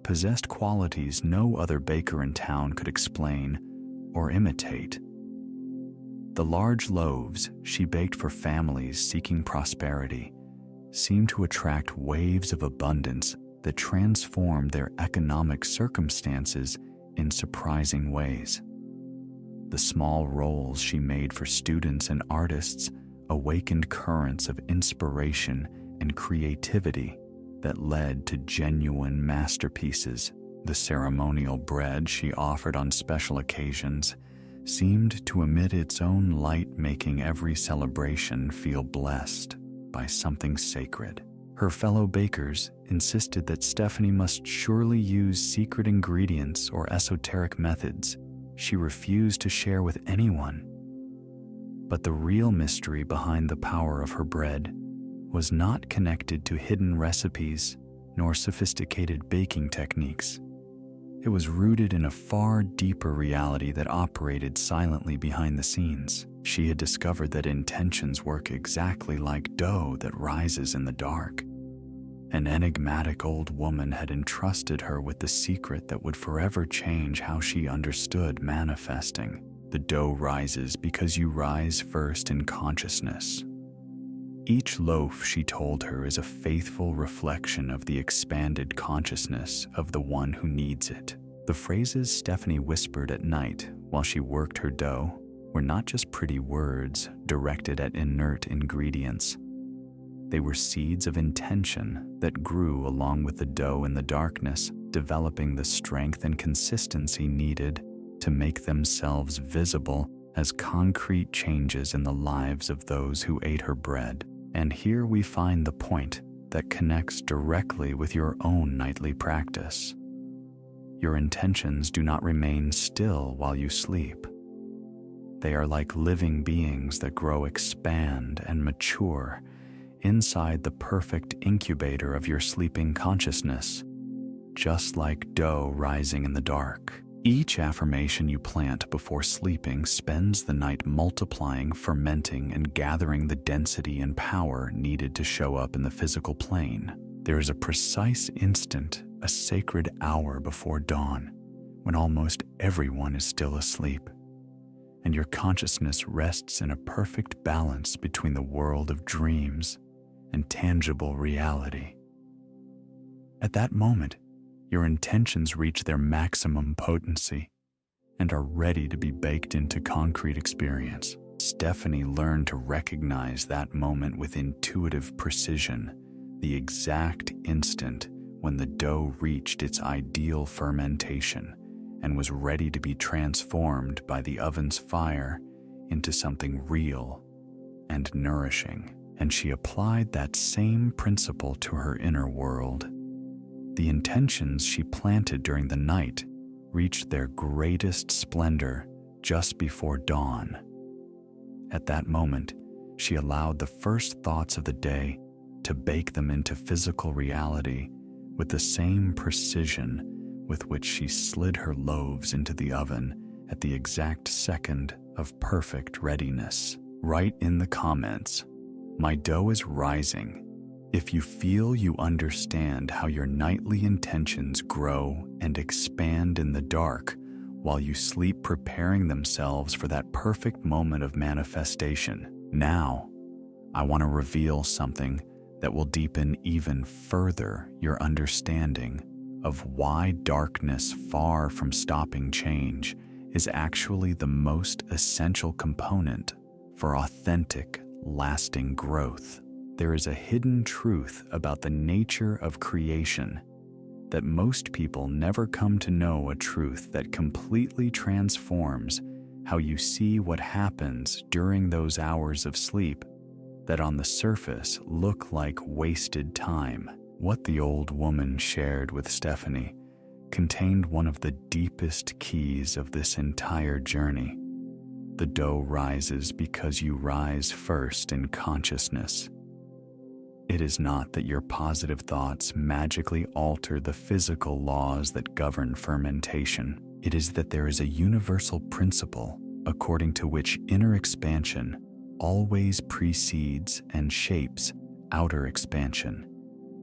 possessed qualities no other baker in town could explain or imitate. The large loaves she baked for families seeking prosperity seemed to attract waves of abundance that transformed their economic circumstances in surprising ways. The small rolls she made for students and artists awakened currents of inspiration and creativity that led to genuine masterpieces. The ceremonial bread she offered on special occasions seemed to emit its own light, making every celebration feel blessed by something sacred. Her fellow bakers insisted that Stephanie must surely use secret ingredients or esoteric methods she refused to share with anyone. But the real mystery behind the power of her bread was not connected to hidden recipes nor sophisticated baking techniques. It was rooted in a far deeper reality that operated silently behind the scenes. She had discovered that intentions work exactly like dough that rises in the dark. An enigmatic old woman had entrusted her with the secret that would forever change how she understood manifesting. The dough rises because you rise first in consciousness. Each loaf, she told her, is a faithful reflection of the expanded consciousness of the one who needs it. The phrases Stephanie whispered at night while she worked her dough were not just pretty words directed at inert ingredients. They were seeds of intention that grew along with the dough in the darkness, developing the strength and consistency needed to make themselves visible as concrete changes in the lives of those who ate her bread. And here we find the point that connects directly with your own nightly practice. Your intentions do not remain still while you sleep. They are like living beings that grow, expand, and mature inside the perfect incubator of your sleeping consciousness, just like dough rising in the dark. Each affirmation you plant before sleeping spends the night multiplying, fermenting, and gathering the density and power needed to show up in the physical plane. There is a precise instant, a sacred hour before dawn, when almost everyone is still asleep, and your consciousness rests in a perfect balance between the world of dreams and tangible reality. At that moment, your intentions reach their maximum potency and are ready to be baked into concrete experience. Stephanie learned to recognize that moment with intuitive precision, the exact instant when the dough reached its ideal fermentation and was ready to be transformed by the oven's fire into something real and nourishing. And she applied that same principle to her inner world. The intentions she planted during the night reached their greatest splendor just before dawn. At that moment, she allowed the first thoughts of the day to bake them into physical reality with the same precision with which she slid her loaves into the oven at the exact second of perfect readiness. Write in the comments, "My dough is rising," if you feel you understand how your nightly intentions grow and expand in the dark while you sleep, preparing themselves for that perfect moment of manifestation. Now, I want to reveal something that will deepen even further your understanding of why darkness, far from stopping change, is actually the most essential component for authentic, lasting growth. There is a hidden truth about the nature of creation that most people never come to know, a truth that completely transforms how you see what happens during those hours of sleep that on the surface look like wasted time. What the old woman shared with Stephanie contained one of the deepest keys of this entire journey. The dough rises because you rise first in consciousness. It is not that your positive thoughts magically alter the physical laws that govern fermentation. It is that there is a universal principle according to which inner expansion always precedes and shapes outer expansion.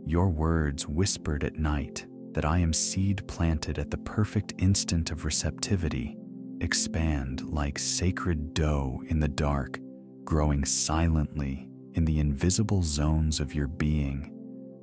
Your words whispered at night that I am seed planted at the perfect instant of receptivity expand like sacred dough in the dark, growing silently in the invisible zones of your being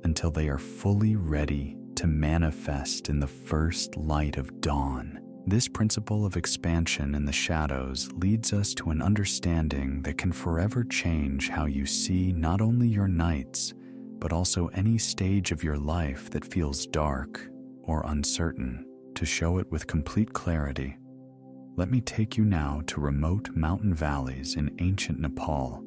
until they are fully ready to manifest in the first light of dawn. This principle of expansion in the shadows leads us to an understanding that can forever change how you see not only your nights, but also any stage of your life that feels dark or uncertain. To show it with complete clarity, let me take you now to remote mountain valleys in ancient Nepal,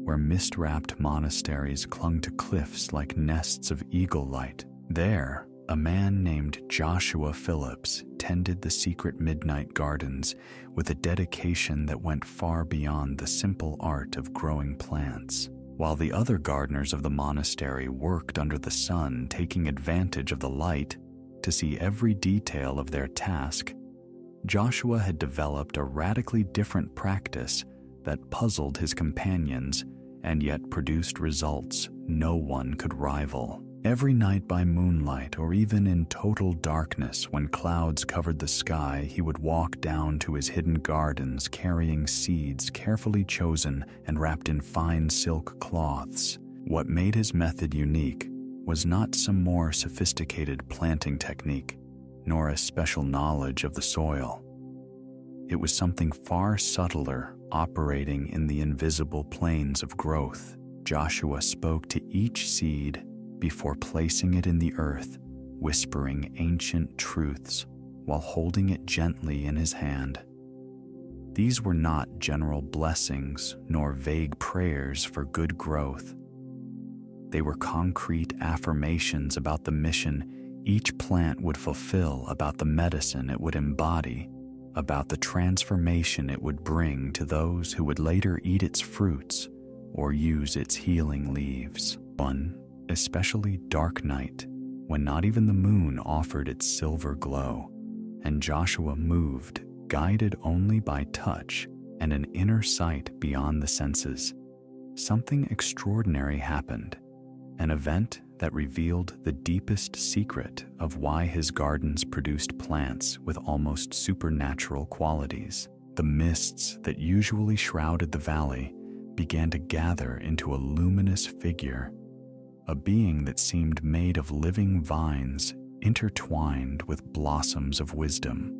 where mist-wrapped monasteries clung to cliffs like nests of eagle light. There, a man named Joshua Phillips tended the secret midnight gardens with a dedication that went far beyond the simple art of growing plants. While the other gardeners of the monastery worked under the sun, taking advantage of the light to see every detail of their task, Joshua had developed a radically different practice that puzzled his companions and yet produced results no one could rival. Every night by moonlight, or even in total darkness when clouds covered the sky, he would walk down to his hidden gardens carrying seeds carefully chosen and wrapped in fine silk cloths. What made his method unique was not some more sophisticated planting technique, nor a special knowledge of the soil. It was something far subtler, operating in the invisible planes of growth. Joshua spoke to each seed before placing it in the earth, whispering ancient truths while holding it gently in his hand. These were not general blessings nor vague prayers for good growth. They were concrete affirmations about the mission each plant would fulfill, about the medicine it would embody, about the transformation it would bring to those who would later eat its fruits or use its healing leaves. One especially dark night, when not even the moon offered its silver glow, and Joshua moved, guided only by touch and an inner sight beyond the senses, something extraordinary happened, an event that revealed the deepest secret of why his gardens produced plants with almost supernatural qualities. The mists that usually shrouded the valley began to gather into a luminous figure, a being that seemed made of living vines intertwined with blossoms of wisdom,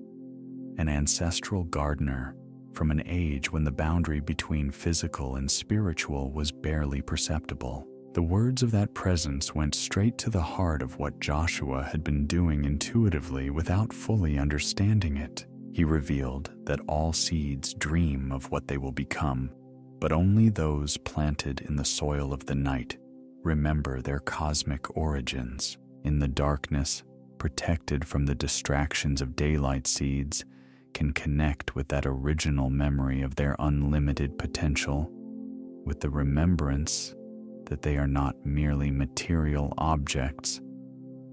an ancestral gardener from an age when the boundary between physical and spiritual was barely perceptible. The words of that presence went straight to the heart of what Joshua had been doing intuitively without fully understanding it. He revealed that all seeds dream of what they will become, but only those planted in the soil of the night remember their cosmic origins. In the darkness, protected from the distractions of daylight, seeds can connect with that original memory of their unlimited potential, with the remembrance that they are not merely material objects,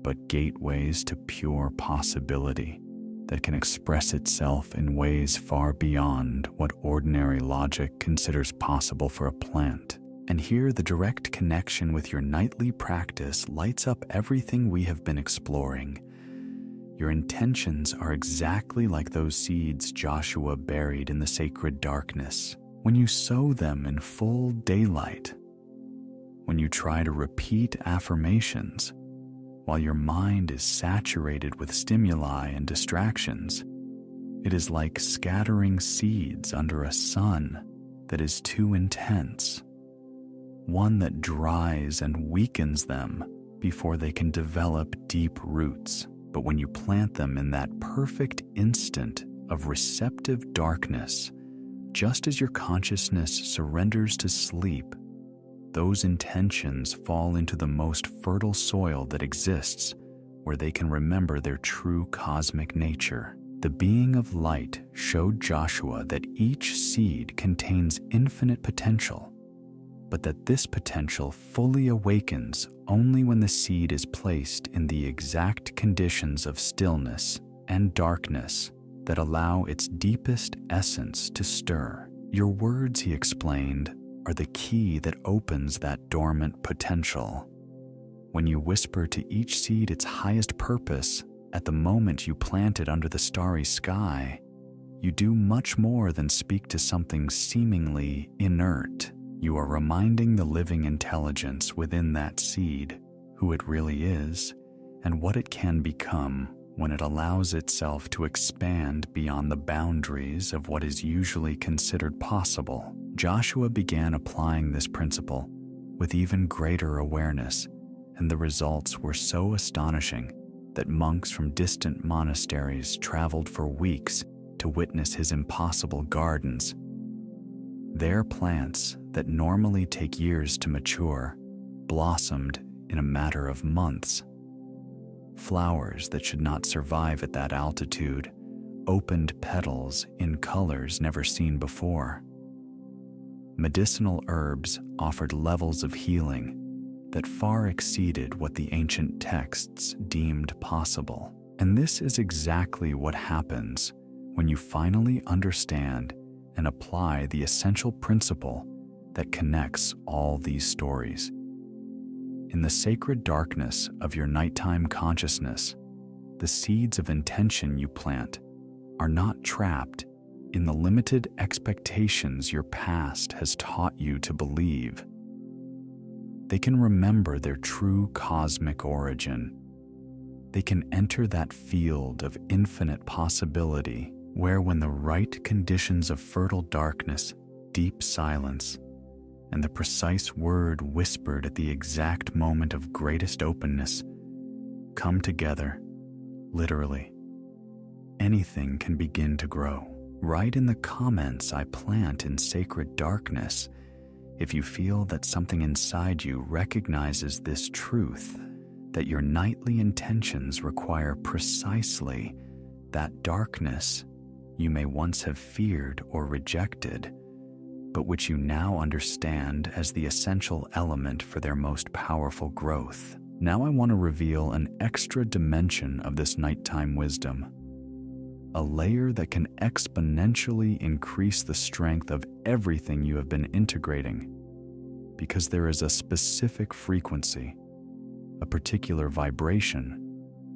but gateways to pure possibility that can express itself in ways far beyond what ordinary logic considers possible for a plant. And here the direct connection with your nightly practice lights up everything we have been exploring. Your intentions are exactly like those seeds Joshua buried in the sacred darkness. When you sow them in full daylight, when you try to repeat affirmations while your mind is saturated with stimuli and distractions, it is like scattering seeds under a sun that is too intense. one that dries and weakens them before they can develop deep roots. But when you plant them in that perfect instant of receptive darkness, just as your consciousness surrenders to sleep, those intentions fall into the most fertile soil that exists, where they can remember their true cosmic nature. The being of light showed Joshua that each seed contains infinite potential, but that this potential fully awakens only when the seed is placed in the exact conditions of stillness and darkness that allow its deepest essence to stir. Your words, he explained, are the key that opens that dormant potential. When you whisper to each seed its highest purpose at the moment you plant it under the starry sky, you do much more than speak to something seemingly inert. You are reminding the living intelligence within that seed who it really is and what it can become when it allows itself to expand beyond the boundaries of what is usually considered possible. Joshua began applying this principle with even greater awareness, and the results were so astonishing that monks from distant monasteries traveled for weeks to witness his impossible gardens. Their plants that normally take years to mature blossomed in a matter of months. Flowers that should not survive at that altitude opened petals in colors never seen before. Medicinal herbs offered levels of healing that far exceeded what the ancient texts deemed possible. And this is exactly what happens when you finally understand and apply the essential principle that connects all these stories. In the sacred darkness of your nighttime consciousness, the seeds of intention you plant are not trapped in the limited expectations your past has taught you to believe. They can remember their true cosmic origin. They can enter that field of infinite possibility where, when the right conditions of fertile darkness, deep silence, and the precise word whispered at the exact moment of greatest openness come together, literally, anything can begin to grow. Write in the comments "I plant in sacred darkness" if you feel that something inside you recognizes this truth, that your nightly intentions require precisely that darkness you may once have feared or rejected, but which you now understand as the essential element for their most powerful growth. Now I want to reveal an extra dimension of this nighttime wisdom, a layer that can exponentially increase the strength of everything you have been integrating, because there is a specific frequency, a particular vibration,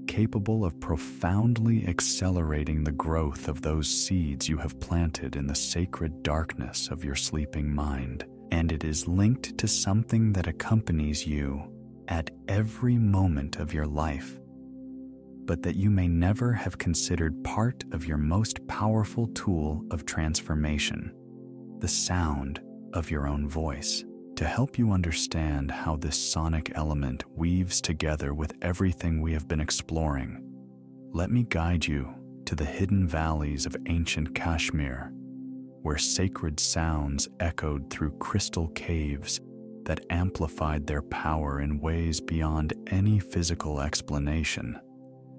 capable of profoundly accelerating the growth of those seeds you have planted in the sacred darkness of your sleeping mind. And it is linked to something that accompanies you at every moment of your life, but that you may never have considered part of your most powerful tool of transformation, the sound of your own voice. To help you understand how this sonic element weaves together with everything we have been exploring, let me guide you to the hidden valleys of ancient Kashmir, where sacred sounds echoed through crystal caves that amplified their power in ways beyond any physical explanation,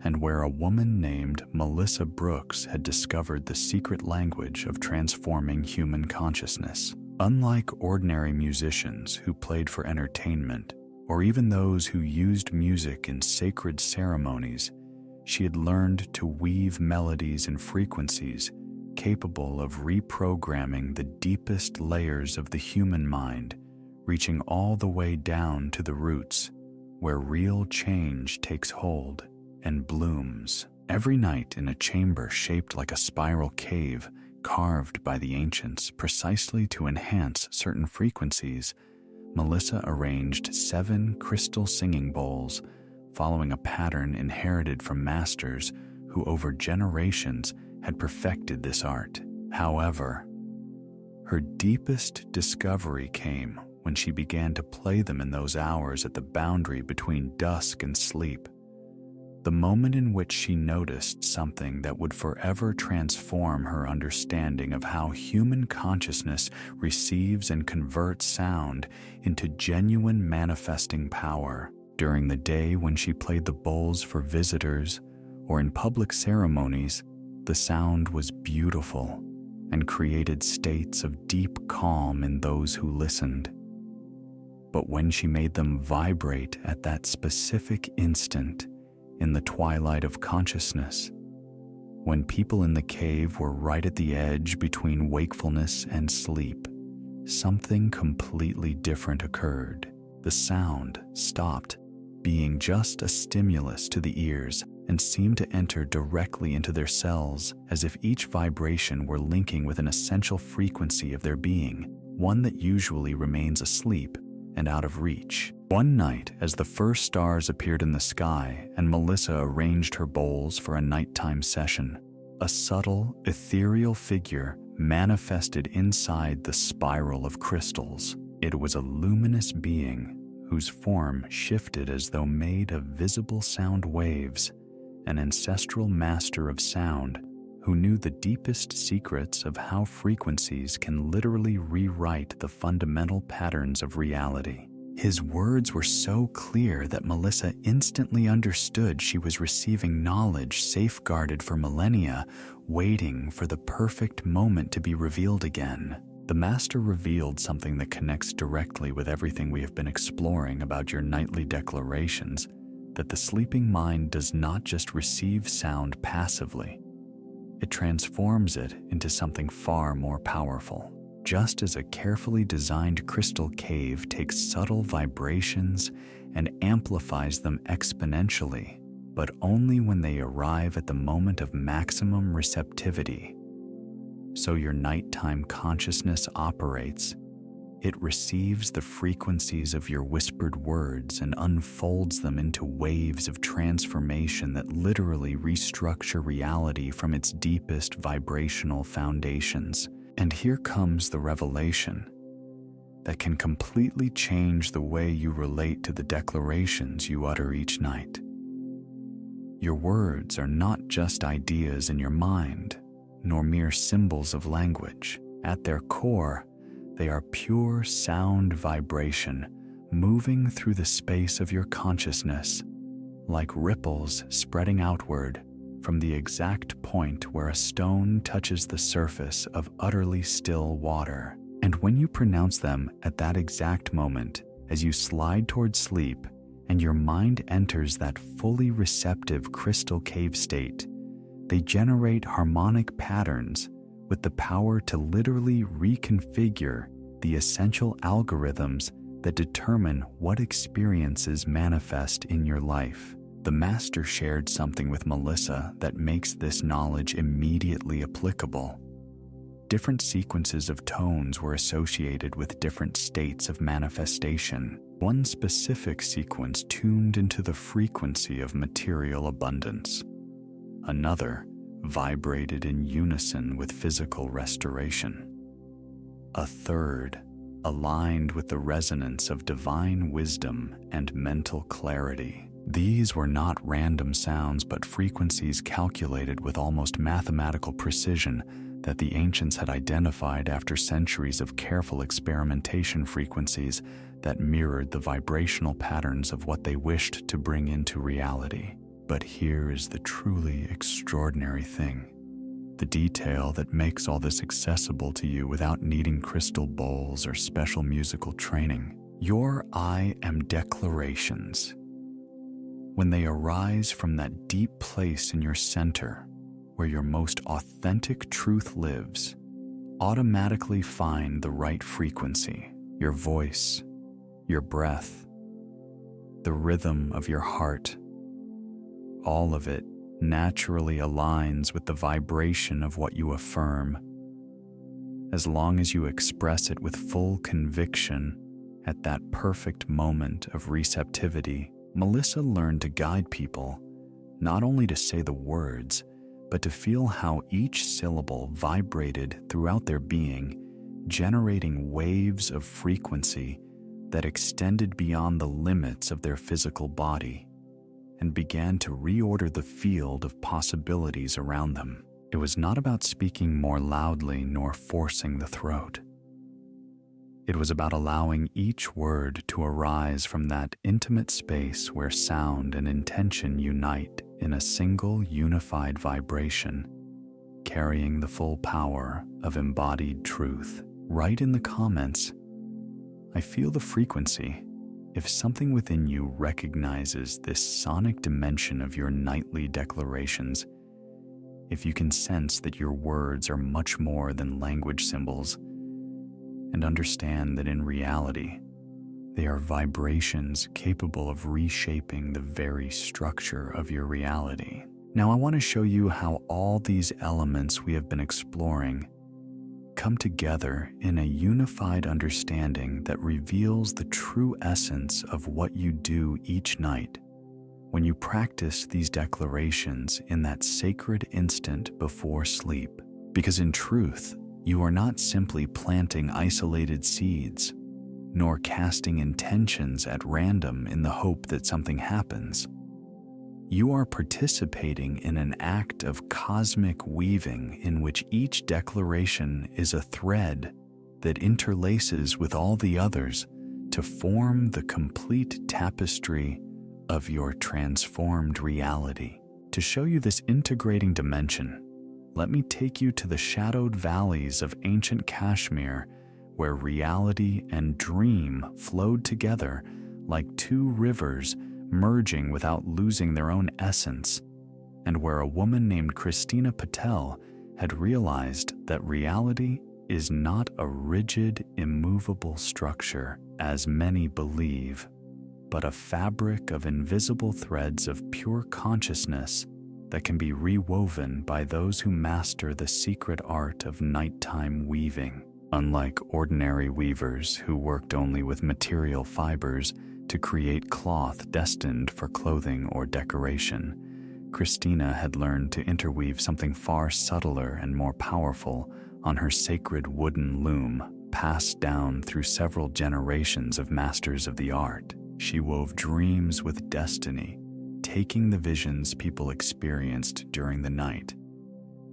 and where a woman named Melissa Brooks had discovered the secret language of transforming human consciousness. Unlike ordinary musicians who played for entertainment, or even those who used music in sacred ceremonies, she had learned to weave melodies and frequencies capable of reprogramming the deepest layers of the human mind, reaching all the way down to the roots, where real change takes hold and blooms. Every night, in a chamber shaped like a spiral cave, carved by the ancients precisely to enhance certain frequencies, Melissa arranged 7 crystal singing bowls, following a pattern inherited from masters who over generations had perfected this art. However, her deepest discovery came when she began to play them in those hours at the boundary between dusk and sleep. The moment in which she noticed something that would forever transform her understanding of how human consciousness receives and converts sound into genuine manifesting power. During the day when she played the bowls for visitors or in public ceremonies, the sound was beautiful and created states of deep calm in those who listened. But when she made them vibrate at that specific instant in the twilight of consciousness, when people in the cave were right at the edge between wakefulness and sleep, something completely different occurred. The sound stopped being just a stimulus to the ears and seemed to enter directly into their cells, as if each vibration were linking with an essential frequency of their being, one that usually remains asleep and out of reach. One night, as the first stars appeared in the sky and Melissa arranged her bowls for a nighttime session, a subtle, ethereal figure manifested inside the spiral of crystals. It was a luminous being whose form shifted as though made of visible sound waves, an ancestral master of sound who knew the deepest secrets of how frequencies can literally rewrite the fundamental patterns of reality. His words were so clear that Melissa instantly understood she was receiving knowledge safeguarded for millennia, waiting for the perfect moment to be revealed again. The Master revealed something that connects directly with everything we have been exploring about your nightly declarations, that the sleeping mind does not just receive sound passively. It transforms it into something far more powerful. Just as a carefully designed crystal cave takes subtle vibrations and amplifies them exponentially, but only when they arrive at the moment of maximum receptivity, so your nighttime consciousness operates. It receives the frequencies of your whispered words and unfolds them into waves of transformation that literally restructure reality from its deepest vibrational foundations. And here comes the revelation that can completely change the way you relate to the declarations you utter each night. Your words are not just ideas in your mind, nor mere symbols of language. At their core, they are pure sound vibration moving through the space of your consciousness, like ripples spreading outward from the exact point where a stone touches the surface of utterly still water. And when you pronounce them at that exact moment, as you slide toward sleep and your mind enters that fully receptive crystal cave state, they generate harmonic patterns with the power to literally reconfigure the essential algorithms that determine what experiences manifest in your life. The Master shared something with Melissa that makes this knowledge immediately applicable. Different sequences of tones were associated with different states of manifestation. One specific sequence tuned into the frequency of material abundance. Another vibrated in unison with physical restoration. A third aligned with the resonance of divine wisdom and mental clarity. These were not random sounds, but frequencies calculated with almost mathematical precision that the ancients had identified after centuries of careful experimentation, frequencies that mirrored the vibrational patterns of what they wished to bring into reality. But here is the truly extraordinary thing, the detail that makes all this accessible to you without needing crystal bowls or special musical training. Your I am declarations, when they arise from that deep place in your center where your most authentic truth lives, automatically find the right frequency. Your voice, your breath, the rhythm of your heart, all of it naturally aligns with the vibration of what you affirm. As long as you express it with full conviction at that perfect moment of receptivity, Melissa learned to guide people, not only to say the words, but to feel how each syllable vibrated throughout their being, generating waves of frequency that extended beyond the limits of their physical body and began to reorder the field of possibilities around them. It was not about speaking more loudly nor forcing the throat. It was about allowing each word to arise from that intimate space where sound and intention unite in a single unified vibration, carrying the full power of embodied truth. Write in the comments, "I feel the frequency," if something within you recognizes this sonic dimension of your nightly declarations, if you can sense that your words are much more than language symbols, and understand that in reality, they are vibrations capable of reshaping the very structure of your reality. Now I want to show you how all these elements we have been exploring come together in a unified understanding that reveals the true essence of what you do each night when you practice these declarations in that sacred instant before sleep. Because in truth, you are not simply planting isolated seeds, nor casting intentions at random in the hope that something happens. You are participating in an act of cosmic weaving in which each declaration is a thread that interlaces with all the others to form the complete tapestry of your transformed reality. To show you this integrating dimension, let me take you to the shadowed valleys of ancient Kashmir, where reality and dream flowed together like two rivers merging without losing their own essence, and where a woman named Christina Patel had realized that reality is not a rigid, immovable structure, as many believe, but a fabric of invisible threads of pure consciousness that can be rewoven by those who master the secret art of nighttime weaving. Unlike ordinary weavers who worked only with material fibers to create cloth destined for clothing or decoration, Christina had learned to interweave something far subtler and more powerful on her sacred wooden loom, passed down through several generations of masters of the art. She wove dreams with destiny, taking the visions people experienced during the night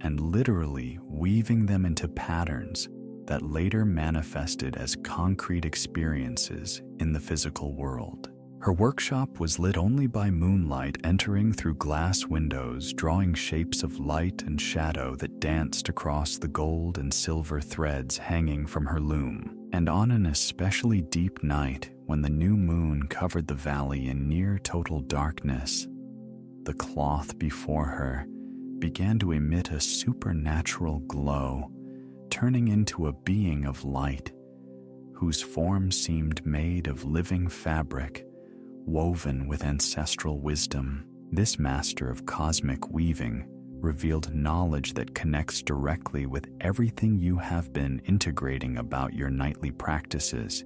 and literally weaving them into patterns that later manifested as concrete experiences in the physical world. Her workshop was lit only by moonlight entering through glass windows, drawing shapes of light and shadow that danced across the gold and silver threads hanging from her loom. And on an especially deep night, when the new moon covered the valley in near total darkness, the cloth before her began to emit a supernatural glow, turning into a being of light, whose form seemed made of living fabric, woven with ancestral wisdom. This master of cosmic weaving revealed knowledge that connects directly with everything you have been integrating about your nightly practices,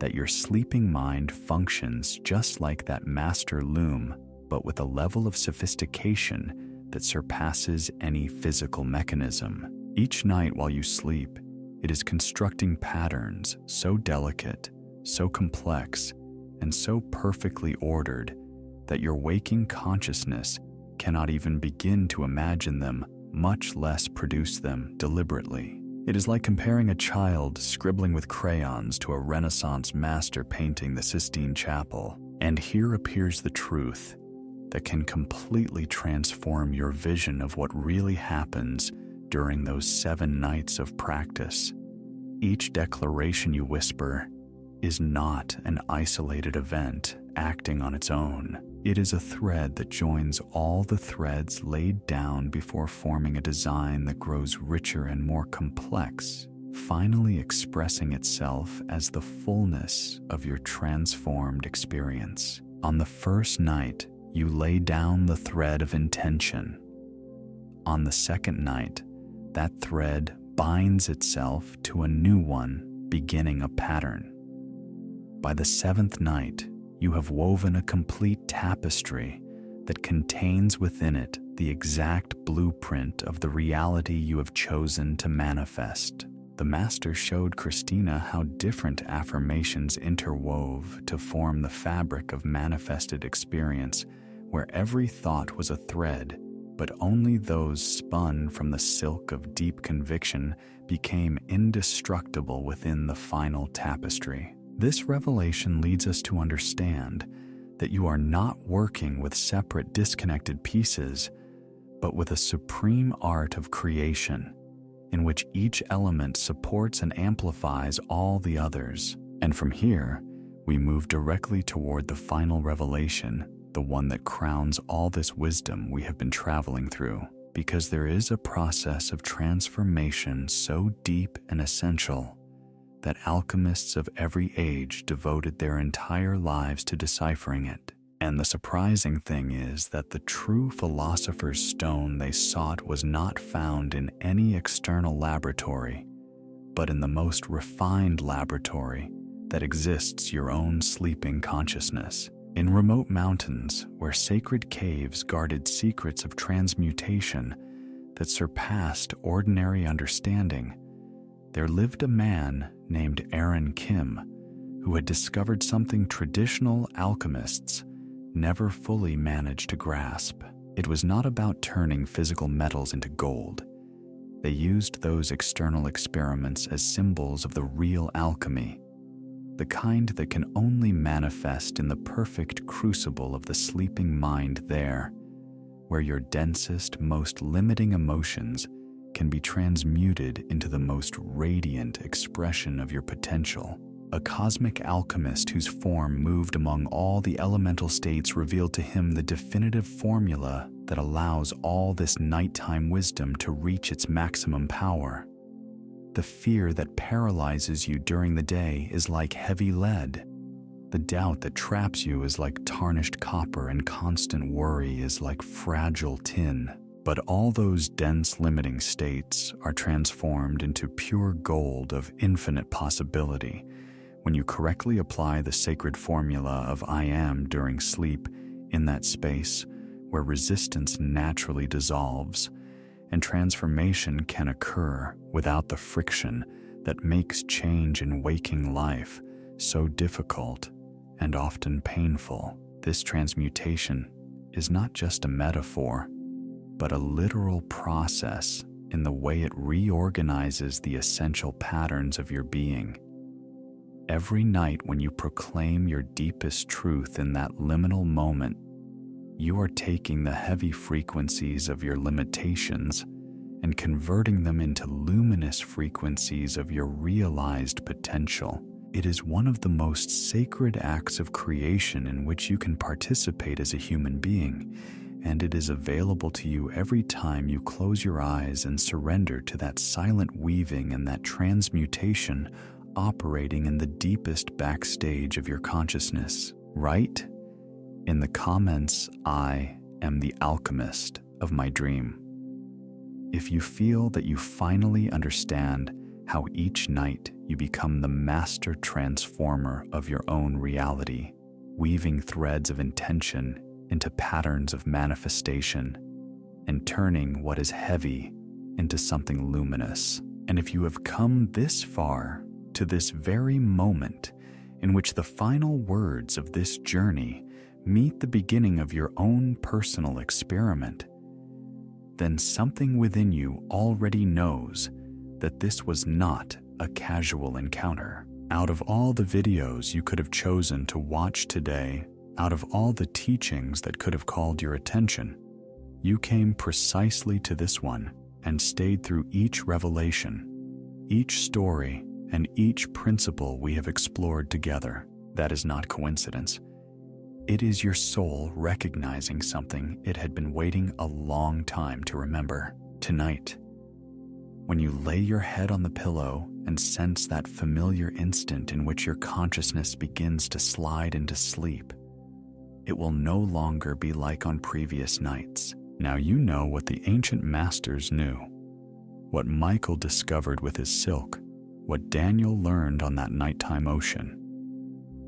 that your sleeping mind functions just like that master loom, but with a level of sophistication that surpasses any physical mechanism. Each night while you sleep, it is constructing patterns so delicate, so complex, and so perfectly ordered that your waking consciousness cannot even begin to imagine them, much less produce them deliberately. It is like comparing a child scribbling with crayons to a Renaissance master painting the Sistine Chapel. And here appears the truth that can completely transform your vision of what really happens during those 7 nights of practice. Each declaration you whisper is not an isolated event acting on its own. It is a thread that joins all the threads laid down before forming a design that grows richer and more complex, finally expressing itself as the fullness of your transformed experience. On the first night, you lay down the thread of intention. On the second night, that thread binds itself to a new one, beginning a pattern. By the 7th night, you have woven a complete tapestry that contains within it the exact blueprint of the reality you have chosen to manifest. The master showed Christina how different affirmations interwove to form the fabric of manifested experience, where every thought was a thread, but only those spun from the silk of deep conviction became indestructible within the final tapestry. This revelation leads us to understand that you are not working with separate, disconnected pieces, but with a supreme art of creation, in which each element supports and amplifies all the others. And from here, we move directly toward the final revelation, the one that crowns all this wisdom we have been traveling through, because there is a process of transformation so deep and essential that alchemists of every age devoted their entire lives to deciphering it. And the surprising thing is that the true philosopher's stone they sought was not found in any external laboratory, but in the most refined laboratory that exists, your own sleeping consciousness. In remote mountains, where sacred caves guarded secrets of transmutation that surpassed ordinary understanding, there lived a man named Aaron Kim, who had discovered something traditional alchemists never fully managed to grasp. It was not about turning physical metals into gold. They used those external experiments as symbols of the real alchemy, the kind that can only manifest in the perfect crucible of the sleeping mind there, where your densest, most limiting emotions can be transmuted into the most radiant expression of your potential. A cosmic alchemist whose form moved among all the elemental states revealed to him the definitive formula that allows all this nighttime wisdom to reach its maximum power. The fear that paralyzes you during the day is like heavy lead. The doubt that traps you is like tarnished copper, and constant worry is like fragile tin. But all those dense limiting states are transformed into pure gold of infinite possibility when you correctly apply the sacred formula of I am during sleep in that space where resistance naturally dissolves and transformation can occur without the friction that makes change in waking life so difficult and often painful. This transmutation is not just a metaphor, but a literal process in the way it reorganizes the essential patterns of your being. Every night when you proclaim your deepest truth in that liminal moment, you are taking the heavy frequencies of your limitations and converting them into luminous frequencies of your realized potential. It is one of the most sacred acts of creation in which you can participate as a human being, and it is available to you every time you close your eyes and surrender to that silent weaving and that transmutation operating in the deepest backstage of your consciousness. Write in the comments, I am the alchemist of my dream, if you feel that you finally understand how each night you become the master transformer of your own reality, weaving threads of intention into patterns of manifestation and turning what is heavy into something luminous. And if you have come this far, to this very moment in which the final words of this journey meet the beginning of your own personal experiment, then something within you already knows that this was not a casual encounter. Out of all the videos you could have chosen to watch today, out of all the teachings that could have called your attention, you came precisely to this one and stayed through each revelation, each story, and each principle we have explored together. That is not coincidence. It is your soul recognizing something it had been waiting a long time to remember. Tonight, when you lay your head on the pillow and sense that familiar instant in which your consciousness begins to slide into sleep, it will no longer be like on previous nights. Now you know what the ancient masters knew, what Michael discovered with his silk, what Daniel learned on that nighttime ocean,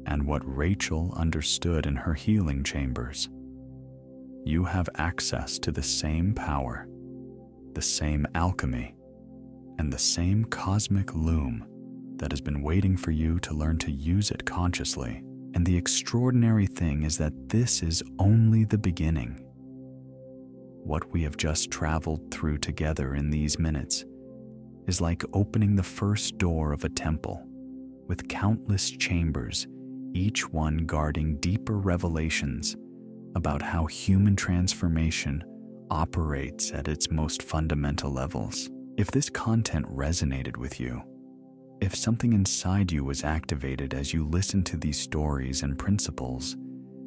and what Rachel understood in her healing chambers. You have access to the same power, the same alchemy, and the same cosmic loom that has been waiting for you to learn to use it consciously. And the extraordinary thing is that this is only the beginning. What we have just traveled through together in these minutes is like opening the first door of a temple with countless chambers, each one guarding deeper revelations about how human transformation operates at its most fundamental levels. If this content resonated with you, if something inside you was activated as you listen to these stories and principles,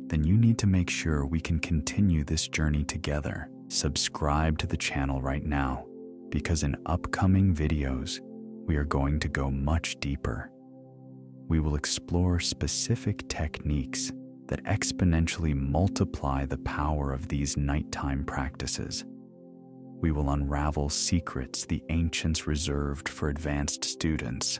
then you need to make sure we can continue this journey together. Subscribe to the channel right now, because in upcoming videos, we are going to go much deeper. We will explore specific techniques that exponentially multiply the power of these nighttime practices. We will unravel secrets the ancients reserved for advanced students.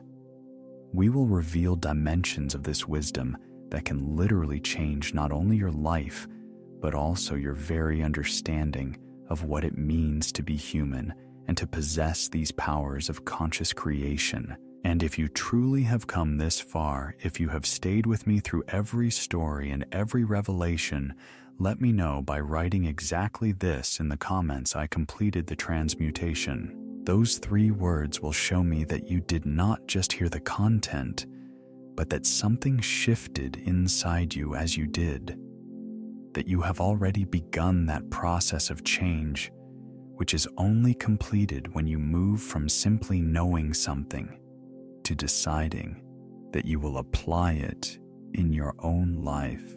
We will reveal dimensions of this wisdom that can literally change not only your life, but also your very understanding of what it means to be human and to possess these powers of conscious creation. And if you truly have come this far, if you have stayed with me through every story and every revelation, let me know by writing exactly this in the comments: I completed the transmutation. Those 3 words will show me that you did not just hear the content, but that something shifted inside you as you did. That you have already begun that process of change, which is only completed when you move from simply knowing something to deciding that you will apply it in your own life,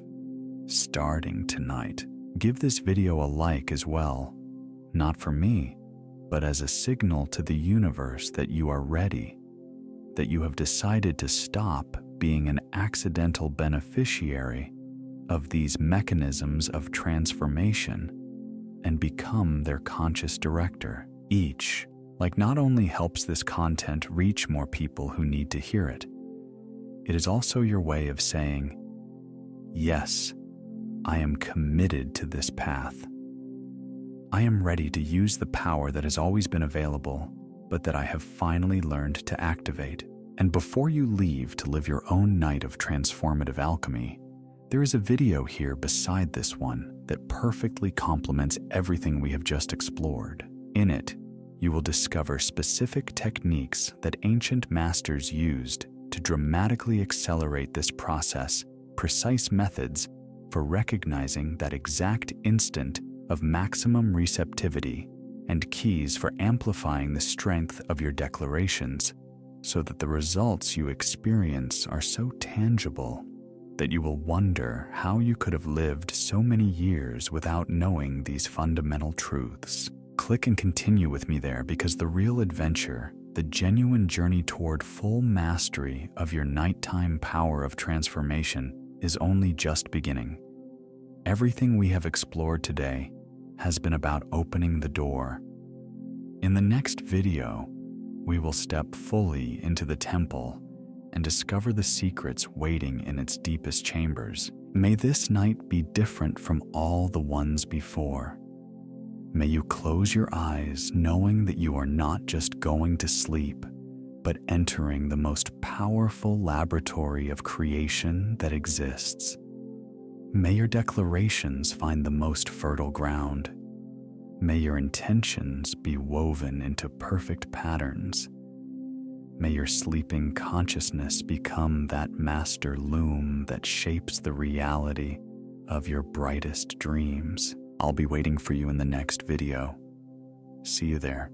starting tonight. Give this video a like as well, not for me, but as a signal to the universe that you are ready, that you have decided to stop being an accidental beneficiary of these mechanisms of transformation and become their conscious director. Each not only helps this content reach more people who need to hear it, it is also your way of saying, yes, I am committed to this path. I am ready to use the power that has always been available, but that I have finally learned to activate. And before you leave to live your own night of transformative alchemy, there is a video here beside this one that perfectly complements everything we have just explored. In it, you will discover specific techniques that ancient masters used to dramatically accelerate this process, precise methods for recognizing that exact instant of maximum receptivity, and keys for amplifying the strength of your declarations so that the results you experience are so tangible that you will wonder how you could have lived so many years without knowing these fundamental truths. Click and continue with me there, because the real adventure, the genuine journey toward full mastery of your nighttime power of transformation, is only just beginning. Everything we have explored today has been about opening the door. In the next video, we will step fully into the temple and discover the secrets waiting in its deepest chambers. May this night be different from all the ones before. May you close your eyes knowing that you are not just going to sleep, but entering the most powerful laboratory of creation that exists. May your declarations find the most fertile ground. May your intentions be woven into perfect patterns. May your sleeping consciousness become that master loom that shapes the reality of your brightest dreams. I'll be waiting for you in the next video. See you there.